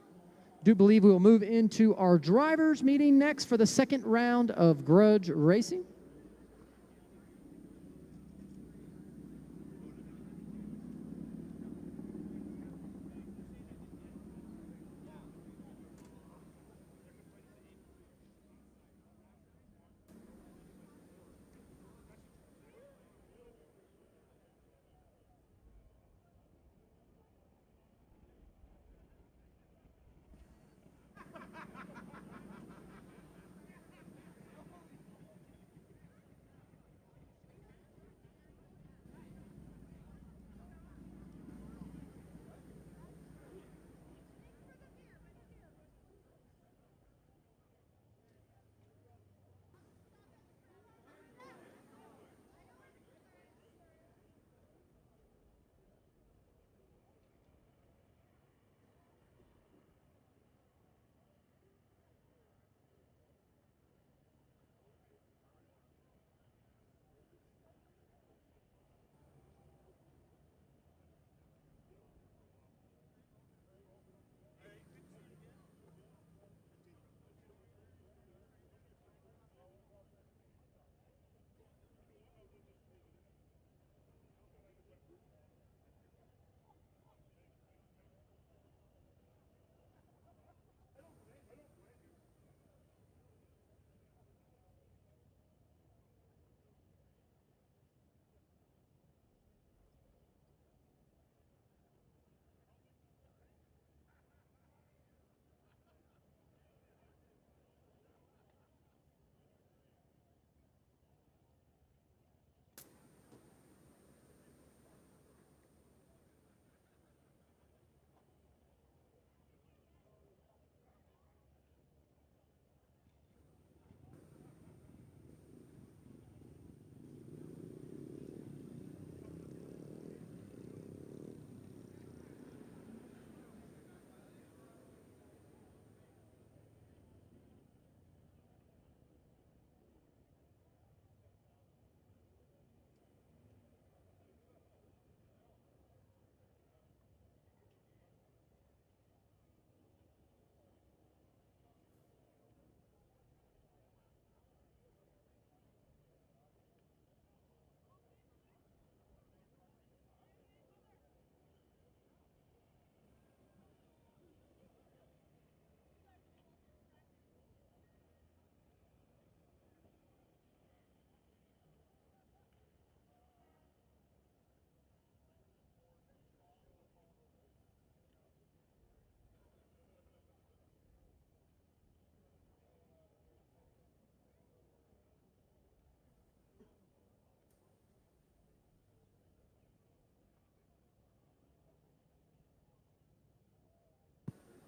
Do believe we will move into our drivers meeting next for the second round of Grudge racing.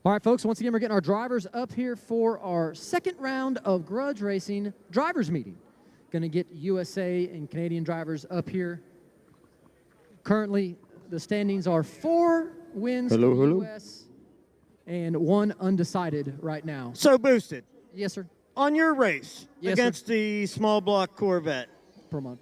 All right, folks, once again, we're getting our drivers up here for our second round of Grudge Racing drivers meeting. Going to get USA and Canadian drivers up here. Currently, the standings are 4 wins for the US and 1 undecided right now. So boosted. Yes, sir. On your race Yes, against the small block Corvette. Pro Mod.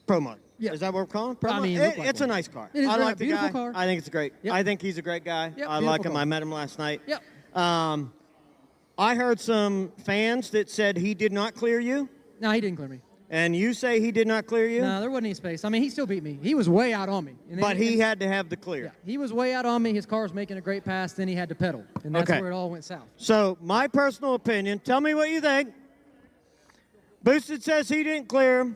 Pro Mod. Yeah. Is that what we're calling? Pro I Mod? mean, it looked like it's a one. nice car. It is I very like the beautiful guy. car. I think it's great. Yep. I think he's a great guy. Yep, I beautiful like him. car. I met him last night. Yep. I heard some fans that said he did not clear you. No, he didn't clear me. And you say he did not clear you? No, there wasn't any space. I mean, he still beat me. He was way out on me. But he had to have the clear. Yeah, he was way out on me. His car was making a great pass. Then he had to pedal. And that's Okay. where it all went south. So, my personal opinion, tell me what you think. Boosted says he didn't clear.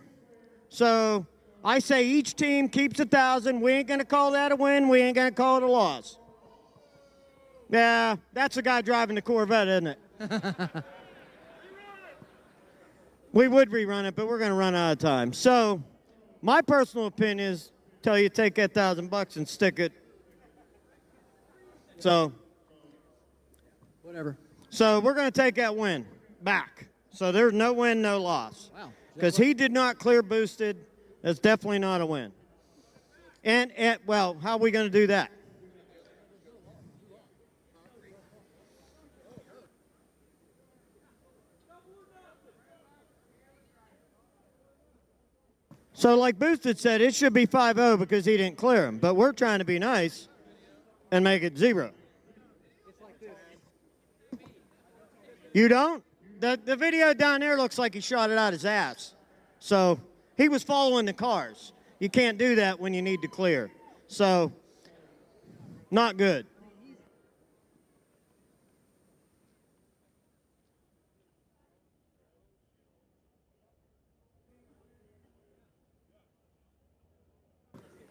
So, I say each team keeps 1,000. We ain't going to call that a win. We ain't going to call it a loss. Yeah, that's the guy driving the Corvette, isn't it? We would rerun it, but we're going to run out of time. So, my personal opinion is tell you take that $1,000 and stick it. So, Whatever. so we're going to take that win back. So there's no win, no loss. Wow. Because he did not clear boosted. That's definitely not a win. And well, how are we going to do that? So like Boosted said, it should be 5-0 because he didn't clear him. But we're trying to be nice and make it 0. You don't? The video down there looks like he shot it out his ass. So he was following the cars. You can't do that when you need to clear. So not good.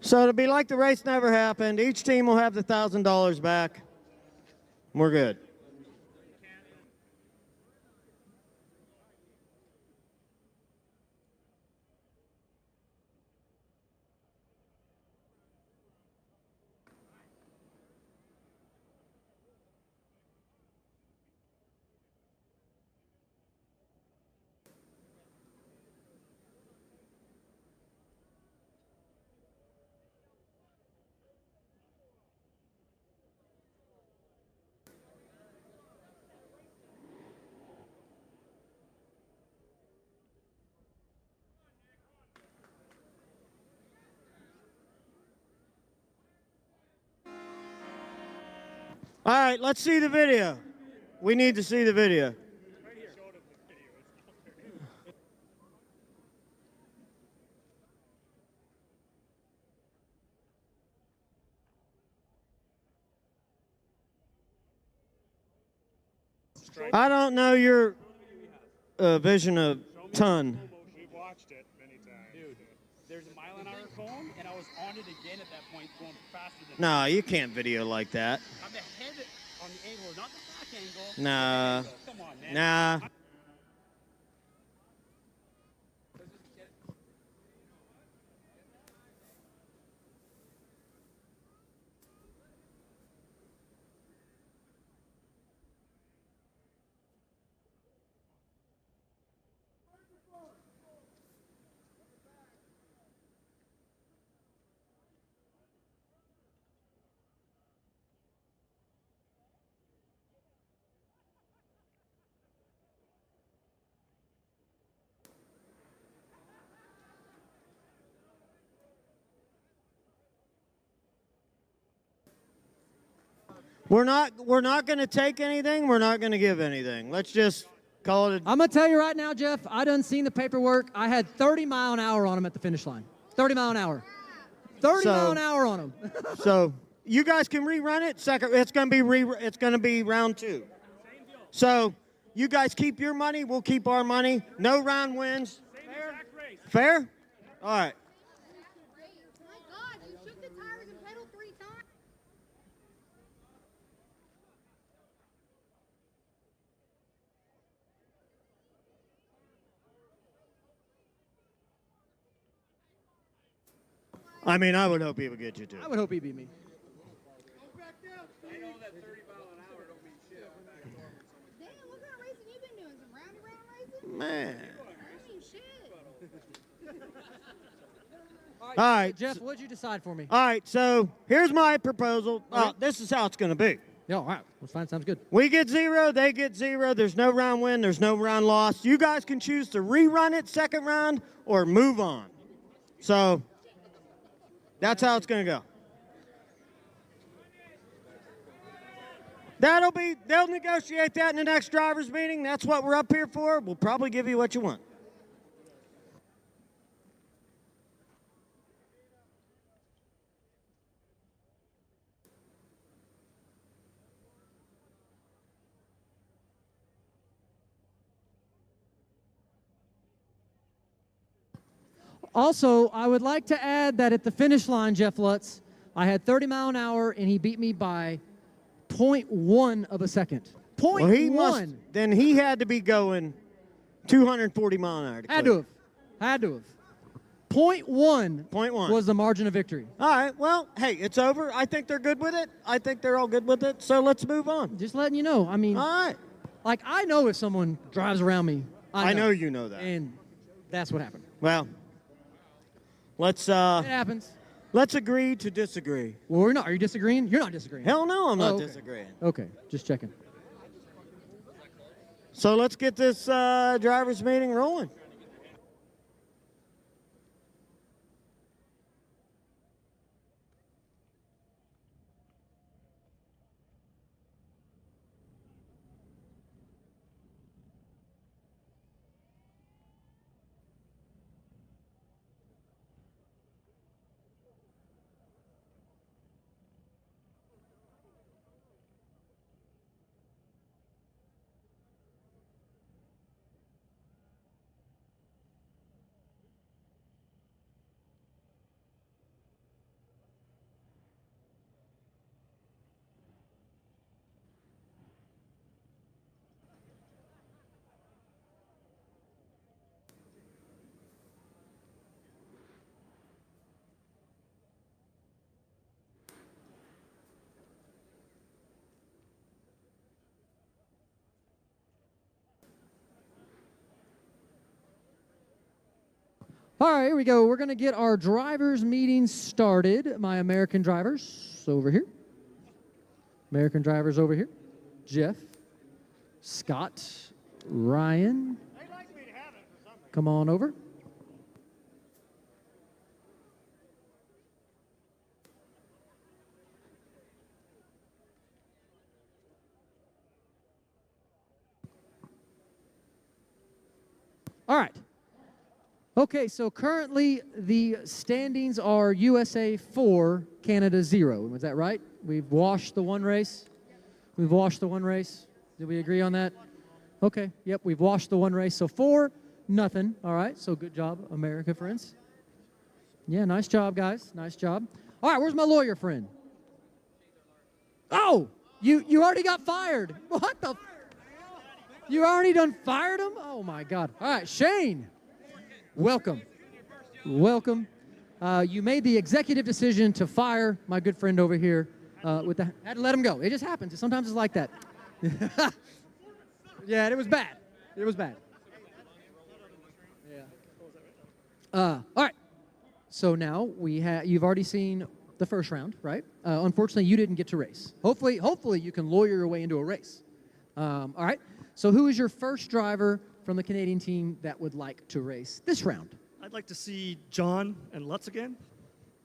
So it'll be like the race never happened. Each team will have the $1,000 back. We're good. All right, let's see the video. We need to see the video. I don't know your vision of ton. We've watched it many times. Dude, there's a mile-an-hour cone, and I was on it again at that point, going faster than. No, you can't video like that. I'm ahead on the angle, not the back angle. Nah. Come on, man. Nah. We're not going to take anything. We're not going to give anything. Let's just call it. I'm going to tell you right now, Jeff, I done seen the paperwork. I had 30 mile an hour on him at the finish line. 30 mile an hour. 30 mile an hour on him. So you guys can rerun it. Second, it's going to be round 2. So you guys keep your money. We'll keep our money. No round wins. Fair? All right. My God, you shook the tires and pedaled 3 times. I mean, I would hope he would get you too. I would hope he beat me. Damn, what kind of racing you been doing? Some round-and-round racing? Man. I mean, shit. All right. Jeff, what'd you decide for me? All right, so here's my proposal. This is how it's going to be. Yeah, all right. That's fine. Sounds good. We get 0, they get 0. There's no round win. There's no round loss. You guys can choose to rerun it second round or move on. So that's how it's going to go. They'll negotiate that in the next drivers' meeting. That's what we're up here for. We'll probably give you what you want. Also, I would like to add that at the finish line, Jeff Lutz, I had 30 mile an hour, and he beat me by 0.1 of a second. Point Well, he must. one. Then he had to be going 240 mile an hour. Had to have. Had to have. Point one .1 was the margin of victory. All right. Well, hey, it's over. I think they're good with it. I think they're all good with it. So let's move on. Just letting you know. I mean, All right. like, I know if someone drives around me. I know you know that. And that's what happened. Well, let's It happens. let's agree to disagree. Well, we're not. Are you disagreeing? You're not disagreeing. Hell no, I'm not okay. disagreeing. Okay, just checking. So let's get this drivers' meeting rolling. All right, here we go. We're going to get our drivers' meeting started. My American drivers over here. American drivers over here. Jeff, Scott, Ryan. Come on over. All right. Okay, so currently the standings are USA 4, Canada 0. Was that right? We've washed the one race? We've washed the one race. Did we agree on that? Okay, yep, we've washed the one race. So 4-0. All right, so good job, America friends. Yeah, nice job, guys. Nice job. All right, where's my lawyer friend? Oh, you already got fired. What the? You already done fired him? Oh, my God. All right, Shane. Welcome. Welcome. You made the executive decision to fire my good friend over here. Had to let him go. It just happens. Sometimes it's like that. Yeah, it was bad. It was bad. Yeah. All right. So now you've already seen the first round, right? Unfortunately, you didn't get to race. Hopefully you can lawyer your way into a race. All right. So who is your first driver from the Canadian team that would like to race this round? I'd like to see John and Lutz again.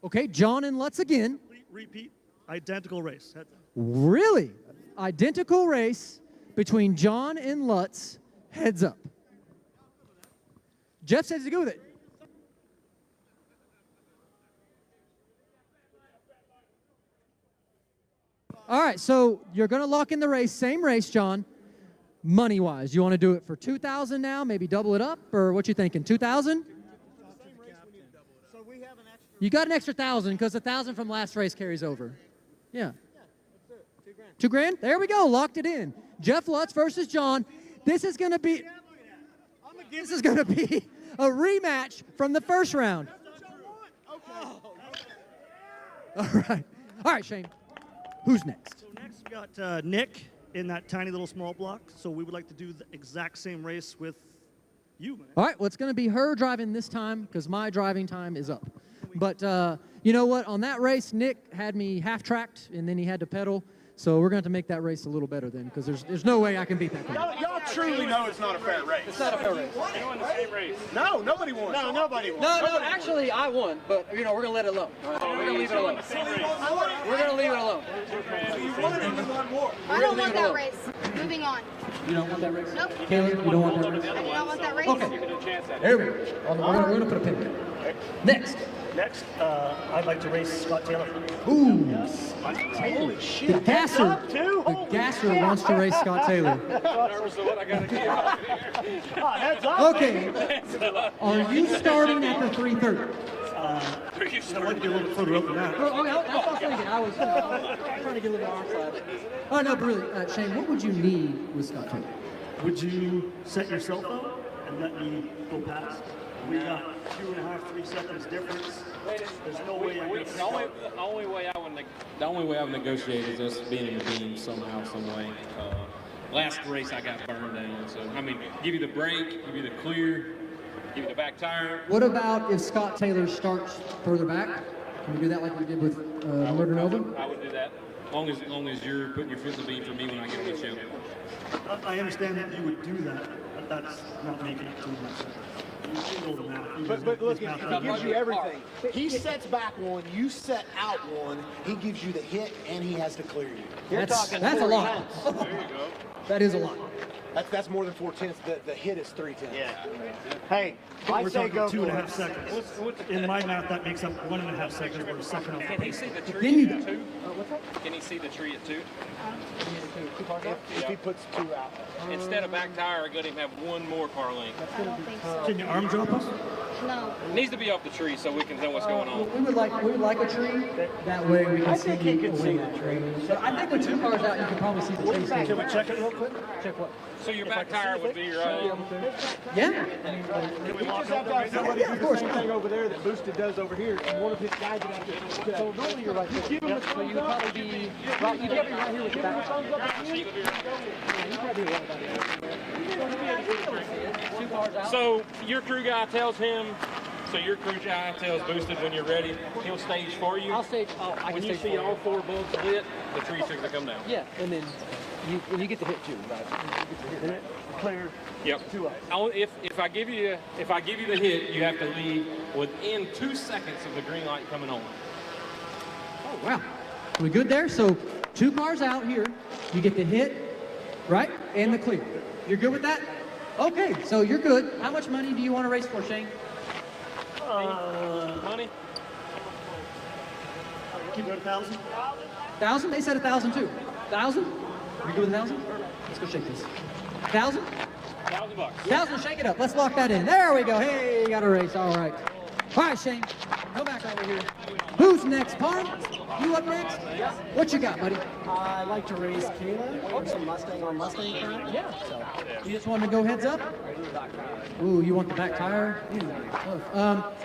Okay, John and Lutz again. Repeat, identical race. Really? Identical race between John and Lutz, heads up. Jeff says he's good with it. All right, so you're going to lock in the race, same race, John. Money-wise, you want to do it for $2,000 now, maybe double it up, or what you thinking, $2,000? You got an extra $1,000 because the $1,000 from last race carries over. Yeah. $2,000? There we go, locked it in. Jeff Lutz versus John. This is going to be a rematch from the first round. All right, Shane. Who's next? So next we got Nick in that tiny little small block. So we would like to do the exact same race with you. All right, well, it's going to be her driving this time because my driving time is up. But you know what? On that race, Nick had me half-tracked, and then he had to pedal. So we're going to have to make that race a little better then because there's no way I can beat that guy. Y'all truly know it's not a fair race. It's not a fair race. You won the same race. No, nobody won. No, nobody won. No, actually, I won, but, we're going to let it alone. We're going to leave it alone. We're going to leave it alone. You won and you won more. I don't want that race. Moving on. You don't want that race? Nope. Kayla, you don't want that race? I do not want that race. Okay. There we go. We're going to put a pin in it. Next. Next, I'd like to race Scott Taylor. Ooh. Yes. Holy shit. The gasser wants to race Scott Taylor. Heads up. Okay. Are you starting at the 330? after you I'd start. like to get a little bit further up than that. Oh, yeah, that's what I was thinking. I was trying to get a little onside. Oh, no, but really, Shane, what would you need with Scott Taylor? Would you set yourself up and let me go past? We got 2.5, 3 seconds difference. There's no way I can start. The only way I would negotiate is us being in the beam somehow, some way. Last race I got burned down, so I mean, give you the brake, give you the clear, give you the back tire. What about if Scott Taylor starts further back? Can we do that like we did with Morton? I would do that, as long as you're putting your foot in the beam for me when I get on the show. I understand that you would do that, but that's not making it too much sense. You know the math. But look, he gives you everything. He sets back one, you set out one, he gives you the hit, and he has to clear you. That's a lot. There you go. That is a lot. That's more than 4/10. The hit is 3/10. Yeah. Hey, I We're say talking go 2.5 seconds. In my math, that makes up 1.5 seconds. We're a second off. Can he see the Then tree you at 2? Can he see the tree at 2? If he puts 2 out. Instead of back tire, I got him have one more car length. I don't think so. Can your arm drop us? No. It needs to be off the tree so we can know what's going on. We would like a tree. That way we can see that tree. But I think with 2 cars out, you can probably see the tree. Can we check it real quick? Check what? So your back tire would be your Yeah. We just have to have somebody do the same thing over there that Boosted does over here. And one of his guys would have to. So normally you're right there. Give him So you would probably be right. You'd be right here with the back. So your crew guy tells him, Boosted when you're ready, he'll stage for you. I'll stage. I When can you stage see for all 4 bulbs lit, the tree's going to come down. Yeah, and then you get the hit too, right? Clear. Yep. 2 out. If I give you the hit, you have to leave within 2 seconds of the green light coming on. Oh wow. We good there? So 2 cars out here. You get the hit, right? And the clear. You're good with that? Okay, so you're good. How much money do you want to race for, Shane? Money? Keep it at 1,000. 1,000? They said 1,000 too. 1,000? You good with 1,000? Let's go shake this. 1,000? $1,000. 1,000, shake it up. Let's lock that in. There we go. Hey, you got a race. All right. All right, Shane. Go back over here. Who's next, Parm? You up next? What you got, buddy? I like to race Kayla. Some Mustang on Mustang track. Yeah. You just wanted to go heads up? Ooh, you want the back tire?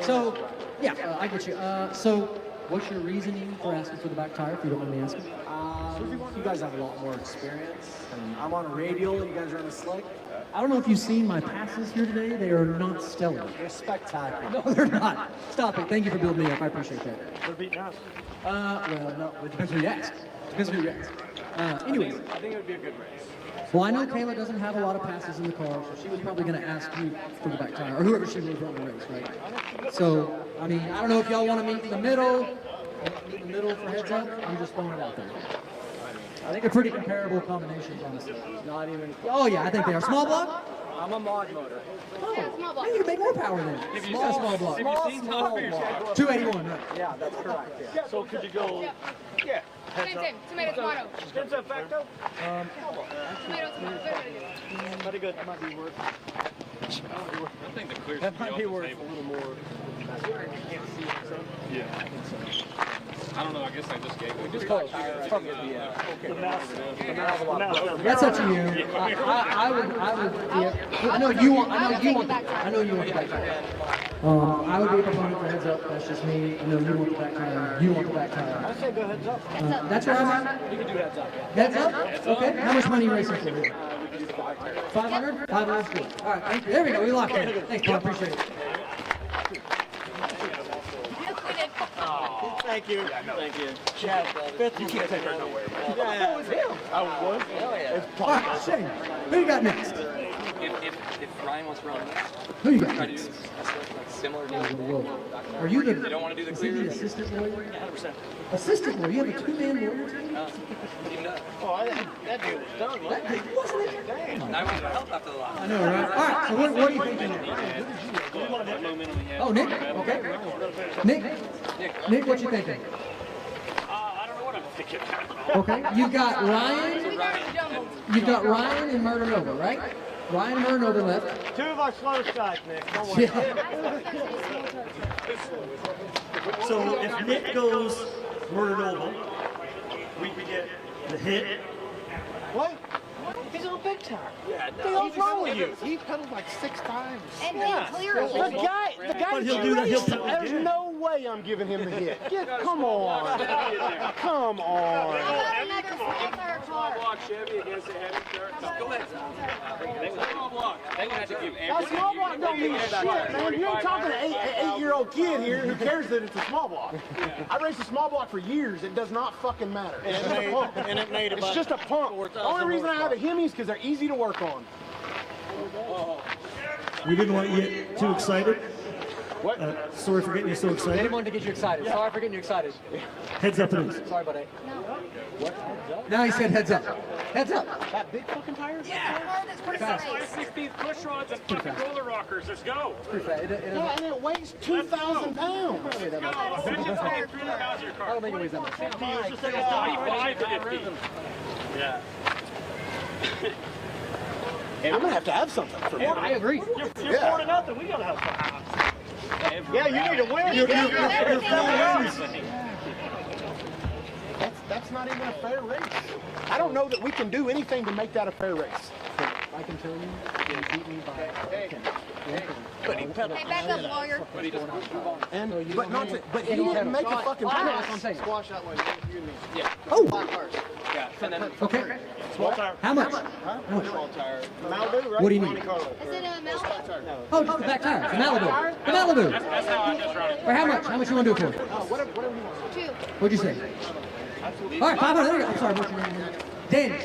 So, yeah, I get you. So, what's your reasoning for asking for the back tire, if you don't mind me asking? You guys have a lot more experience. And I'm on a radial, you guys are on a slick. I don't know if you've seen my passes here today. They are not stellar. They're spectacular. No, they're not. Stop it. Thank you for building me up. I appreciate that. They're beating us. Well, no, it depends who you ask. Depends who you ask. Anyways. I think it would be a good race. Well, I know Kayla doesn't have a lot of passes in the car, so she was probably going to ask you for the back tire, or whoever she was running the race, right? So, I mean, I don't know if y'all want to meet in the middle for heads up. I'm just throwing it out there. I think they're pretty comparable combinations, honestly. Not even. Oh, yeah, I think they are. Small block? I'm a mod motor. Oh, maybe you can make more power then. Small block. Small block. 281, right? Yeah, that's correct. Yeah. So could you go? Yeah. Same. Tomato, tomato. Spins up back though? Tomato, tomato. Pretty good. That might be worth. I think the clear That might be worth a little more. Yeah. I don't know. I guess I just gave it. Just call it. That's up to you. I would. Yeah. I know you want the back tire. I would be a proponent for heads up. That's just me. I know you want the back tire. You want the back tire. I say go heads up. That's where I'm at. You can do heads up. Heads up? Okay. How much money are you racing for here? 500? 500 is good. All right. Thank you. There we go. We locked in. Thanks, Paul. Appreciate it. Thank you. Thank you. Chad, you can't take her nowhere. Oh, it's him. I was. Hell yeah. All right, Shane. Who you got next? If Ryan wants to run Who you got try to do next? similar to Are you the? You don't want to do the is he clear? the assistant lawyer? 100%. Assistant lawyer. You have a 2-man lawyer team? Oh, that dude was done. That dude wasn't it? And I wanted to help after the last. I know, right? All right. So what are you thinking? Oh, Nick. Okay. Nick, what you thinking? I don't know what I'm thinking. Okay. You've got Ryan. You've got Ryan and Murder Nova, right? Ryan and Murder Nova left. 2 of our slowest guys, Nick. Don't worry. Yeah. So if Nick goes Morton, we get the hit. What? He's on big tire. Yeah, What the hell's wrong with you? He pedaled like 6 times. And Yeah. he cleared The it. guy But he'll do that. He'll pedal There's again. no way I'm giving him the hit. Come on. Come on. How about another small tire car? block Chevy against a heavy car. Go ahead. Small block. They would have to give That small block don't mean shit, man. You ain't talking to an 8-year-old kid here who cares that it's a small block. I raced a small block for years. It does not fucking matter. It's just a pump. And it made It's about just a pump. The only reason I have a Hemi is because they're easy to work on. We didn't want you to get too excited. What? Sorry for getting you so I excited. didn't want to get you excited. Sorry for getting you excited. Heads up it is. Sorry, buddy. Now he said heads up. Heads up. That big fucking tire? Yeah. That's pretty Fast. fast. 16th push rods and fucking roller rockers. Let's go. Pretty fast. Yeah, and it weighs 2,000 pounds. Let's go. Eventually, it's going to 300,000 your I car. don't think it weighs that much. 25, 50. Yeah. I'm going to have something for Yeah, I agree. You're 4-0. We gotta have fun. Yeah, you need to win. That's not even a fair race. I don't know that we can do anything to make that a fair race. I can tell you, you beat me by 10. Hey, back up, lawyer. And but he didn't make a fucking I know, pass. that's what I'm saying. Squash that way. You and me. Yeah. Oh, Yeah. And then okay. Small tire. How much? Small tire. Malibu, right? What do you need? Monte Carlo. Is it a Malibu? Oh, just the back tire. The Malibu. The Malibu. that's how I just run it. For how much? How much you want to do it for? Whatever you want. 2. What'd you say? All right, 500. There you go. I'm sorry. What's your name? Daniel.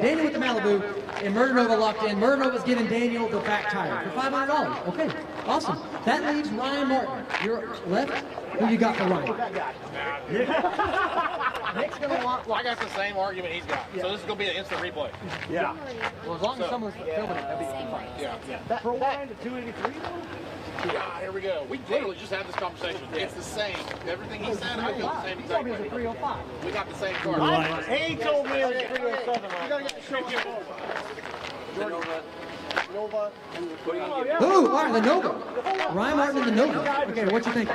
Daniel with the Malibu, and Murder Nova locked in. Murder Nova's giving Daniel the back tire for $500. Okay, awesome. That leaves Ryan Morton. You're left. Who you got for Ryan? Nick's gonna want. Well, I got the same argument he's got. So this is gonna be an instant replay. Yeah. Well, as long as someone's filming it, that'd be fine. Yeah. Pro line to 283 though? Yeah. Here we go. We literally just had this conversation. It's the same. Everything he said, I feel the same He exact told me it was way. a 305. We got the same car. He told me it was 307. You gotta get the show Nova. Nova. Ooh, all right, the Nova. Ryan Martin and the Nova. Okay, what you think?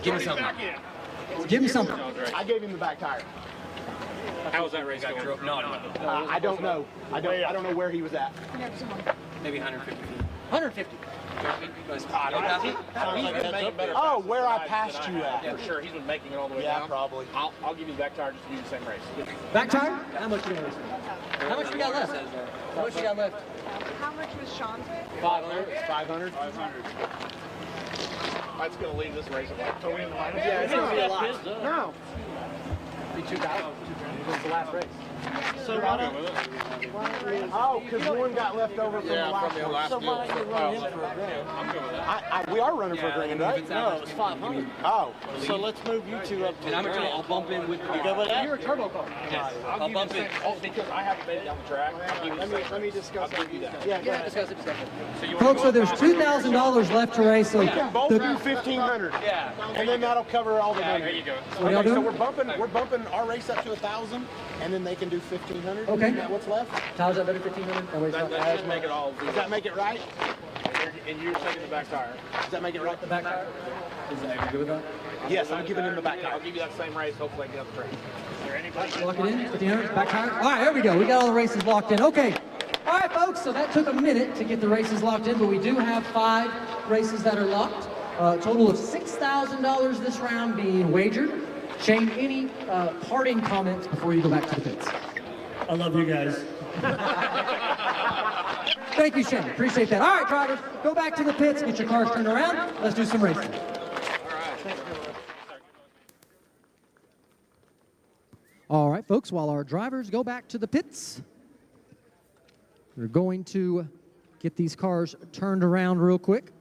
Give me something. Give me something. I gave him the back tire. How was that race going? No. I don't know. I don't know where he was at. Maybe 150 feet. 150. He's been making better. Oh, where I passed you at. Yeah, for sure. He's been making it all the way Yeah, down. probably. I'll give you the back tire just to do the same race. Back tire? How much you gonna How much we got left? How much you got left? How much was Sean's with? 500. 500. That's gonna leave this race at like totally in the minus. Yeah, it's gonna be a lot. No. Be 2,000. It's the last race. So Oh, because one got left over from the last from the one. last so deal. why don't you run in for a grand? I'm good with that. We are running for a grand, right? No, it's 500. Oh. So let's move you two up to And I'm the gonna grand. I'll bump in with You good with that? You're a turbo car. I'll bump in. Oh, because I haven't made it down the track. I'll give you the same Let me race. discuss I'll give you that. Yeah, go Yeah, ahead. discuss it. So you Folks, so there's $2,000 left to race. So We can both do the, 1,500. Yeah. And then that'll cover all the Yeah, money. there you go. what y'all Okay, so doing? we're bumping our race up to 1,000, and then they can do 1,500. Okay. Is that what's left? Tyler's that better 1,500? Oh, wait, That should make it all. Does that make it right? And you're taking the back tire. Does that make it right? the back tire? Is that you good with that? Yes, I'm giving him the back I'll tire. give you that same race. Hopefully, I get up the track. Lock it in. 1,500. Back tire. All right, there we go. We got all the races locked in. Okay. All right, folks. So that took a minute to get the races locked in, but we do have 5 races that are locked. A total of $6,000 this round being wagered. Shane, any parting comments before you go back to the pits? I love you guys. Thank you, Shane. Appreciate that. All right, drivers, go back to the pits, get your cars turned around. Let's do some racing. All right, folks, while our drivers go back to the pits, we're going to get these cars turned around real quick.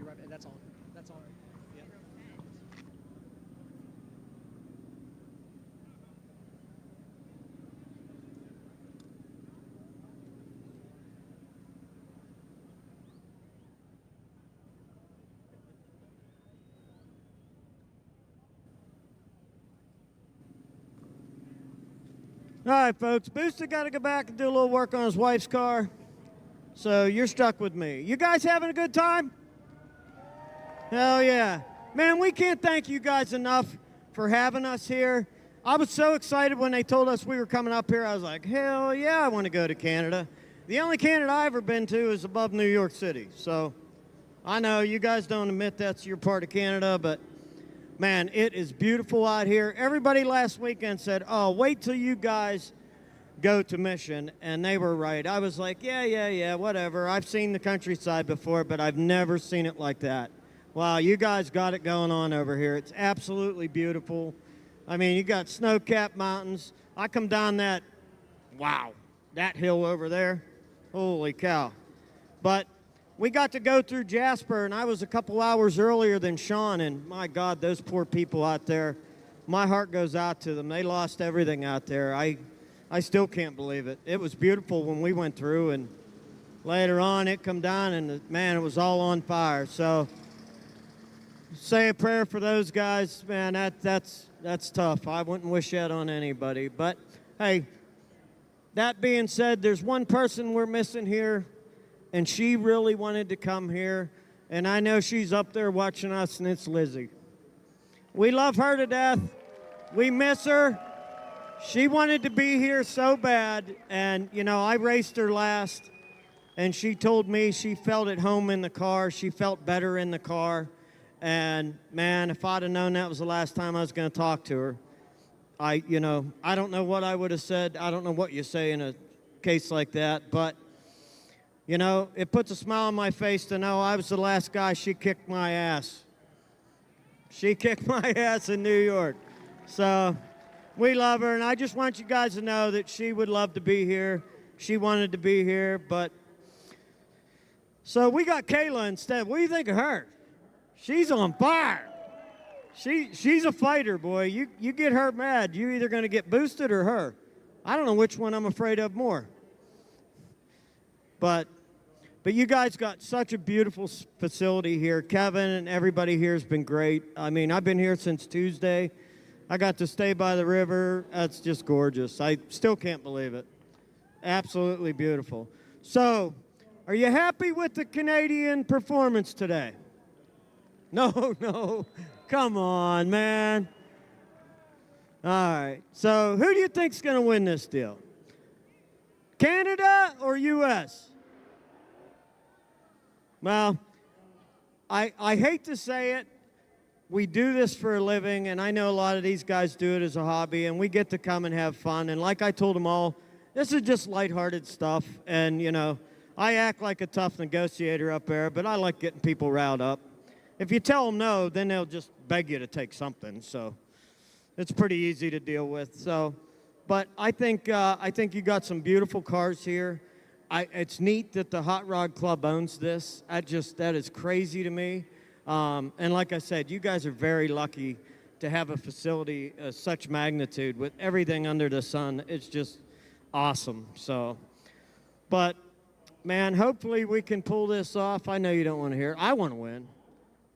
be right back. That's all. That's all right. Yeah. All right, folks. Booster got to go back and do a little work on his wife's car. So you're stuck with me. You guys having a good time? Hell yeah. Man, we can't thank you guys enough for having us here. I was so excited when they told us we were coming up here. I was like, hell yeah, I want to go to Canada. The only Canada I've ever been to is above New York City. So I know you guys don't admit that's your part of Canada, but man, it is beautiful out here. Everybody last weekend said, oh, wait till you guys go to Mission, and they were right. I was like, yeah, whatever. I've seen the countryside before, but I've never seen it like that. Wow, you guys got it going on over here. It's absolutely beautiful. I mean, you got snow-capped mountains. I come down that hill over there. Holy cow. But we got to go through Jasper, and I was a couple hours earlier than Sean, and my God, those poor people out there, my heart goes out to them. They lost everything out there. I still can't believe it. It was beautiful when we went through, and later on it come down, and man, it was all on fire. So say a prayer for those guys. Man, that's tough. I wouldn't wish that on anybody. But hey, that being said, there's one person we're missing here, and she really wanted to come here, and I know she's up there watching us, and it's Lizzie. We love her to death. We miss her. She wanted to be here so bad, and, you know, I raced her last, and she told me she felt at home in the car. She felt better in the car, and, man, if I'd have known that was the last time I was going to talk to her, I don't know what I would have said. I don't know what you say in a case like that, but, you know, it puts a smile on my face to know I was the last guy she kicked my ass. She kicked my ass in New York. So we love her, and I just want you guys to know that she would love to be here. She wanted to be here, but... So we got Kayla instead. What do you think of her? She's on fire. She's a fighter, boy. You get her mad, you're either going to get boosted or her. I don't know which one I'm afraid of more. But you guys got such a beautiful facility here. Kevin and everybody here has been great. I mean, I've been here since Tuesday. I got to stay by the river. That's just gorgeous. I still can't believe it. Absolutely beautiful. So, are you happy with the Canadian performance today? No. Come on, man. All right. So, who do you think's going to win this deal? Canada or U.S.? Well, I hate to say it. We do this for a living, and I know a lot of these guys do it as a hobby, and we get to come and have fun. And like I told them all, this is just lighthearted stuff. And, you know, I act like a tough negotiator up there, but I like getting people riled up. If you tell them no, then they'll just beg you to take something. So it's pretty easy to deal with. So, but I think you got some beautiful cars here. It's neat that the Hot Rod Club owns this. That is crazy to me. And like I said, you guys are very lucky to have a facility of such magnitude with everything under the sun. It's just awesome. So, but man, hopefully we can pull this off. I know you don't want to hear it. I want to win,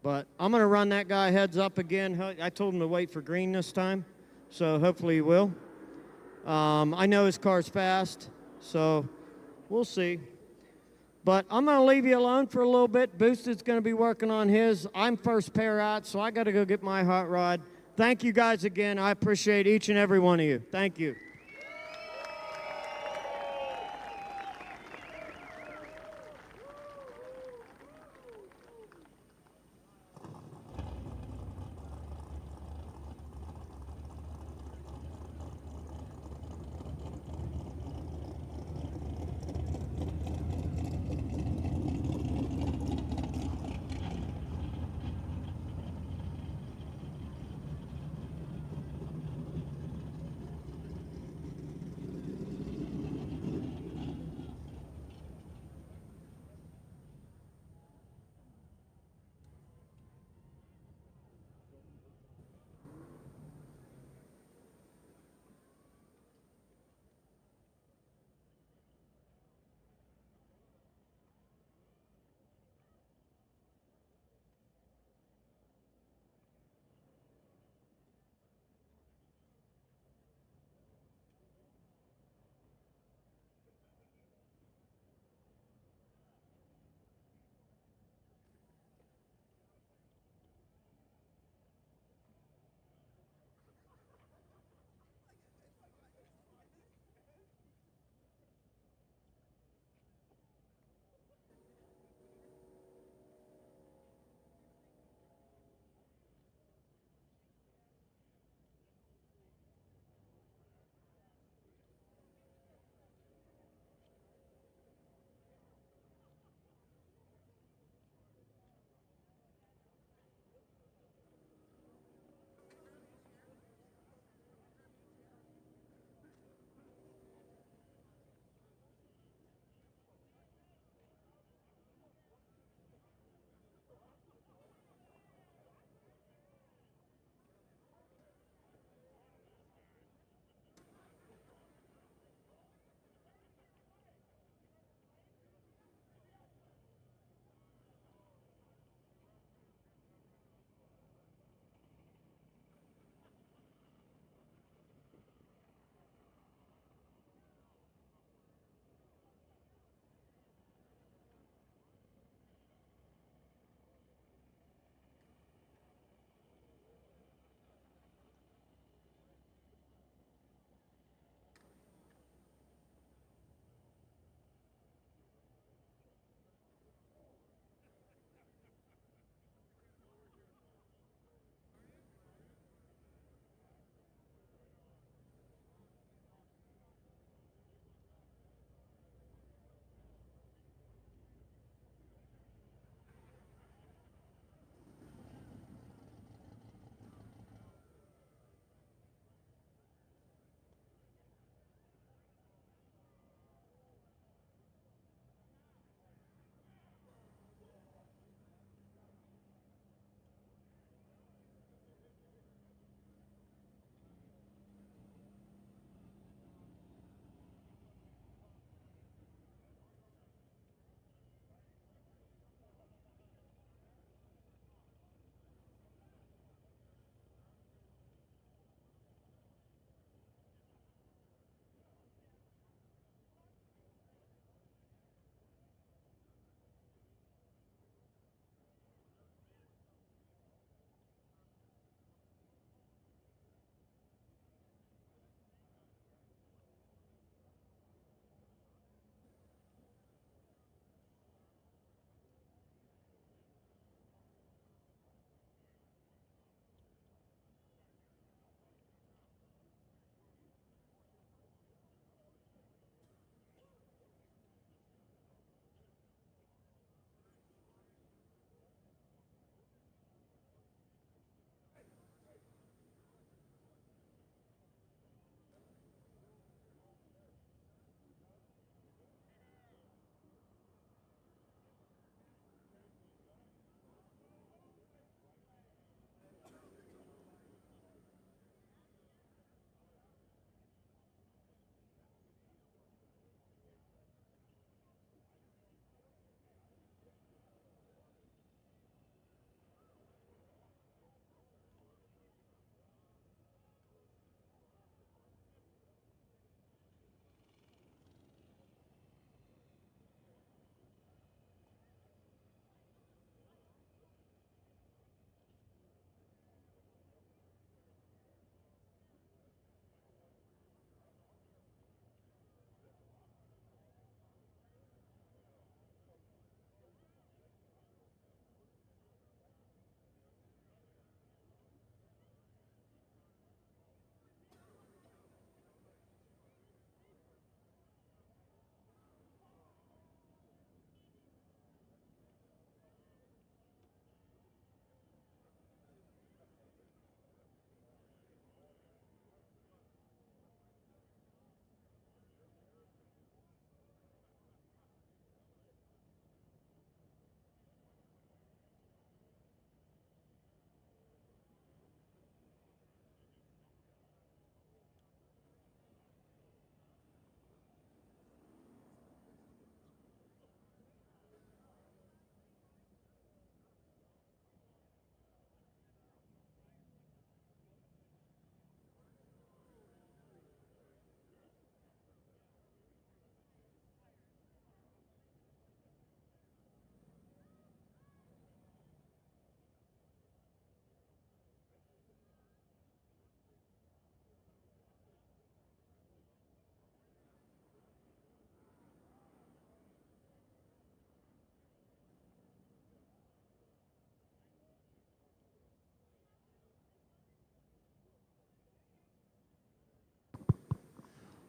but I'm going to run that guy heads up again. I told him to wait for green this time, so hopefully he will. I know his car's fast, so we'll see. But I'm going to leave you alone for a little bit. Boosted's going to be working on his. I'm first pair out, so I got to go get my hot rod. Thank you guys again. I appreciate each and every one of you. Thank you.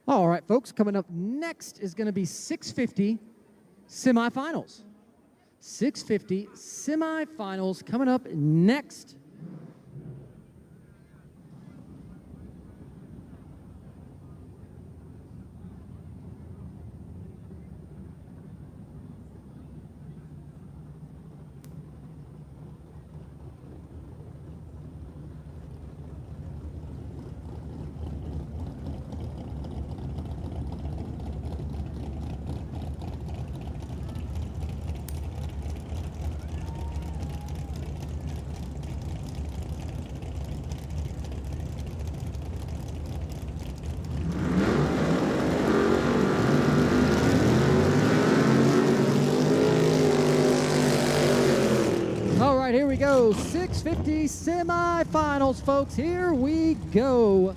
All right, folks, coming up next is going to be 650 semifinals. 650 semifinals coming up next. Here we go, 650 semifinals, folks. Here we go.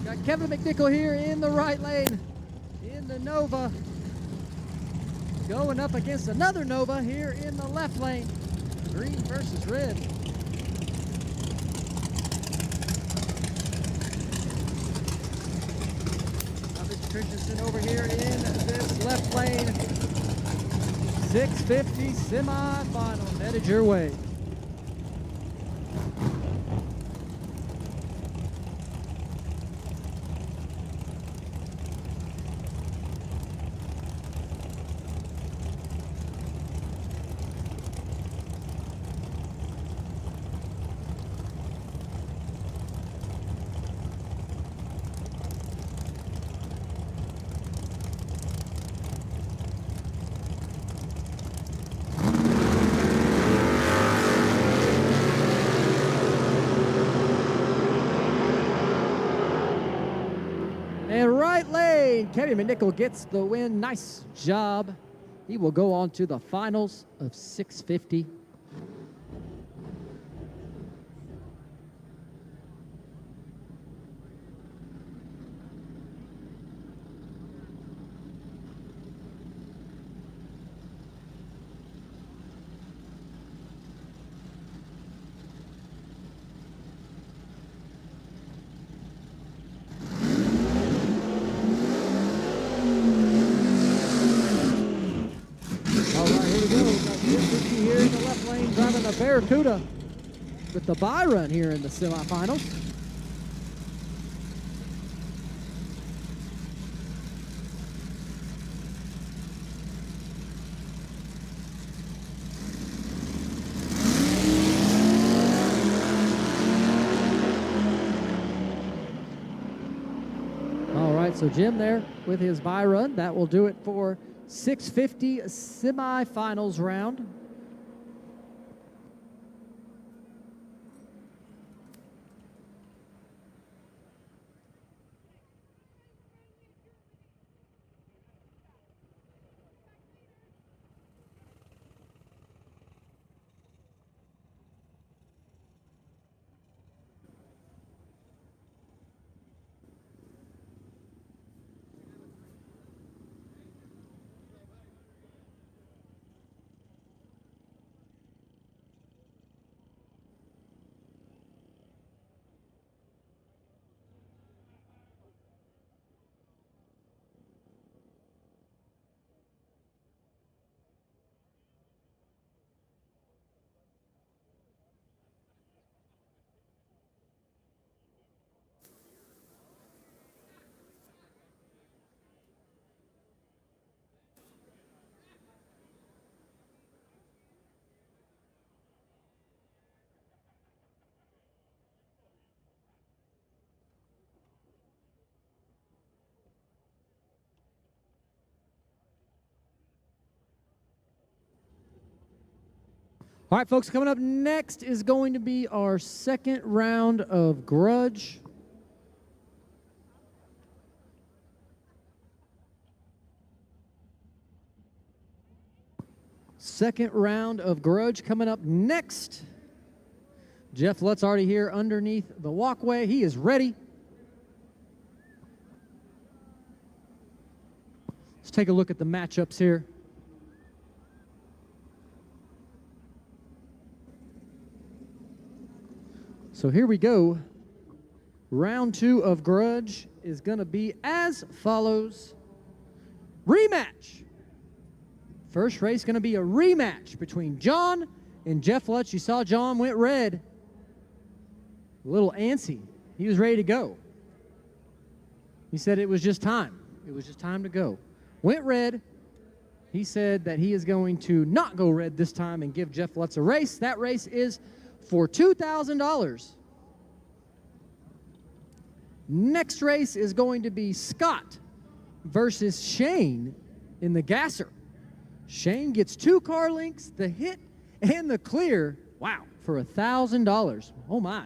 Got Kevin McNichol here in the right lane, in the Nova, going up against another Nova here in the left lane. Green versus red. Mr. Christensen over here in this left lane. 650 semifinal headed your way. And right lane, Kevin McNichol gets the win. Nice job. He will go on to the finals of 650. Barracuda with the bye run here in the semifinals. All right, so Jim there with his bye run. That will do it for 650 semifinals round. All right, folks, coming up next is going to be our second round of Grudge. Second round of Grudge coming up next. Jeff Lutz already here underneath the walkway. He is ready. Let's take a look at the matchups here. So here we go. Round 2 of Grudge is going to be as follows. Rematch. First race going to be a rematch between John and Jeff Lutz. You saw John went red. A little antsy. He was ready to go. He said it was just time. It was just time to go. Went red. He said that he is going to not go red this time and give Jeff Lutz a race. That race is for $2,000. Next race is going to be Scott versus Shane in the gasser. Shane gets 2 car links, the hit and the clear. Wow, for $1,000. Oh my.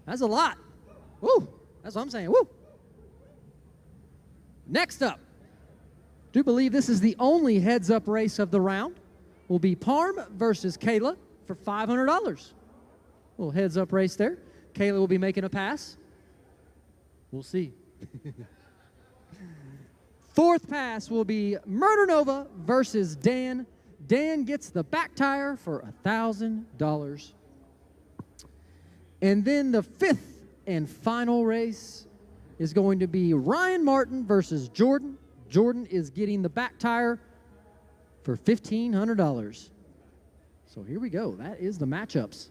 That's a lot. Woo, that's what I'm saying, woo. Next up, do believe this is the only heads-up race of the round, will be Parm versus Kayla for $500. Little heads-up race there. Kayla will be making a pass. We'll see. Fourth pass will be Murder Nova versus Dan. Dan gets the back tire for $1,000. And then the 5th and final race is going to be Ryan Martin versus Jordan. Jordan is getting the back tire for $1,500. So here we go. That is the matchups.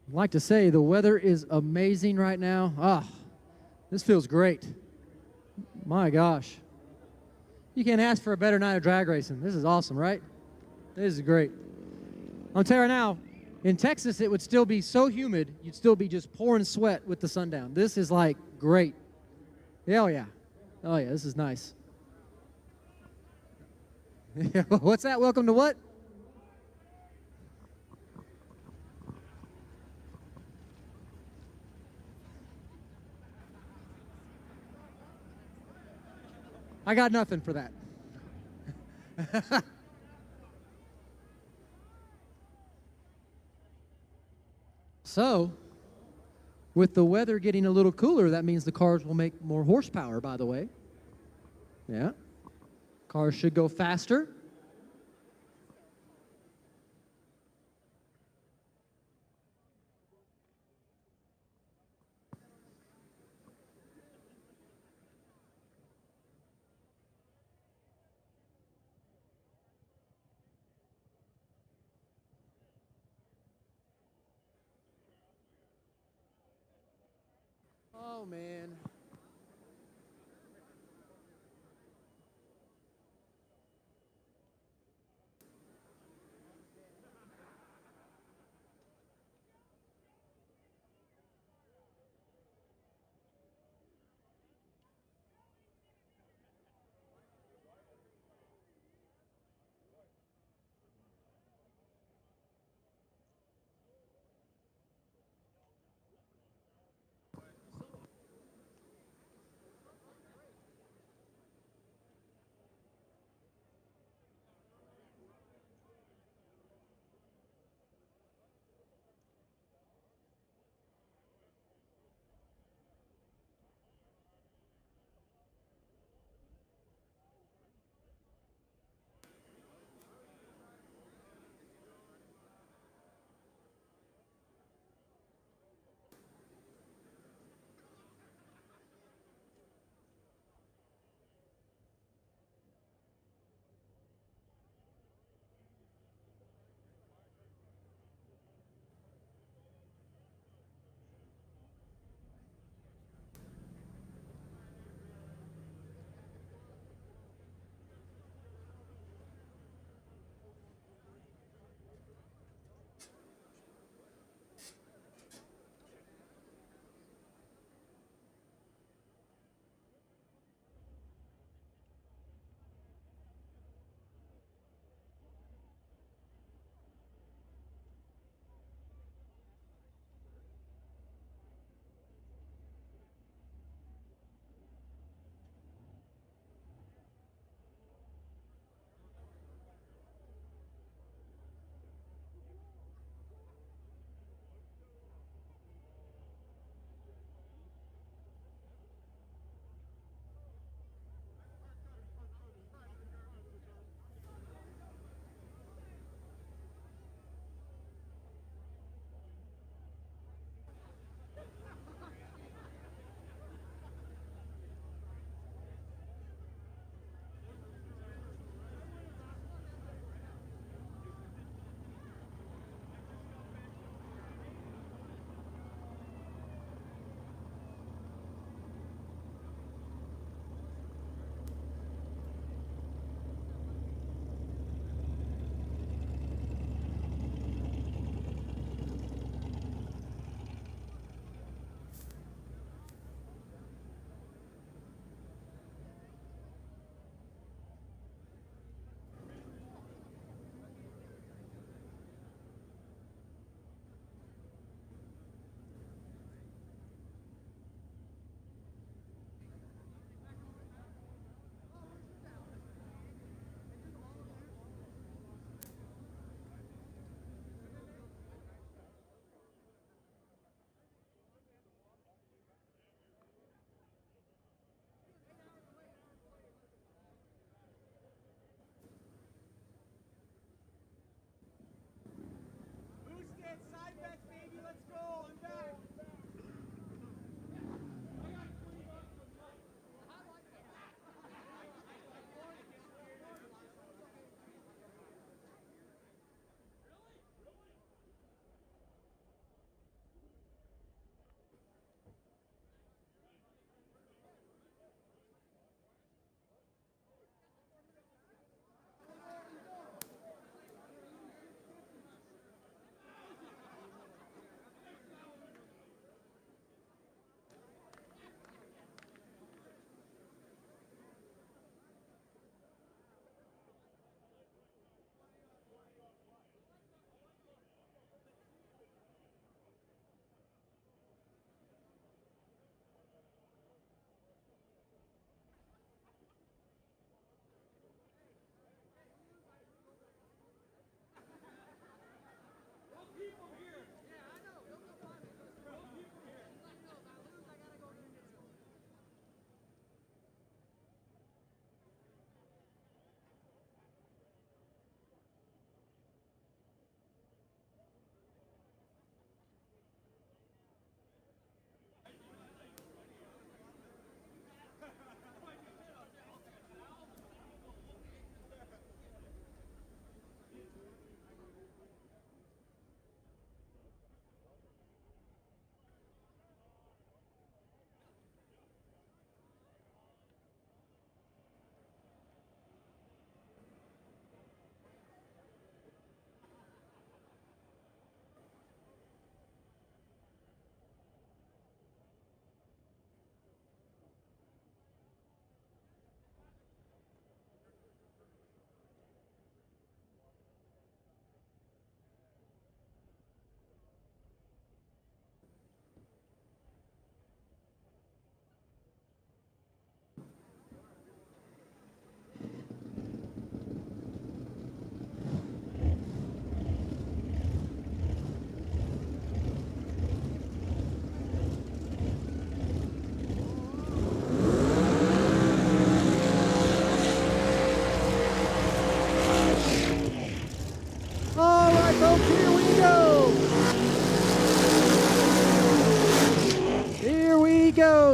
I'd like to say the weather is amazing right now. Ah, this feels great. My gosh. You can't ask for a better night of drag racing. This is awesome, right? This is great. I'll tell you right now, in Texas, it would still be so humid, you'd still be just pouring sweat with the sundown. This is like great. Hell yeah. Oh yeah, this is nice. What's that? Welcome to what? I got nothing for that. So, with the weather getting a little cooler, that means the cars will make more horsepower, by the way. Yeah. Cars should go faster. Oh, man.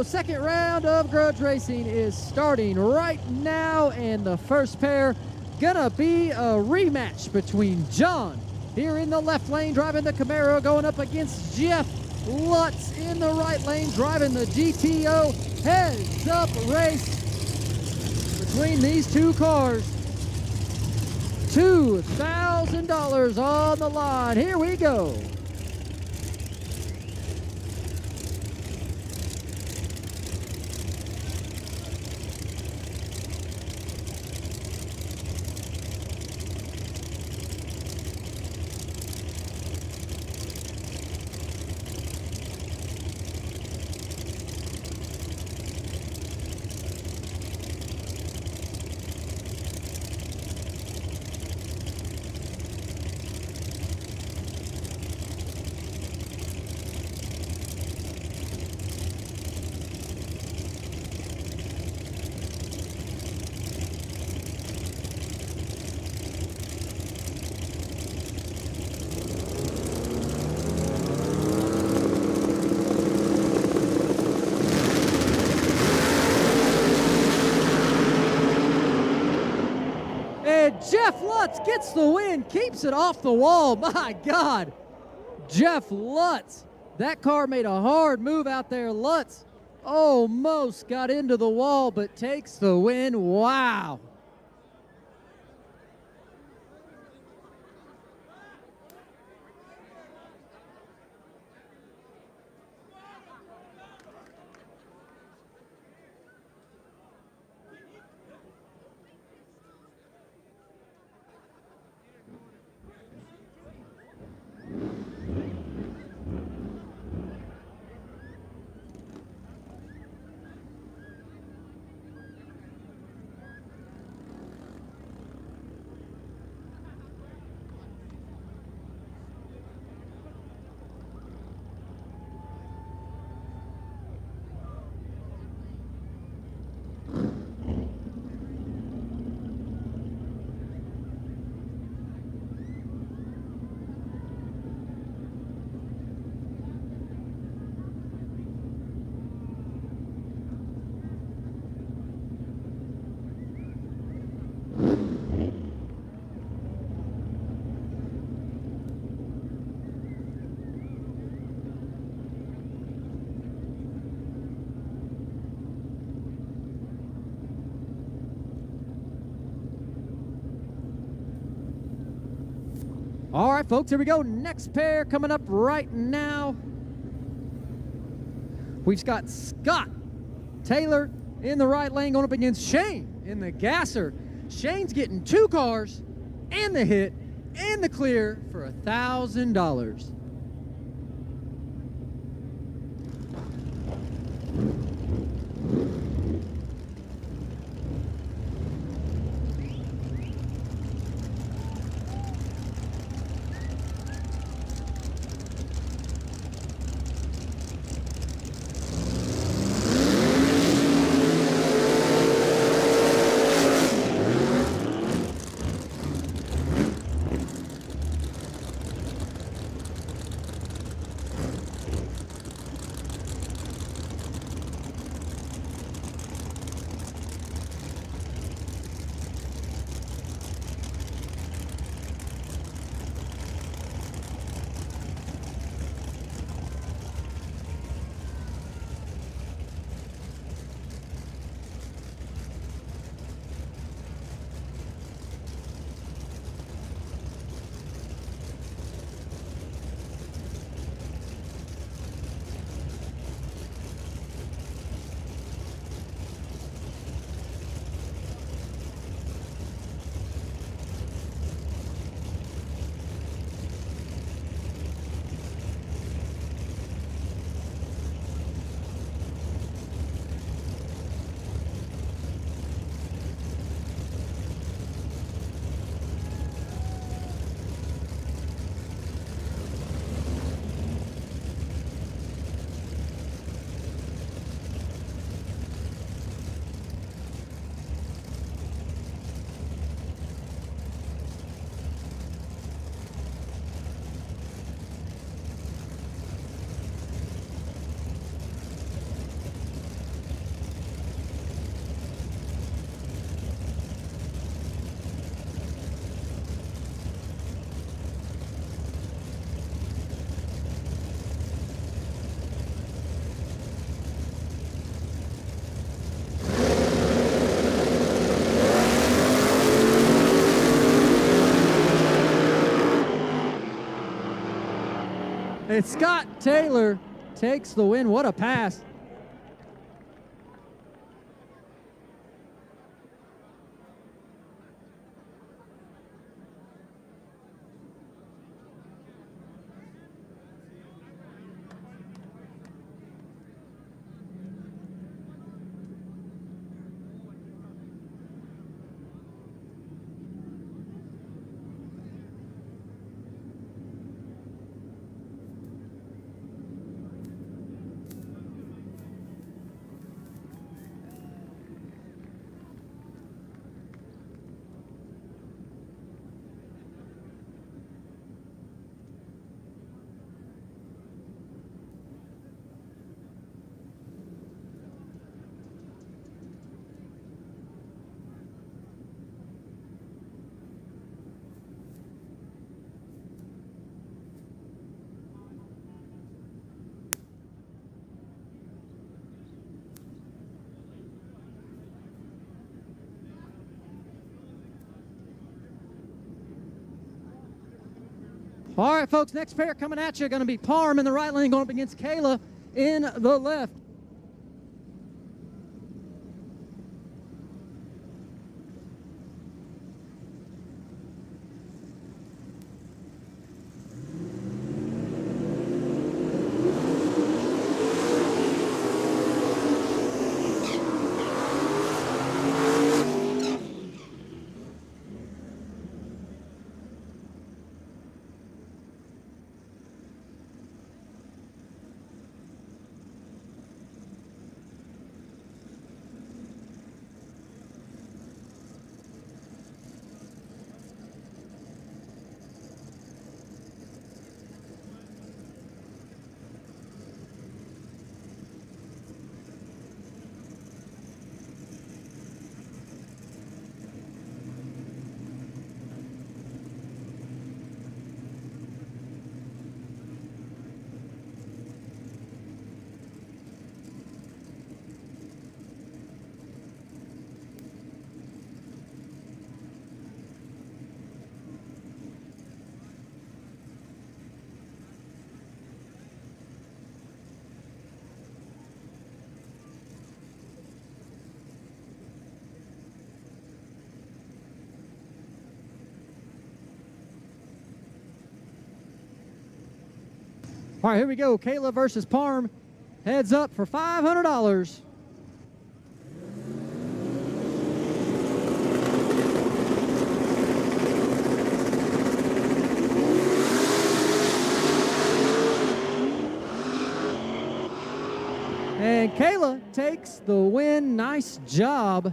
go. Second round of Grudge Racing is starting right now, and the first pair gonna be a rematch between John here in the left lane driving the Camaro, going up against Jeff Lutz in the right lane driving the GTO. Heads up race between these two cars. $2,000 on the line. Here we go. Jeff Lutz gets the win, keeps it off the wall. My God, Jeff Lutz. That car made a hard move out there. Lutz almost got into the wall, but takes the win. Wow. All right, folks, here we go. Next pair coming up right now. We've got Scott Taylor in the right lane going up against Shane in the gasser. Shane's getting two cars and the hit and the clear for $1,000. And Scott Taylor takes the win. What a pass. All right, folks, next pair coming at you. Going to be Parm in the right lane going up against Kayla in the left. All right, here we go. Kayla versus Parm. Heads up for $500. And Kayla takes the win. Nice job.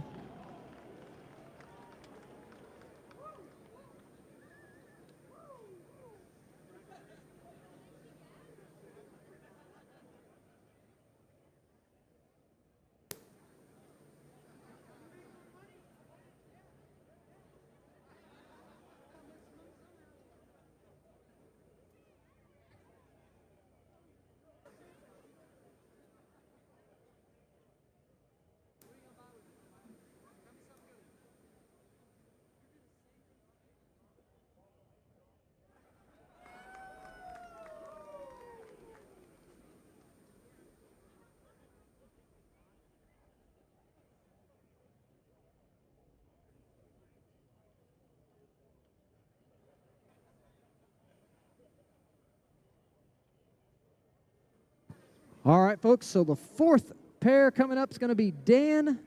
All right, folks, so the fourth pair coming up is going to be Dan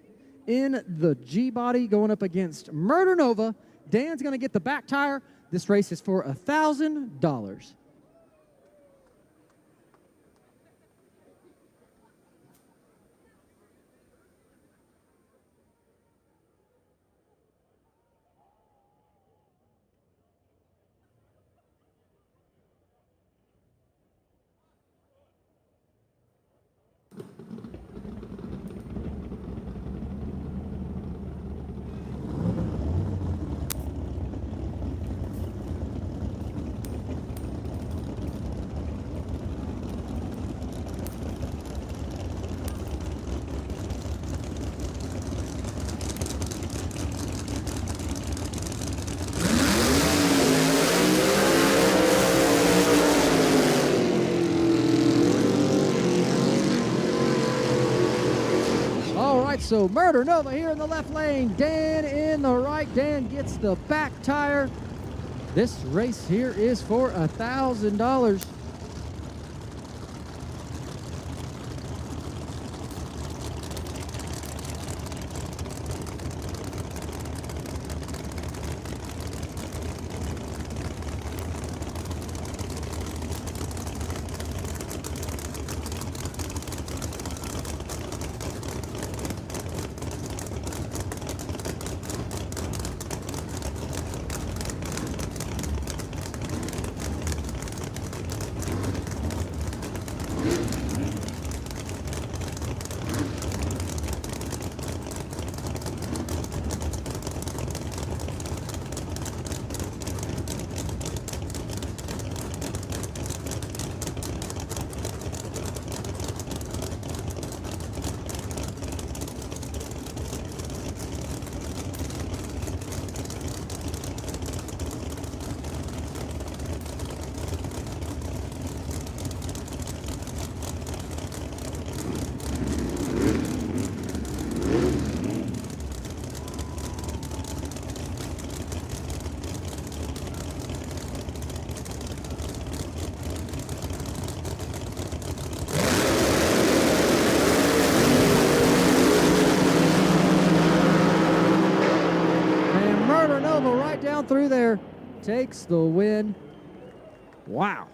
in the G-body going up against Murder Nova. Dan's going to get the back tire. This race is for $1,000. so Murder Nova here in the left lane. Dan in the right. Dan gets the back tire. This race here is for $1,000. Down through there, takes the win. Wow.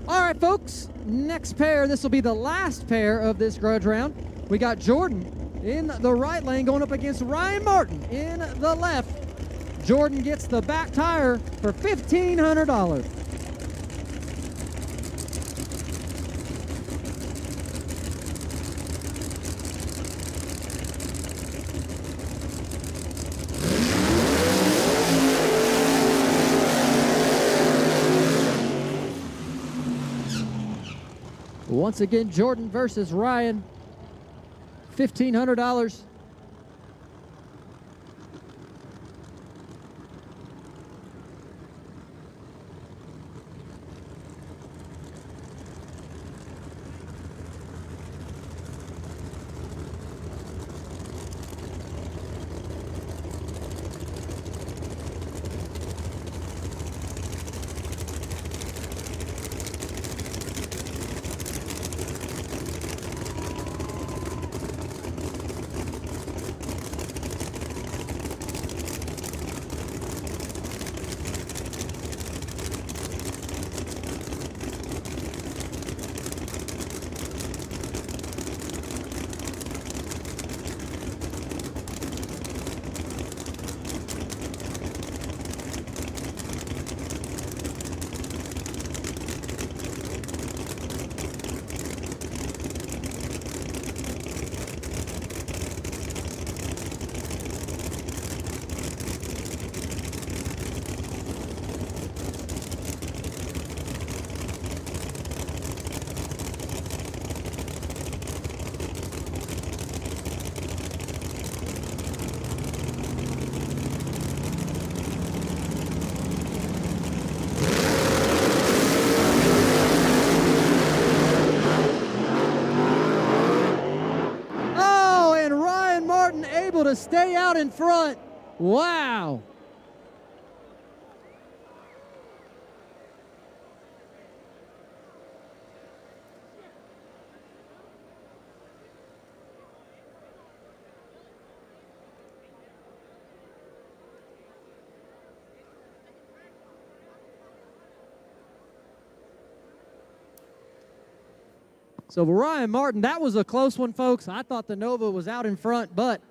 All right, folks, next pair. This will be the last pair of this grudge round. We got Jordan in the right lane going up against Ryan Morton in the left. Jordan gets the back tire for $1,500. Once again, Jordan versus Ryan, $1,500. To stay out in front. Wow. So Ryan Martin, that was a close one, folks. I thought the Nova was out in front, but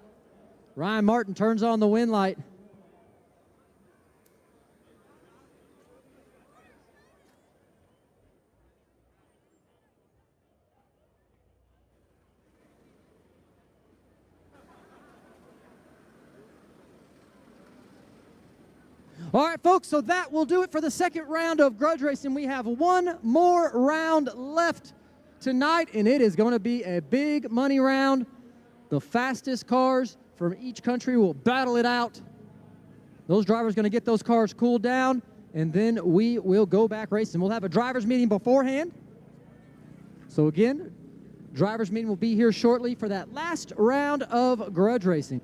Ryan Martin turns on the win light. All right, folks, so that will do it for the second round of Grudge Racing. We have one more round left tonight, and it is going to be a big money round. The fastest cars from each country will battle it out. Those drivers are going to get those cars cooled down, and then we will go back racing. We'll have a drivers meeting beforehand. So again, drivers meeting will be here shortly for that last round of Grudge Racing.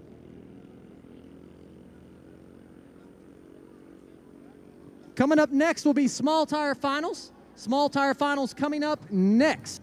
Coming up next will be small tire finals. Small tire finals coming up next.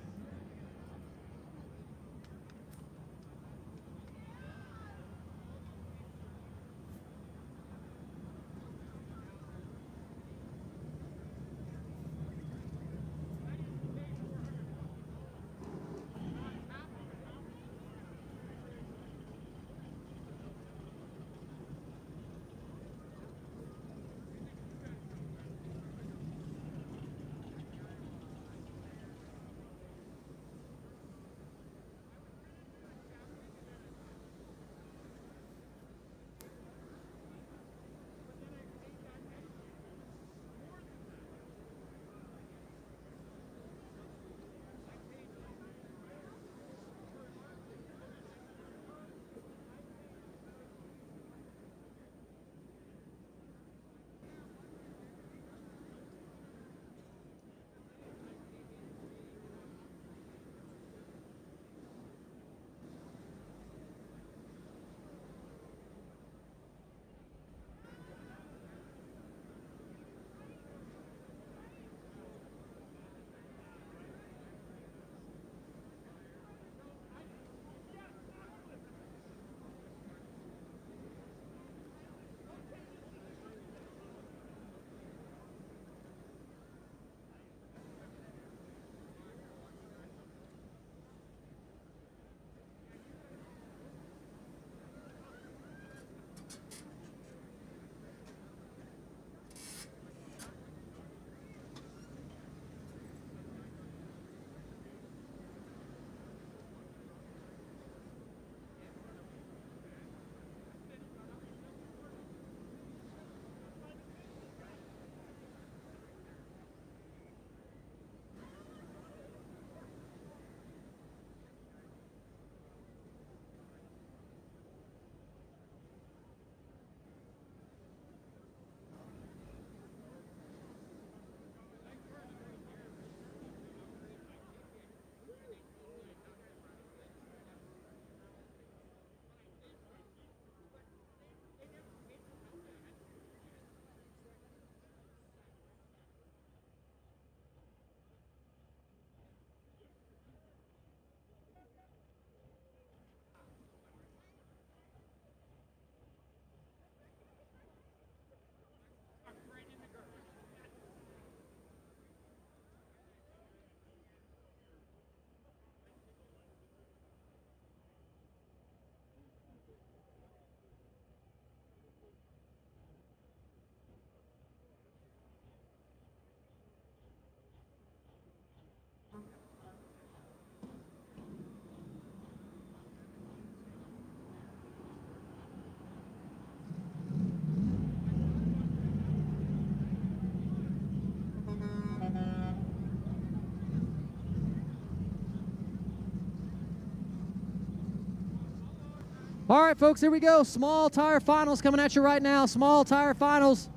All right, folks, here we go. Small tire finals coming at you right now. Small tire finals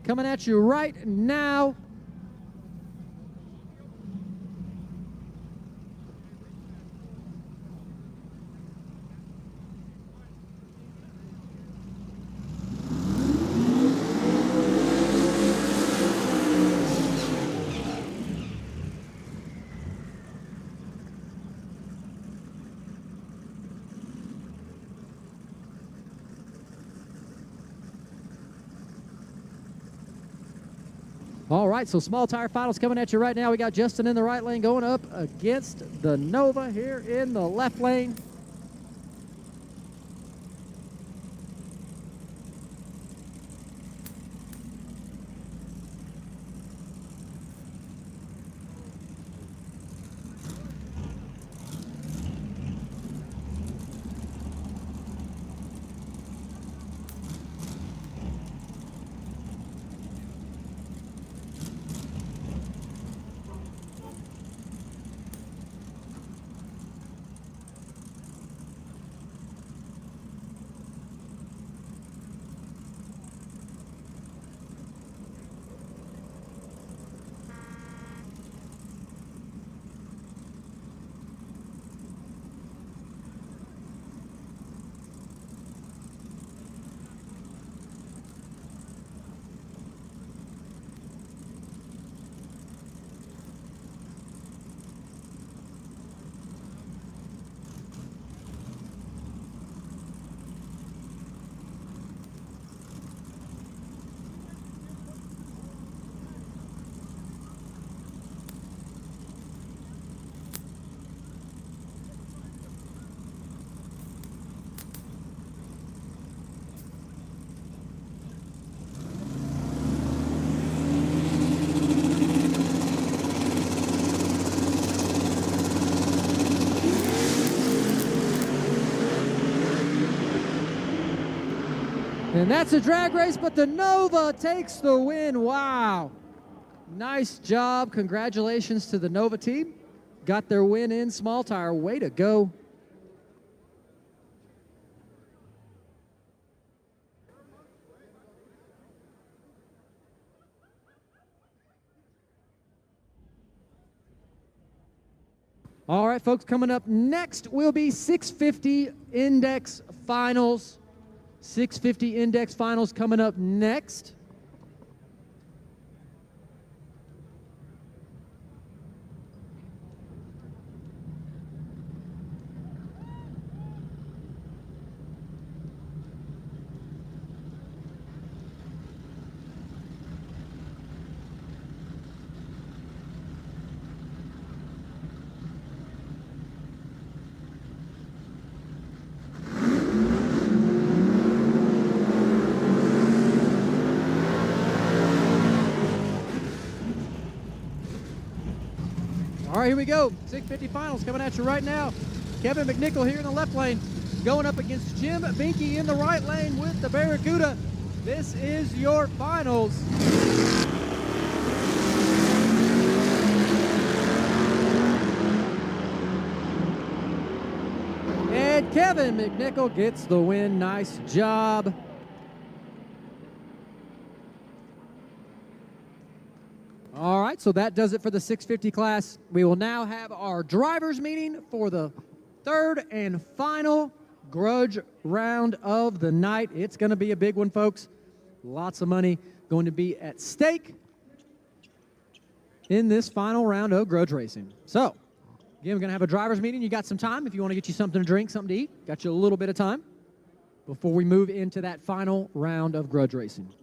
coming at you right now. All right, so small tire finals coming at you right now. We got Justin in the right lane going up against the Nova here in the left lane. And that's a drag race, but the Nova takes the win. Wow. Nice job. Congratulations to the Nova team. Got their win in small tire. Way to go. All right, folks, coming up next will be 650 Index Finals. 650 Index Finals coming up next. All right, here we go. 650 Finals coming at you right now. Kevin McNichol here in the left lane, going up against Jim Binky in the right lane with the Barracuda. This is your finals. And Kevin McNichol gets the win. Nice job. All right, so that does it for the 650 class. We will now have our drivers meeting for the third and final Grudge round of the night. It's going to be a big one, folks. Lots of money going to be at stake in this final round of Grudge racing. So, again, we're going to have a drivers meeting. You got some time if you want to get you something to drink, something to eat. Got you a little bit of time before we move into that final round of Grudge racing.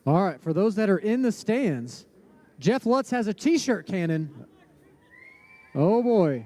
All right, for those that are in the stands, Jeff Lutz has a T-shirt cannon. Oh, boy.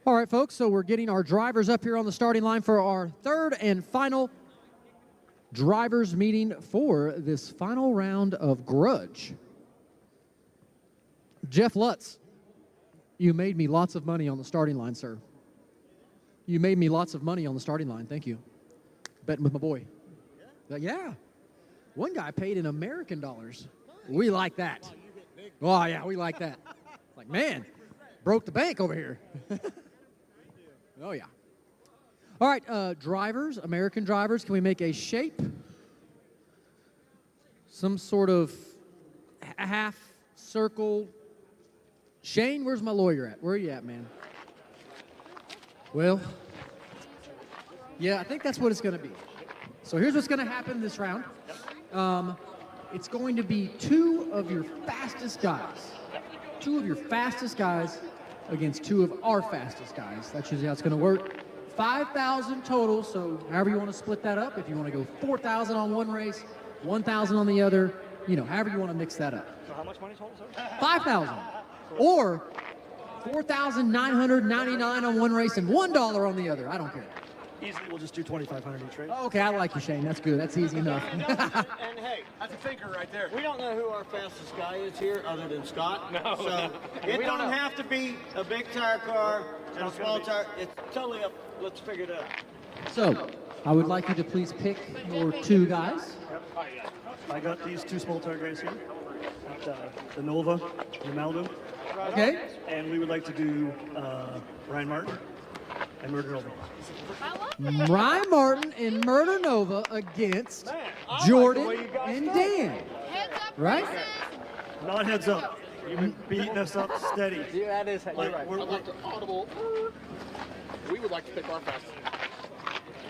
All right, folks, so we're getting our drivers up here on the starting line for our third and final drivers meeting for this final round of Grudge. Jeff Lutz, you made me lots of money on the starting line, sir. You made me lots of money on the starting line. Thank you. Betting with my boy. Yeah. One guy paid in American dollars. We like that. Oh, yeah, we like that. Like, man, broke the bank over here. Oh, yeah. All right, drivers, American drivers, can we make a shape? Some sort of half circle. Shane, where's my lawyer at? Where are you at, man? Well, yeah, I think that's what it's going to be. So here's what's going to happen this round. It's going to be two of your fastest guys. Two of your fastest guys against two of our fastest guys. That's usually how it's going to work. 5,000 total, so however you want to split that up. If you want to go 4,000 on one race, 1,000 on the other, however you want to mix that up. So how much money total, sir? 5,000. Or 4,999 on one race and $1 on the other. I don't care. Easily, we'll just do 2,500 each race. Okay, I like you, Shane. That's good. That's easy enough. And hey, that's a thinker right there. We don't know who our fastest guy is here other than Scott. No. So it don't have to be a big tire car and a small tire. It's totally up. Let's figure it out. So, I would like you to please pick your two guys. I got these two small tire guys here. The Nova, the Malibu. Okay. And we would like to do Ryan Martin and Murder Nova. Ryan Morton and Murder Nova against Jordan and Dan. Right? Not heads up. You've been beating us up steady. Yeah, that is. Like, I'd like to audible. We would like to pick our fastest.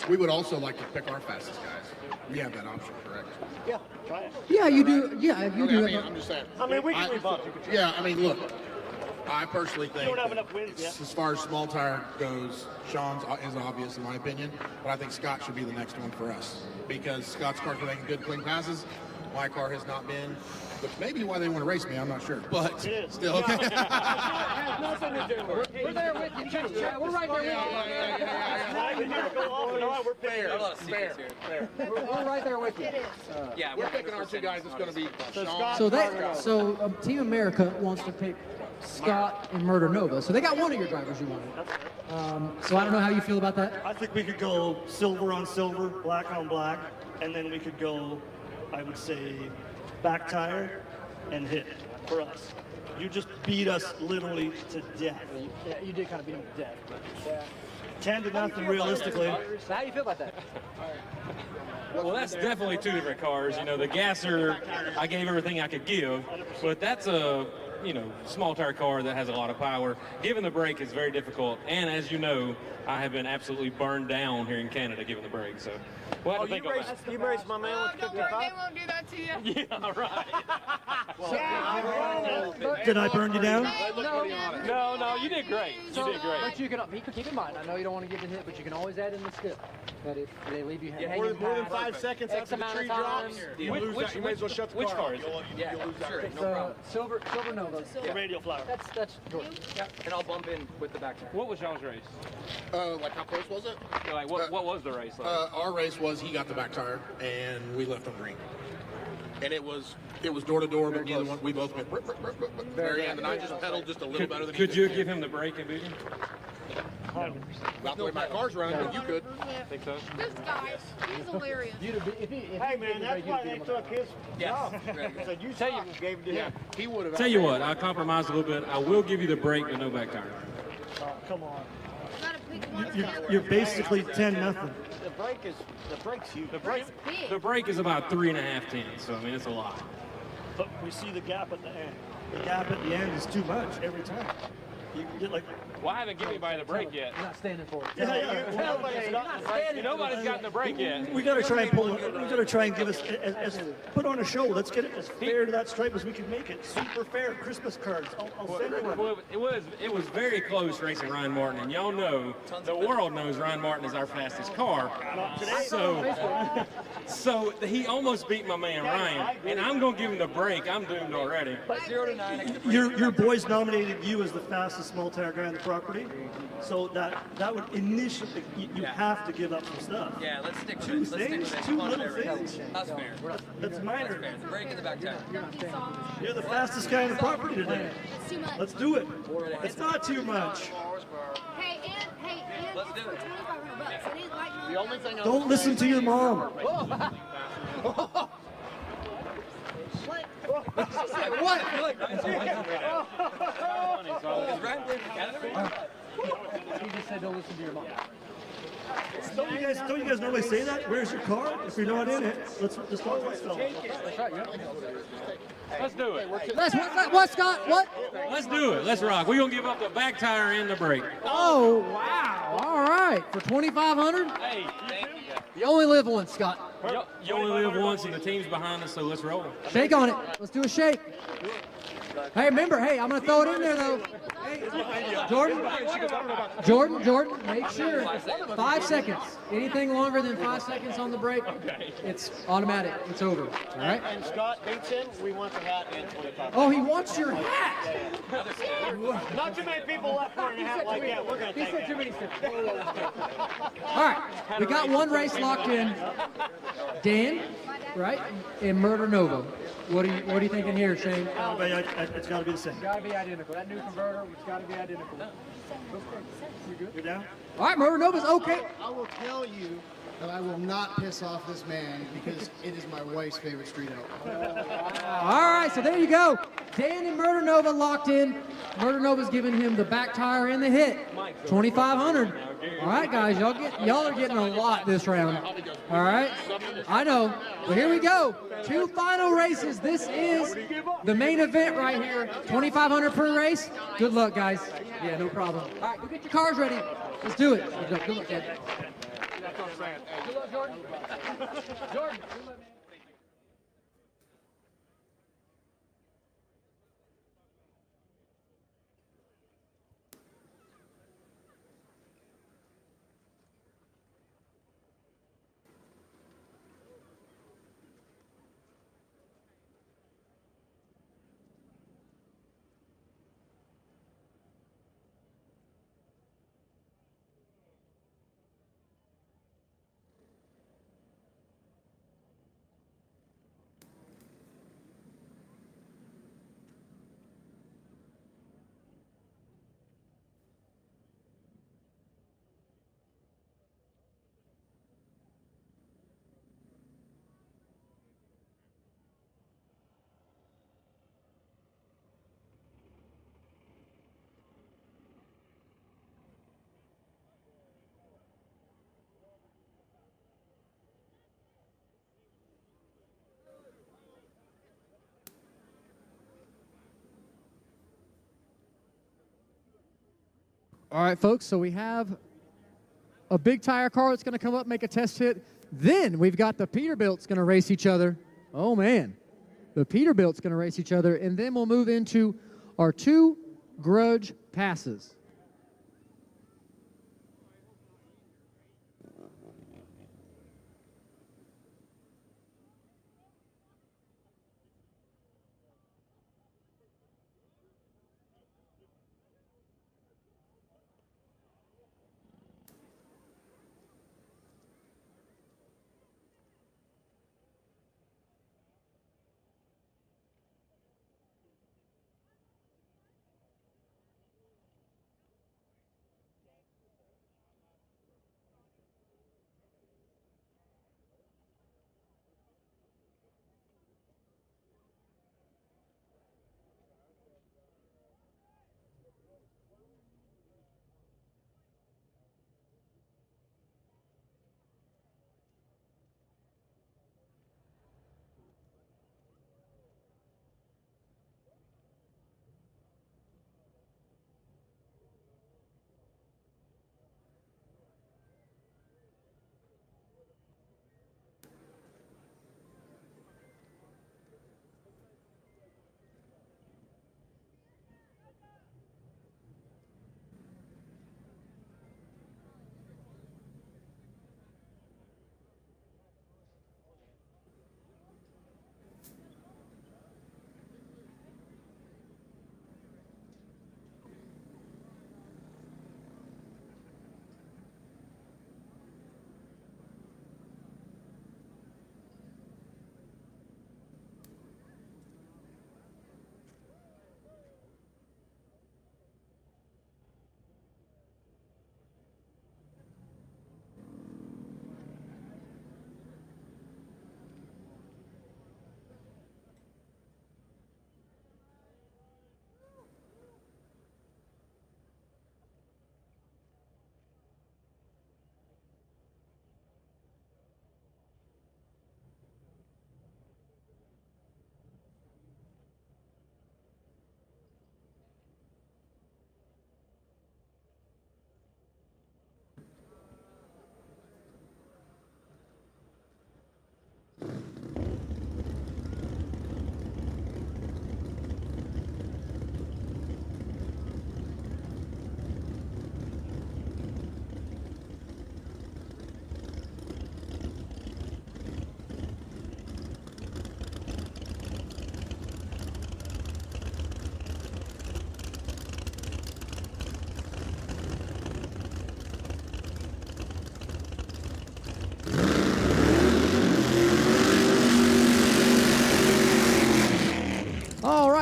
We would also like to pick our fastest guys. We have that option, correct? Yeah, try it. Yeah, you do. Yeah, you Okay, do. I'm just saying. I mean, we can rebut. Yeah, I mean, look. I personally think You don't have that enough wins yet. as far as small tire goes, Sean's is obvious in my opinion, but I think Scott should be the next one for us because Scott's car's making good clean passes. My car has not been, which may be why they want to race me. I'm not sure, but still okay. We're there with you, too. We're right there with you. Fair. We're right there with you. Yeah, we're picking our two guys. It's going to be Sean. So Team America wants to pick Scott and Murder Nova. So they got one of your drivers you wanted. So I don't know how you feel about that. I think we could go silver on silver, black on black, and then we could go, I would say, back tire and hit for us. You just beat us literally to death. Yeah, you did kind of beat him to death. Yeah. 10 to nothing realistically. So how do you feel about that? Well, that's definitely two different cars. The gasser, I gave everything I could give, but that's a small tire car that has a lot of power. Giving the brake is very difficult, and as you know, I have been absolutely burned down here in Canada giving the brake. So we'll have to think about it. You raced my man with 55? They won't do that to you. Yeah, right. Did I burn you down? No, you did great. You did great. But you can keep in mind, I know you don't want to get the hit, but you can always add in the skip. That if they leave you hanging More than past 5 seconds X after the amount tree of times. drops, you lose that. You may as well shut the Which car car off. is it? You'll lose that. It's Silver Nova. The radial flower. That's Jordan. And I'll bump in with the back tire. What was y'all's race? Like how close was it? Like what was the race like? Our race was he got the back tire and we left him green. And it was door to door, but neither one. We both went very end, and I just pedaled just a little better than he Could did. you give him the brake and beat him? Not the way my car's running, but you could. Think so? This guy, he's hilarious. Hey, man, that's why they took his job. So you gave it to him. He would have. Tell you what, I compromised a little bit. I will give you the brake, but no back tire. Come on. You gotta pick one. You're basically 10-0. The brake's huge. The brake is about 3.5 tenths, so I mean it's a lot. But we see the gap at the end. The gap at the end is too much every time. You get like. Well, I haven't given anybody the brake yet. You're not standing for it. Nobody's gotten the brake yet. We gotta try and pull. We gotta try and give us put on a show. Let's get it as fair to that stripe as we can make it. Super fair. Christmas cards. I'll send one. Well, it was very close racing Ryan Morton, and y'all know the world knows Ryan Martin is our fastest car. So he almost beat my man Ryan, and I'm gonna give him the brake. I'm doomed already. Your boys nominated you as the fastest small tire guy on the property. So that would initially, you have to give up some stuff. Yeah, let's stick Two things, two little things. That's fair. That's minor. Break in the back tire. You're the fastest guy on the property today. It's too much. Let's do it. It's not too much. Hey, and Let's do it. $2,500. It ain't like The only thing Don't listen to your mom. What? He just said don't listen to your mom. Don't you guys normally say that? Where's your car? If you're not in it, let's just talk about stuff. That's right, yeah. Let's do it. What, Scott? What? Let's do it. Let's rock. We're going to give up the back tire and the brake. Oh, wow. All right. For $2,500? Hey, you only live once, Scott. you only live once and the team's behind us, so let's roll. Shake on it. Let's do a shake. Hey, remember, I'm going to throw it in there, though. Hey, Jordan, make sure 5 seconds. Anything longer than 5 seconds on the brake, it's automatic. It's over. All right? And Scott beats him, we want the hat and 25. Oh, he wants your hat. Not too many people left wearing a hat like that. We're going to take it. Too many steps. All right, we got one race locked in. Dan, right, and Murder Nova. What are you thinking here, Shane? It's got to be the same. Got to be identical. That new converter, it's got to be identical. You're down? All right, Murder Nova's okay. I will tell you that I will not piss off this man because it is my wife's favorite street out. All right, so there you go. Dan and Murder Nova locked in. Murder Nova's giving him the back tire and the hit. 2,500. All right, guys, y'all are getting a lot this round. All right, I know. But here we go. 2 final races. This is the main event right here. 2,500 per race. Good luck, guys. Yeah, no problem. All right, go get your cars ready. Let's do it. Good luck, Ed. Good luck, Jordan. Jordan. All right, folks, so we have a big tire car that's going to come up, make a test hit. Then we've got the Peterbilt's going to race each other. Oh, man. The Peterbilt's going to race each other. And then we'll move into our 2 Grudge passes.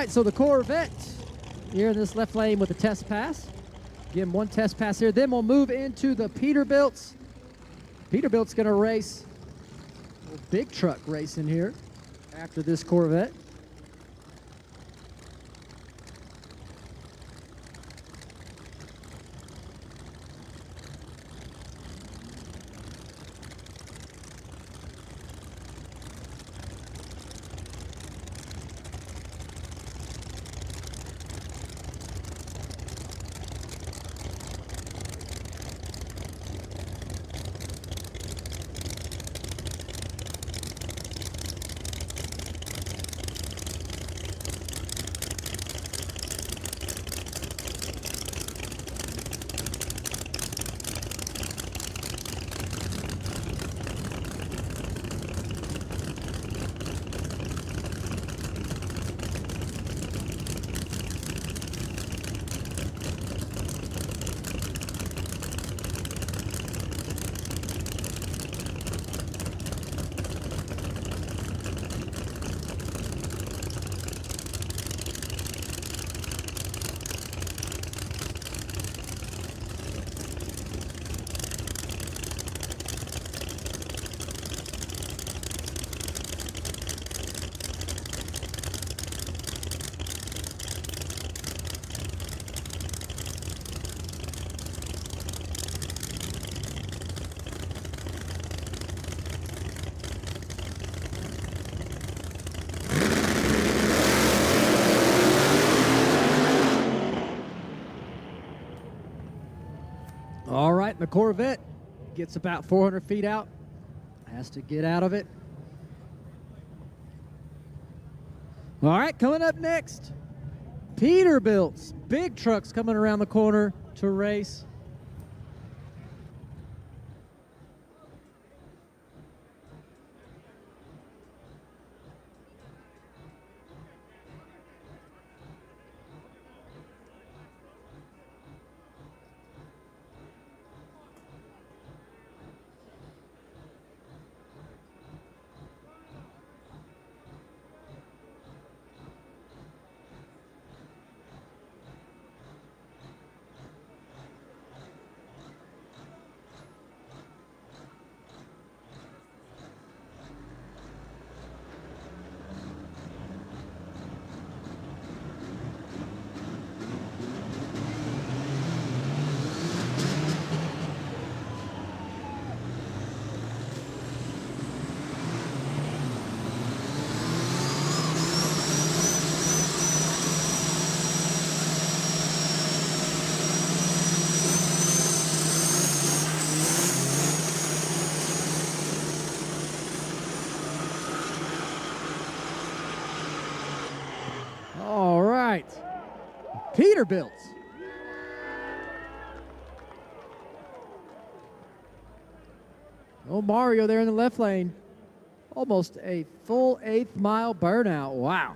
right, so the Corvette here in this left lane with a test pass. Give him one test pass here. Then we'll move into the Peterbilts. Peterbilt's going to race a big truck racing here after this Corvette. All right, the Corvette gets about 400 feet out. Has to get out of it. All right, coming up next, Peterbilt's big trucks coming around the corner to race. All right, Peterbilt. Oh, Mario there in the left lane. Almost a full 1/8 mile burnout. Wow.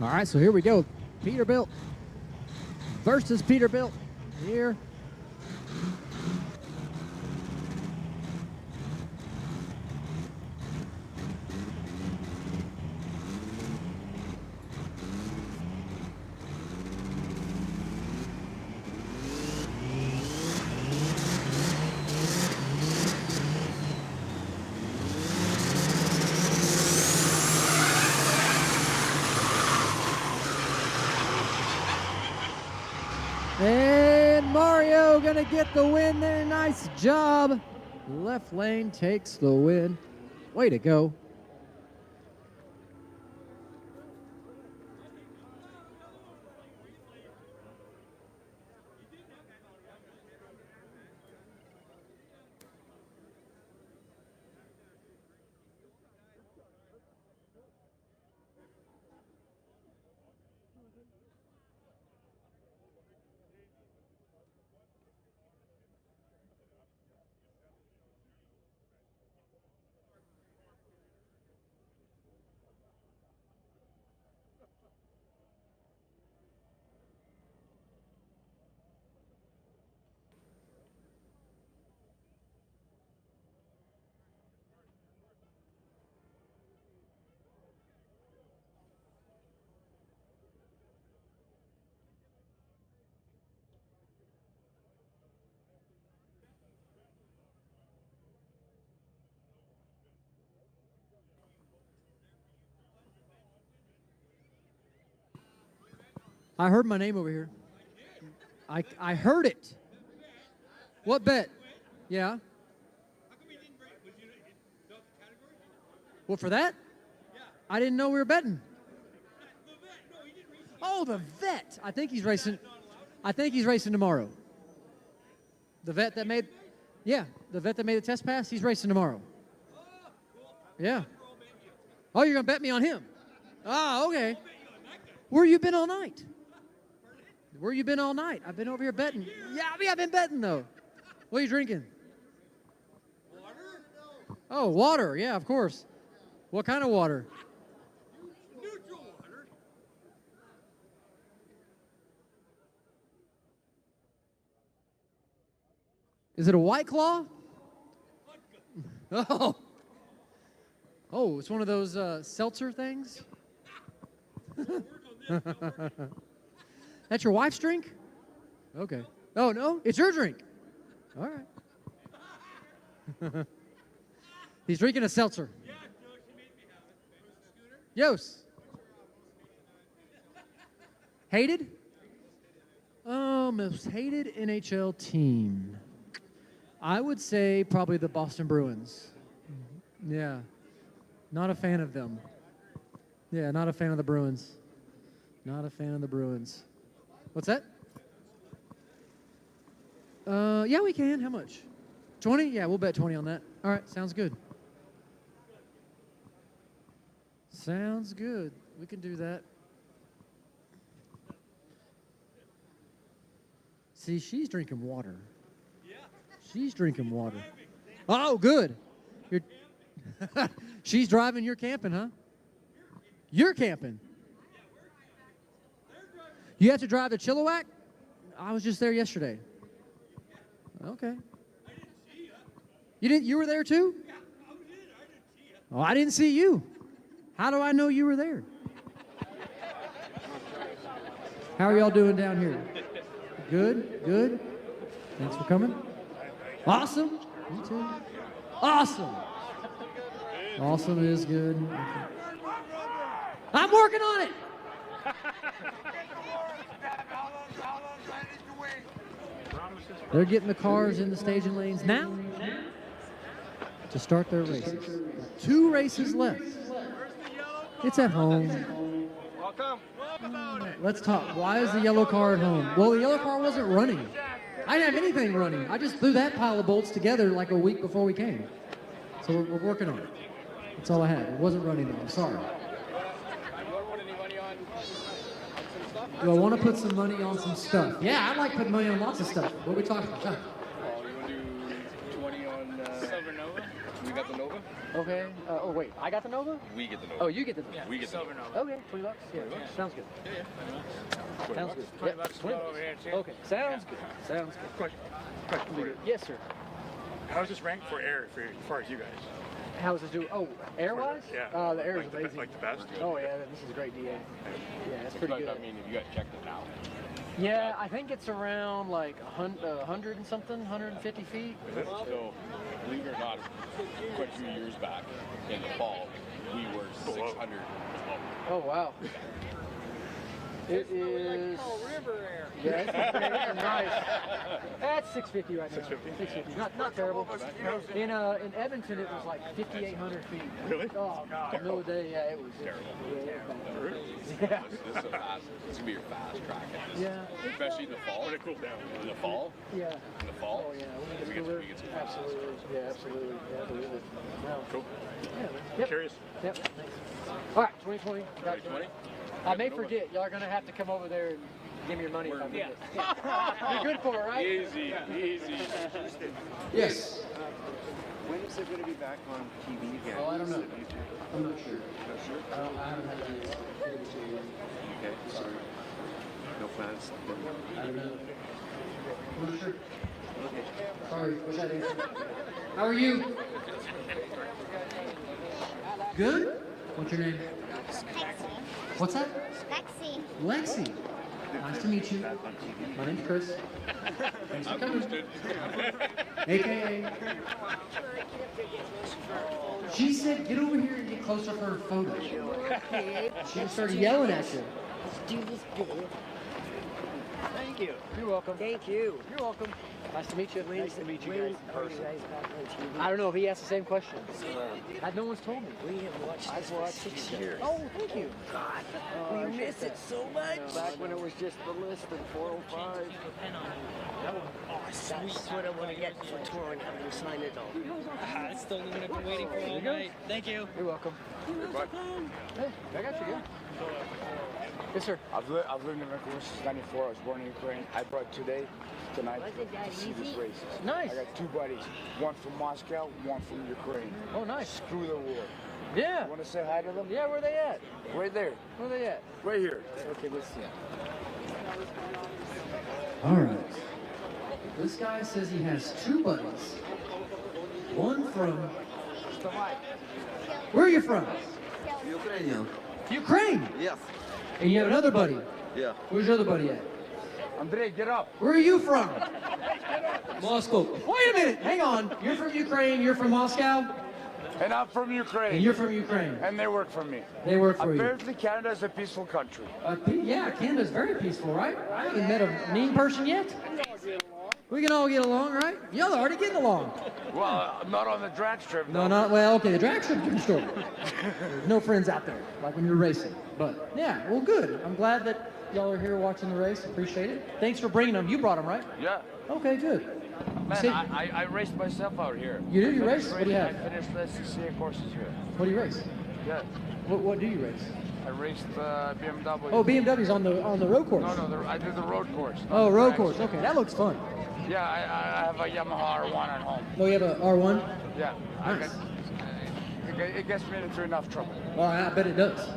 All right, so here we go. Peterbilt versus Peterbilt here. gonna get the win there. Nice job. Left lane takes the win. Way to go. I heard my name over here. I heard it. What bet? Yeah. What, for that? I didn't know we were betting. Oh, the vet. I think he's racing. I think he's racing tomorrow. The vet that made, yeah, the vet that made the test pass, he's racing tomorrow. Yeah. Oh, you're going to bet me on him? Ah, okay. Where you been all night? Where you been all night? I've been over here betting. Yeah, I've been betting, though. What are you drinking? Water? Oh, water. Yeah, of course. What kind of water? Neutral water. Is it a White Claw? Oh. Oh, it's one of those seltzer things? That's your wife's drink? Okay. Oh, no? It's your drink. All right. He's drinking a seltzer. Yos. Hated? Most hated NHL team. I would say probably the Boston Bruins. Yeah. Not a fan of them. Yeah, not a fan of the Bruins. Not a fan of the Bruins. What's that? Yeah, we can. How much? 20? Yeah, we'll bet 20 on that. All right, sounds good. Sounds good. We can do that. See, she's drinking water. She's drinking water. Oh, good. You're she's driving, you're camping, huh? You're camping. You have to drive to Chilliwack? I was just there yesterday. Okay. You didn't? You were there too? Oh, I didn't see you. How do I know you were there? How are y'all doing down here? Good, good. Thanks for coming. Awesome. Me too. Awesome. Awesome is good. I'm working on it. They're getting the cars in the staging lanes now to start their races. 2 races left. It's at home. Let's talk. Why is the yellow car at home? Well, the yellow car wasn't running. I didn't have anything running. I just threw that pile of bolts together like a week before we came. So we're working on it. That's all I had. It wasn't running though. I'm sorry. Do I want to put some money on some stuff? Yeah, I'd like to put money on lots of stuff. What are we talking about? Oh, you want to do 20 on Silver Nova? We got the Nova? Okay. Oh, wait. I got the Nova? We get the Nova. Oh, you get the Nova. Yeah, we get the Silver Nova. Okay, $20. Yeah, sounds good. Yeah. Sounds good. $20. Yeah, $20 over here, too. Okay, sounds good. Sounds good. Question for you. Yes, sir. How does this rank for air for as far as you guys? How does this do? Oh, air-wise? Yeah. The air is like amazing. like the best? Oh, yeah, this is a great DA. Yeah, it's pretty good. I mean, if you guys checked it out. Yeah, I think it's around like 100 and something, 150 feet. So, believe it or not, quite a few years back in the fall, we were 600. Oh, wow. It is. Yeah, it's nice. That's 650 right now. 650. Not terrible. In Edmonton, it was like 5,800 feet. Really? Oh God, no day. Yeah, it was terrible. Yeah. This is gonna be your fast track. Yeah. Especially in the fall. When it cooled down. In the fall. Yeah. In the fall. Oh yeah. We get some fast. Absolutely. Yeah, absolutely. Yeah, absolutely. Wow. Cool. Yeah. I'm Yep. curious. Yep. Thanks. All right, 2020. 2020. I may forget. Y'all are gonna have to come over there and give me your money if I forget. You're good for it, right? Easy. Yes. When is it going to be back on TV again? Oh, I don't know. I'm not sure. Not sure? I haven't had any. Okay, sorry. No plans? I don't know. I'm not sure. Okay. Sorry, was that answer? How are you? Good? What's your name? What's that? Lexi. Lexi. Nice to meet you. My name's Chris. Thanks for coming. AKA. She said, get over here and get closer for her photo. She started yelling at you. Let's do this good. Thank you. You're welcome. Thank you. You're welcome. Nice to meet you. Nice to meet you guys in Are person. you guys back on TV? I don't know. He asked the same question. No one's told me. We have watched this for 6 years. Oh, thank you. God, we miss it so much. Back when it was just the list and 405. That's what I want to get for tour and have them sign it all. That's the only one I've been waiting for all night. Thank you. You're welcome. Hey, I got you good. Yes, sir. I've lived in Vancouver since '94. I was born in Ukraine. I brought tonight to see this race. Nice. I got two buddies, one from Moscow, one from Ukraine. Oh, nice. Screw the war. Yeah. You want to say hi to them? Yeah, where they at? Right there. Where they at? Right here. Okay, let's see. All right. This guy says he has two buddies. One from... Where are you from? Ukrainian. Ukraine? Yes. And you have another buddy? Yeah. Where's your other buddy at? Andrei, get up. Where are you from? Moscow. Wait a minute. Hang on. You're from Ukraine. You're from Moscow? And I'm from Ukraine. And you're from Ukraine. And they work for me. They work for you. Apparently, Canada is a peaceful country. Yeah, Canada's very peaceful, right? I haven't met a mean person yet. We can all get along, right? Y'all are already getting along. Well, not on the drag strip. No, not well. Okay, the drag strip's a different story. There's no friends out there like when you're racing. But yeah, well, good. I'm glad that y'all are here watching the race. Appreciate it. Thanks for bringing them. You brought them, right? Yeah. Okay, good. Man, See- I raced myself out here. You do? You I race? finished What do you racing- have? I finished the CCA courses here. What do you race? Yeah. What do you race? I raced BMW. Oh, BMW's on the road course. No, I did the road course. Oh, road course. Okay, that looks fun. Yeah, I have a Yamaha R1 at home. Oh, you have a R1? Yeah. Nice. It gets me into enough trouble. Well, I bet it does.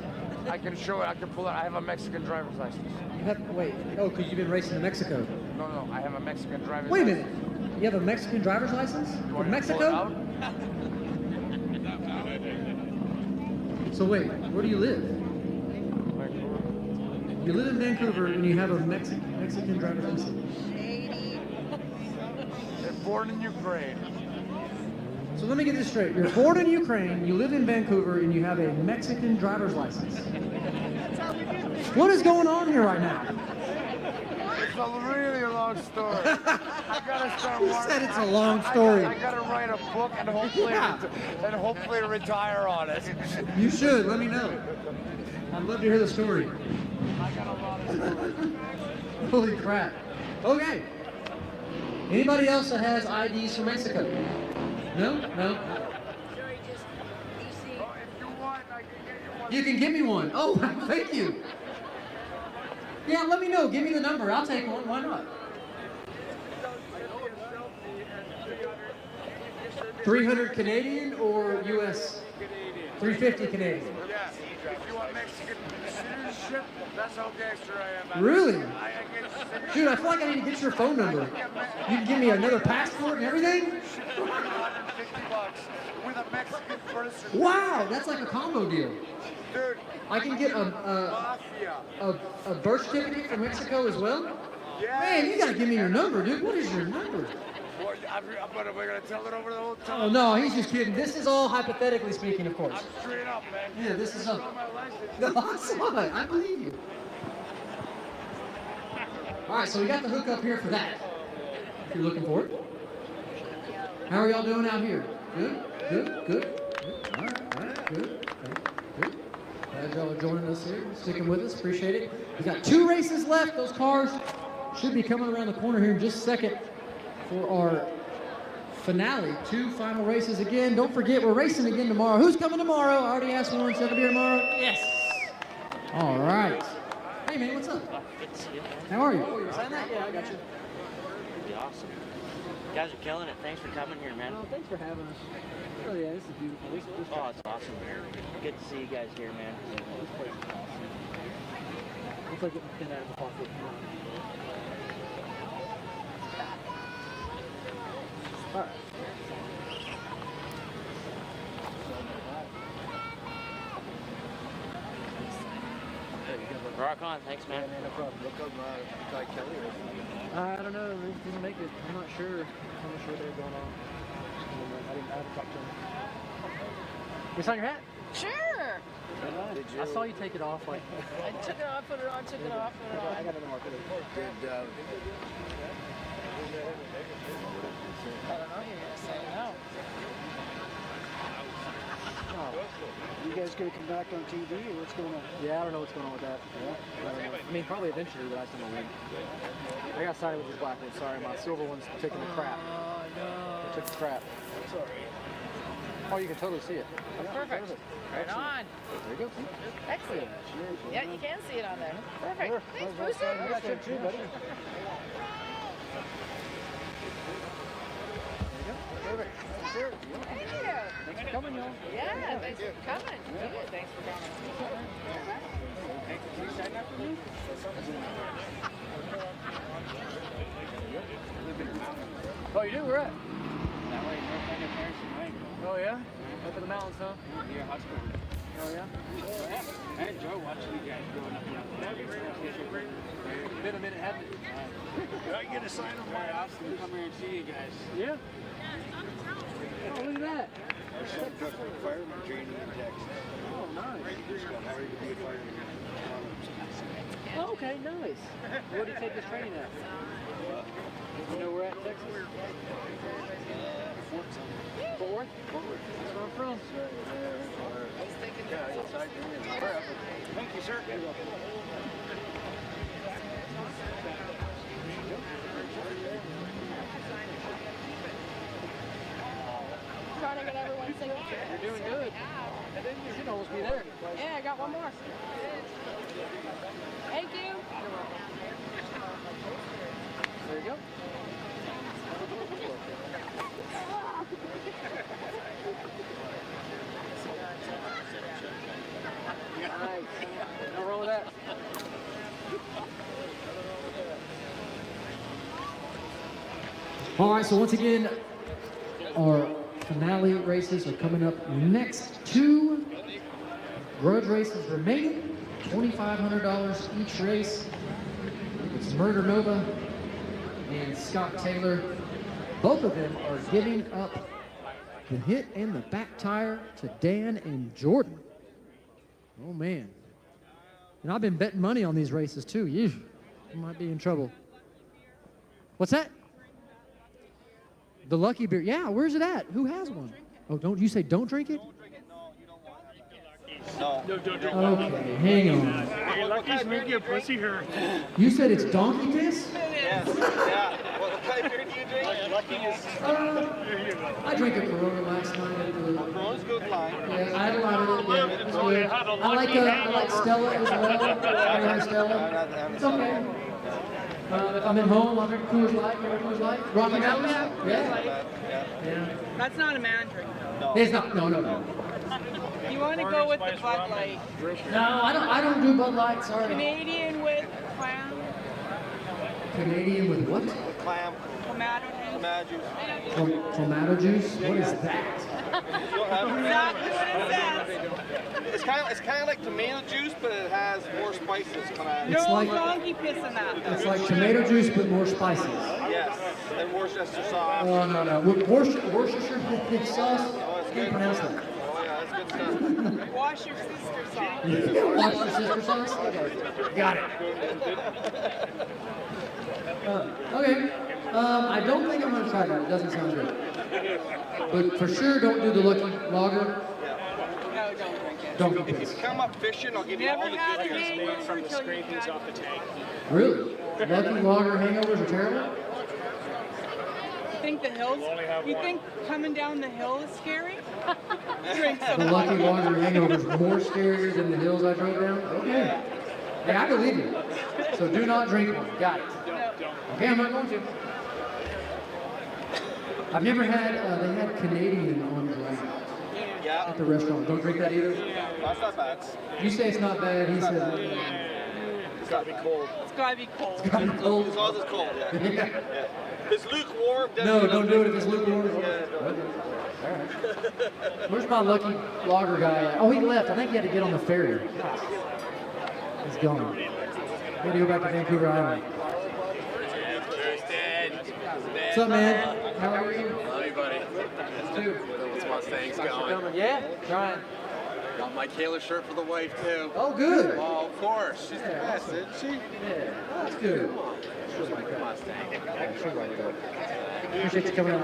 I can show it. I can pull it. I have a Mexican driver's license. You have wait. Oh, because you've been racing in Mexico. No, I have a Mexican driver's Wait a license. minute. You have a Mexican driver's license You from want me to pull it Mexico? out? So wait, where do you live? You live in Vancouver and you have a Mexican driver's license. They're born in Ukraine. So let me get this straight. You're born in Ukraine, you live in Vancouver, and you have a Mexican driver's license. What is going on here right now? It's a really long story. I gotta start. Who said it's a long story? I gotta write a book and hopefully retire on it. You should. Let me know. I'd love to hear the story. I got a lot of stories. Holy crap. Okay. Anybody else that has IDs from Mexico? No? No? You can give me one. Oh, thank you. Yeah, let me know. Give me the number. I'll take one. Why not? 300 Canadian or US? 350 Canadian. Yeah. If you want Mexican citizenship, that's how gangster I am. Really? I get citizenship. Dude, I feel like I need to get your phone number. You can give me another passport and everything? $150 with a Mexican person. Wow, that's like a combo deal. Dude, I can get mafia. a birth certificate from Mexico as well? Yeah. Man, you gotta give me your number, dude. What is your number? Well, we're gonna tell it over the whole time. Oh, no, he's just kidding. This is all hypothetically speaking, of course. I'm straight up, man. Yeah, this is Show all... my license. No, I saw it. I believe you. All right, so we got the hook up here for that. If you're looking for it. How are y'all doing out here? Good, good, good. All right, good, good. Glad y'all are joining us here, sticking with us. Appreciate it. We got 2 races left. Those cars should be coming around the corner here in just a second for our finale. 2 final races again. Don't forget, we're racing again tomorrow. Who's coming tomorrow? I already asked one. So be here tomorrow? Yes. All right. Hey, man, what's up? Good to see you. How are you? Oh, you were saying that? Yeah, I got you. Pretty awesome. You guys are killing it. Thanks for coming here, man. Oh, thanks for having us. Oh, yeah, this is beautiful. Oh, it's awesome here. Good to see you guys here, man. This place is awesome. Looks like getting pinned out of the pocket. All right. Rock on. Thanks, man. No problem. Look up Kelly. I don't know. They didn't make it. I'm not sure. I'm not sure they're going on. I haven't talked to them. You sign your hat? Sure. Did you? I saw you take it off. Like I took it off, put it on, took it off, put it on. I got another marker. Did I don't know. You're gonna say no. you guys gonna come back on TV or what's going on? Yeah, I don't know what's going on with that. I mean, probably eventually, but I still don't win. I got sided with this black one. Sorry, my silver one's taking the crap. Oh no. It took the crap. That's all right. Oh, you can totally see it. Perfect. Right on. There you go. See? Excellent. Yeah, you can see it on there. Perfect. Sure. Thanks, Booster. I got you too, buddy. Perfect. Sure. Thank you. Thanks for coming, y'all. Yeah, thanks for coming. Good. Thanks for coming. Oh, you do? Where at? Oh, yeah? Up in the mountains, huh? Yeah, hot spring. Oh, yeah? I enjoy watching you guys growing up here. It's been a minute, hasn't it? Did I get a sign on my house to come here and see you guys? Yeah. Oh, look at that. Our son took a fireman training in Texas. Oh, nice. He just got hired to be a fireman. Oh, okay, nice. Where did he take his training at? You know where at Texas? Fort Worth? That's where I'm from. Yeah, inside there. Thank you, sir. Trying to get everyone's signature. You're doing good. You should almost be there. Yeah, I got one more. Thank you. There you go. Nice. No wrong with that. All right, so once again, our finale races are coming up next. 2 Grudge races remaining. $2,500 each race. It's Murder Nova and Scott Taylor. Both of them are giving up the hit and the back tire to Dan and Jordan. Oh, man. And I've been betting money on these races, too. You might be in trouble. What's that? The Lucky Beer. Yeah, where's it at? Who has one? Oh, don't you say don't drink it? No, don't drink it. Okay, hang on. Hey, Lucky's make you a pussy hurt. You said it's donkey piss? Yes. Yeah. What kind of beer do you drink? Lucky is. I drank a Corona last night. Corona's good line. Yeah, I had a lot of it. Yeah, it's good. I like Stella as well. I like Stella. It's okay. If I'm at home, I'll drink Coors Light. You remember Coors Light? Rocky Mountains? Yeah. Yeah. That's not a man drink. No. It's not. No. You want to go with the Bud Light. No, I don't do Bud Light. Sorry. Canadian with clam. Canadian with what? Clam. Tomato juice. Tomato juice? What is that? Exactly what it says. It's kind of like tomato juice, but it has more spices. It's No like- donkey piss in that. It's like tomato juice but more spices. Yes, and Worcestershire sauce. Oh, no. Worcestershire sauce? Can't pronounce that. Oh yeah, that's good stuff. Wash your sister sauce. Wash your sister sauce? Okay. Got it. Okay. I don't think I'm going to try that. It doesn't sound good. But for sure, don't do the Lucky Lager. No, don't drink it. Don't If you come up fishing, I'll give you all the goodies from the scrapings off the tank. Really? Lucky Lager hangovers are terrible? You think the hills? You think coming down the hill is scary? Drink some. The Lucky Lager hangover is more scary than the hills I drove down? Okay. Hey, I believe you. So do not drink one. Got it. Okay, I'm not going to. I've never had, they had Canadian on draft at the restaurant. Don't drink that either? That's not bad. You say it's not bad, he says It's gotta be cold. It's gotta be cold. it's gotta be cold. As long as it's cold, yeah. Yeah. If it's lukewarm, No, don't do it if it's lukewarm. Yeah, Okay. All right. Where's my Lucky Lager guy at? Oh, he left. I think he had to get on the ferry. He's gone. Maybe go back to Vancouver Island. What's up, man? How are you? Love you, buddy. Dude. Those Mustangs going. Yeah? Trying. Got my Kayla shirt for the wife, too. Oh, good. Oh, of course. She's the best, isn't she? Yeah, that's good. She's like a Mustang. Appreciate you coming out.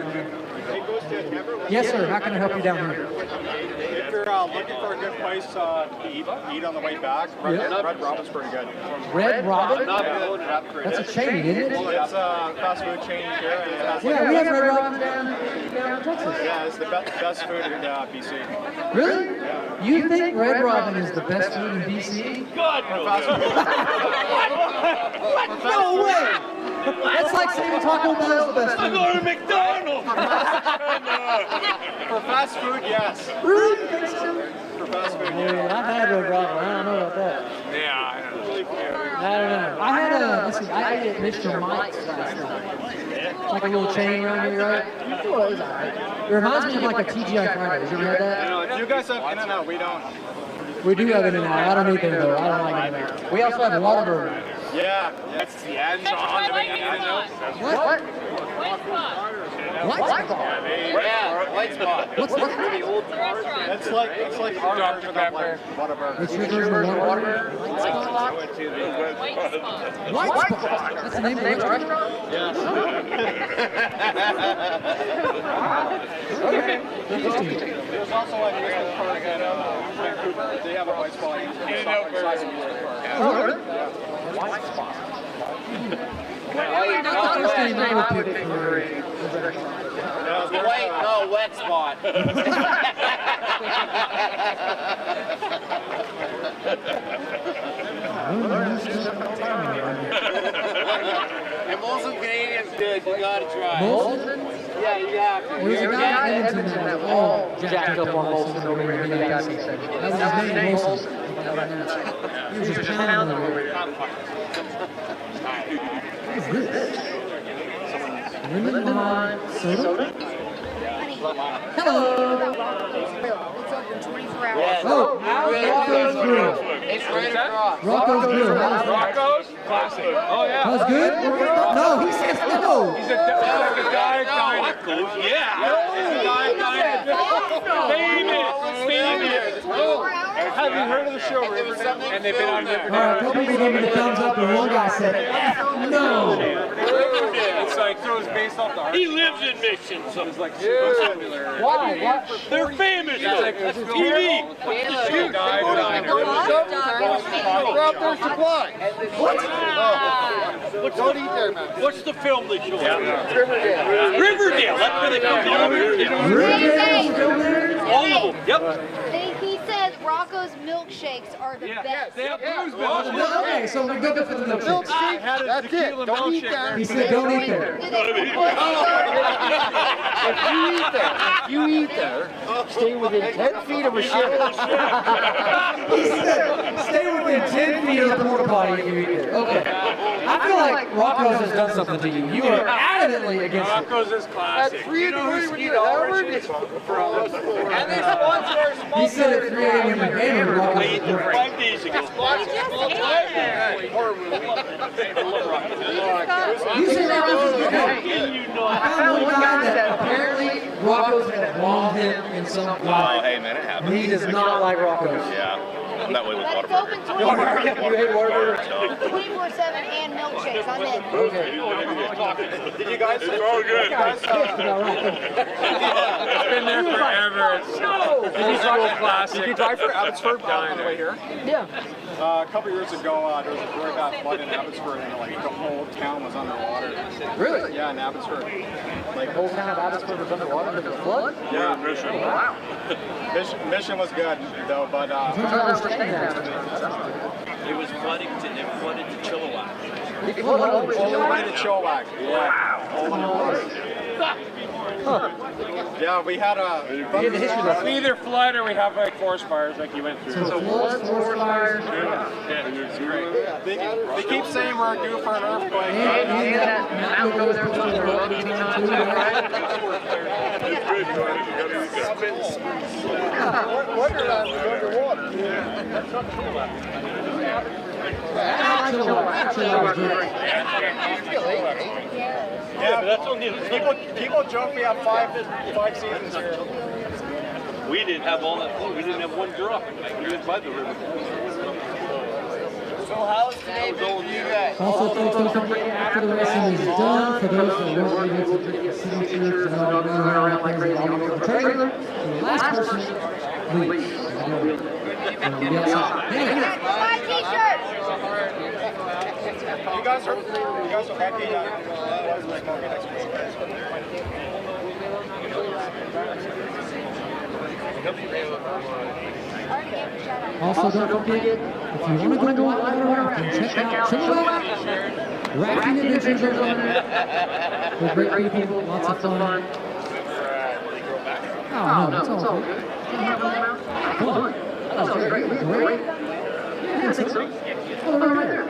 Yes, sir. How can I help you down here? If you're looking for a good place to eat on the way back, Red Robin's pretty good. Red Robin? Yeah. That's a chain, isn't it? It's a fast food chain here. And it has Yeah, we have Red Robin down in Texas. Yeah, it's the best food in BC. Really? You think Red Robin is the best food in BC? God, What? No way! That's like saying Taco Bell is the best food. I'm going to McDonald's! For fast food, yes. Really? You think so? For fast food, Man, I've had Red Robin. I don't know about that. Yeah, I know. I don't know. I had I ate at Mr. Mike's last night. It's like a little chain around here, right? Well, it was all right. It reminds me of like a TGI Fridays. You ever had that? You guys have In-N-Out, we don't. We do have In-N-Out. I don't eat them though. I don't like In-N-Out. We also have Whataburger. Yeah, that's the end. What? What? Yeah, White Spot. What's that? The old cars. It's like our version of like Whataburger. What's your version of Whataburger? White Spot. White Spot. That's the name of the restaurant? Okay. Interesting. There's also like Mission Park in Vancouver. They have a White Spot. Oh, really? White Spot. Not the first name I would pick for Wet Spot. And Molson Canadian's good. You gotta try. Molson? Yeah, you have to. There was a guy in Edmonton that was all jacked up on Molson over here in the Pepsi section. That was his name, Molson. He was just pounding over it. What is this? Lemon lime soda? Hello. It's open 24 hours. Oh, Rocco's Grill. It's right across. Rocco's Grill. How's that? Rocco's? Classic. Oh, yeah. How's good? No, he says no. He's a diet diner. Rocco's, yeah. It's a diet diner. Famous. Have you heard of the show Riverdale? And they've been on Riverdale. All right, a couple people gave me the thumbs up, and one guy said, no. It's like, so it's based off the art. He lives in Mission, so it's like super popular. Why? What? They're famous. That's TV. Shoot. Grab their supply. Don't eat there, man. What's the film they show? Riverdale. Riverdale. That's where they come from. Riverdale. All of them. Yep. He says Rocco's milkshakes are the best. They have blues Well, okay, so we're good for the milkshakes. That's it. Don't eat there. He said don't eat there. If you eat there, stay within 10 feet of a ship. He said stay within 10 feet of the porta potty if you eat there. Okay. I feel like Rocco's has done something to you. You are adamantly against it. Rocco's is classic. At 3 in the morning when you're average. And they sponsor our small. He said at 3 a.m. when you came here, Rocco's was perfect. 5 days ago. You say Rocco's is good. I found one guy that apparently Rocco's had wronged him in some way. Oh, hey man, it happens. He does not like Rocco's. Yeah. I'm that way with But it's Whataburger. open You hate Whataburger? 24/7 and milkshakes. I'm in. Did you guys? It's all good. It's been there forever. It's old school classic. Did you drive for Abbotsford on the way here? Yeah. A couple years ago, there was a really bad flood in Abbotsford, and like the whole town was underwater. Really? Yeah, in Abbotsford. Like The whole town of Abbotsford was underwater because of the flood? Yeah. Mission. Wow. Mission was good though, but I don't understand that. It was flooding to Chilliwack. It flooded all the way to all the way to Chilliwack. Chilliwack. Yeah. All underwater. Yeah, we had a. We either flood or we have like forest fires like you went through. So floods, forest fires. They keep saying we're due for an earthquake. And that mountain over there was the road. Wonder that was underwater. Yeah, but that's only people joke we have five seasons here. We didn't have all that. We didn't have one drop. We lived by the river. So how's today been for you guys? Also, folks, don't forget after the racing is done, for those that weren't able to get signatures and all running around like crazy on the trailer, the last person leaves. Be outside. My t-shirt. You guys are happy. Also, don't forget, if you want to go out on a rafting, check out Chilliwack. Rafting adventures are fun. They're great people, lots of fun. Oh, no, it's all good. Fun. Oh, great. Great. Yeah, I think so. Oh, they're right there.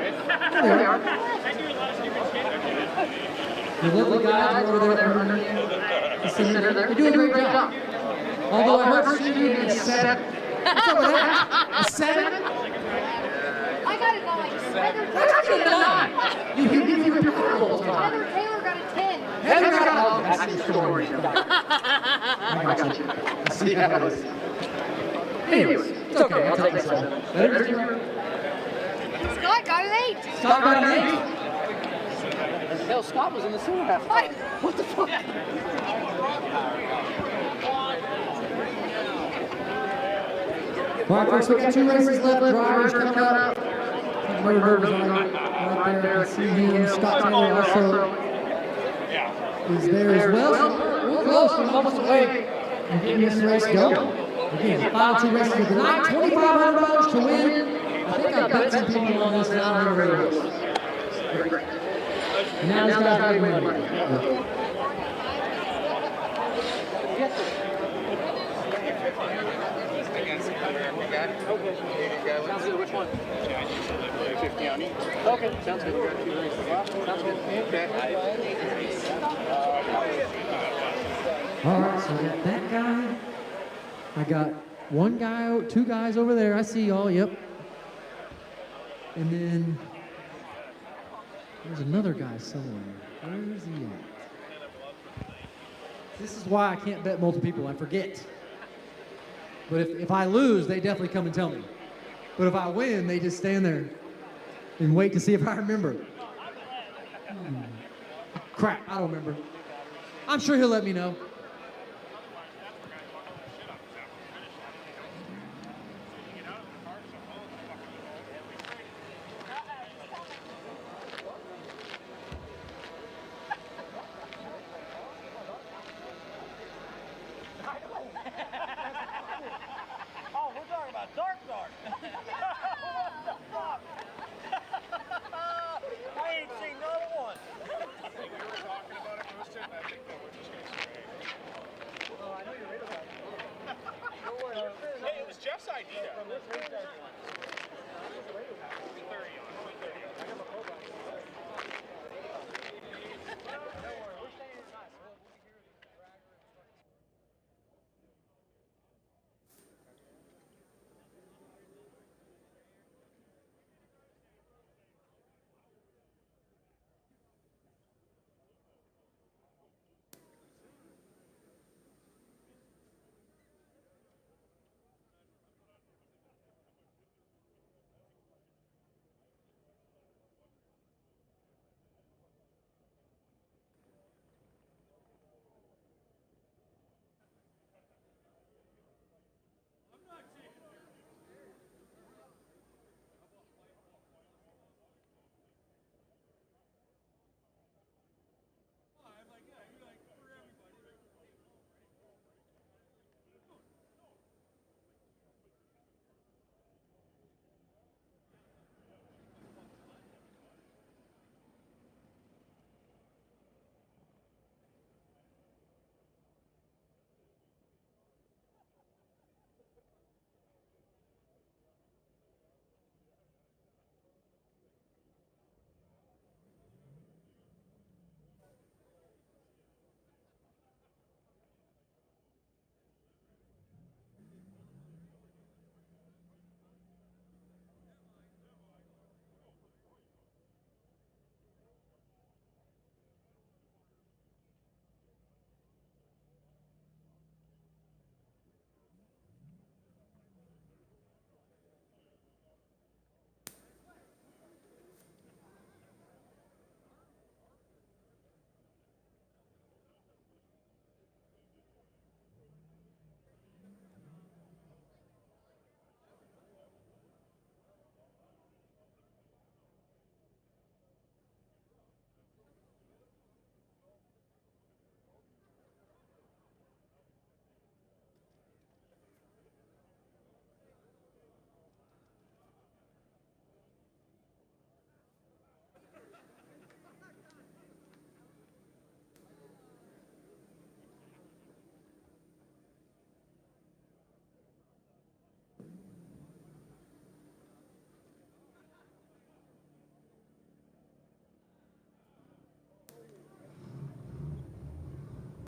There they are. The lovely guys are over there underneath the center there. They're doing a great job. Although I heard Stevie being 7. What's up with that? A 7? I got a 9. You give me your all the time. Heather Taylor got a 10. Heather got a That's your story. I got you. I see how it is. Anyways, it's okay. I'll take a 7. Better than 0. Scott got an 8. Scott got an 8. Hell, Scott was in the sewer half the time. What the fuck? All right, folks, we got 2 races left. Drivers coming up. Murder's right there. I can see him. Scott Taylor also is there as well. So we're close. We're almost away. And getting this race going. Again, the final 2 races of the night. $2,500 to win. I think I bet some people on this now on the radio. And now these guys are making money. Sounds good. Which one? 50 on each. Okay, sounds good. Sounds good. Okay. All right, so I got that guy. I got 1 guy, 2 guys over there. I see y'all, yep. And then there's another guy somewhere. Where is he at? This is why I can't bet multiple people. I forget. But if I lose, they definitely come and tell me. But if I win, they just stand there and wait to see if I remember. Crap, I don't remember. I'm sure he'll let me know. Oh, we're talking about dark. What the fuck? I ain't seen no one. We were talking about it, Christian, and I think that we're just going to stray. Oh, I know you're right about it. Hey, it was Jeff's idea.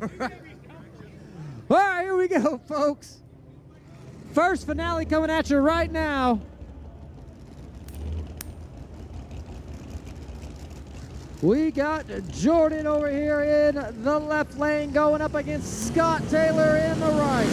All right, here we go, folks. First finale coming at you right now. We got Jordan over here in the left lane going up against Scott Taylor in the right.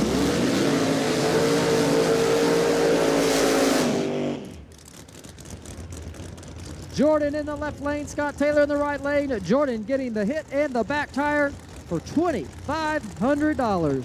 Jordan in the left lane, Scott Taylor in the right lane. Jordan getting the hit and the back tire for $2,500.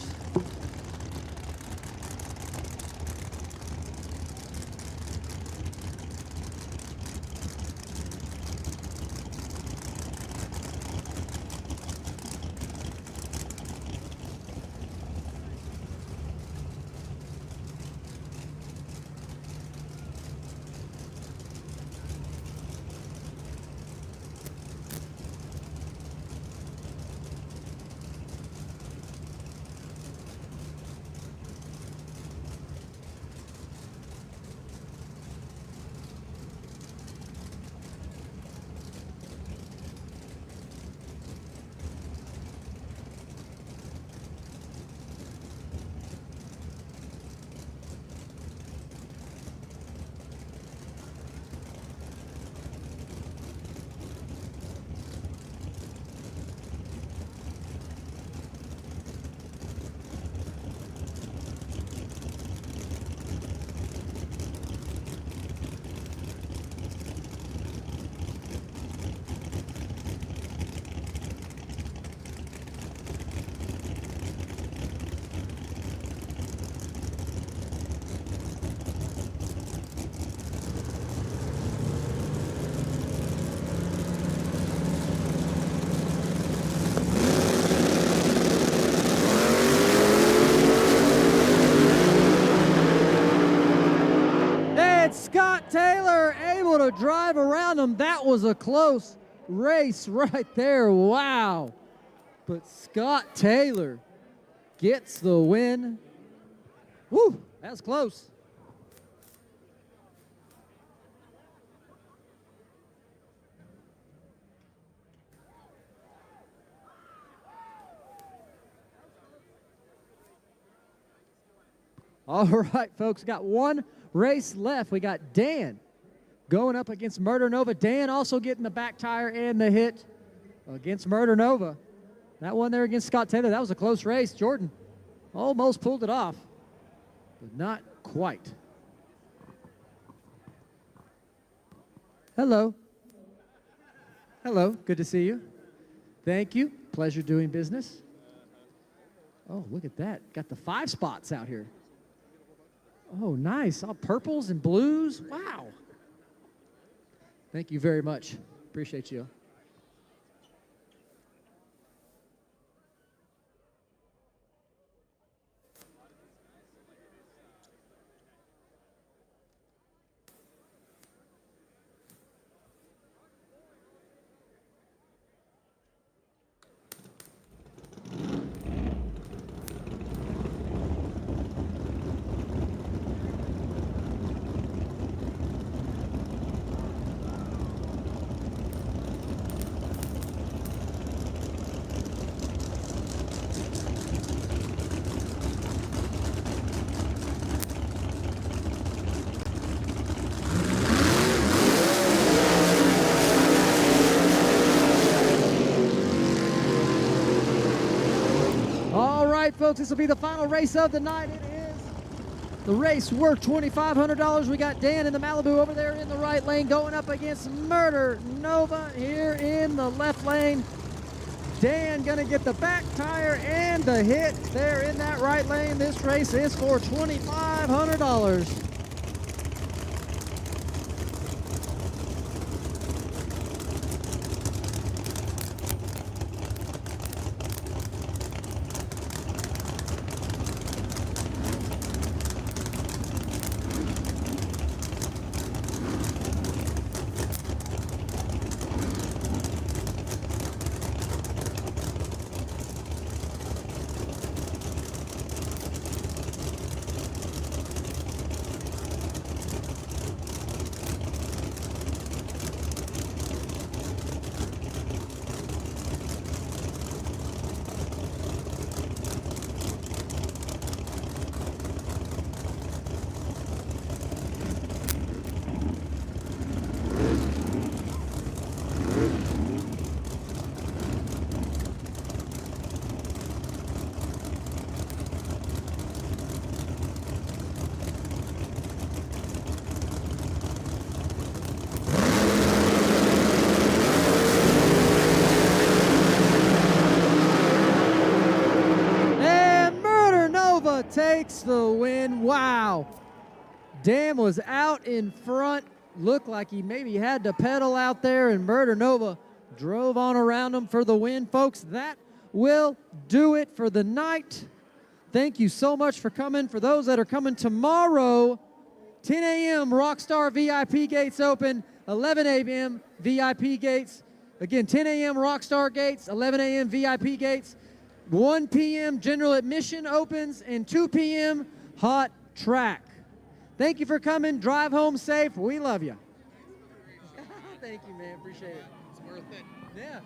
Scott Taylor able to drive around him. That was a close race right there. Wow. But Scott Taylor gets the win. Woo, that was close. All right, folks, got one race left. We got Dan going up against Murder Nova. Dan also getting the back tire and the hit against Murder Nova. That one there against Scott Taylor, that was a close race. Jordan almost pulled it off, but not quite. Hello. Hello, good to see you. Thank you, pleasure doing business. Oh, look at that. Got the 5 spots out here. Oh, nice. All purples and blues. Wow. Thank you very much. Appreciate you. Folks, this will be the final race of the night. It is the race worth $2,500. We got Dan in the Malibu over there in the right lane going up against Murder Nova here in the left lane. Dan gonna get the back tire and the hit there in that right lane. This race is for $2,500. takes the win. Wow. Dan was out in front. Looked like he maybe had to pedal out there, and Murder Nova drove on around him for the win. Folks, that will do it for the night. Thank you so much for coming. For those that are coming tomorrow, 10 a.m. Rockstar VIP gates open, 11 a.m. VIP gates. Again, 10 a.m. Rockstar gates, 11 a.m. VIP gates. 1 p.m. general admission opens, and 2 p.m. hot track. Thank you for coming. Drive home safe. We love you. Thank you, man. Appreciate it. It's worth it. Yeah.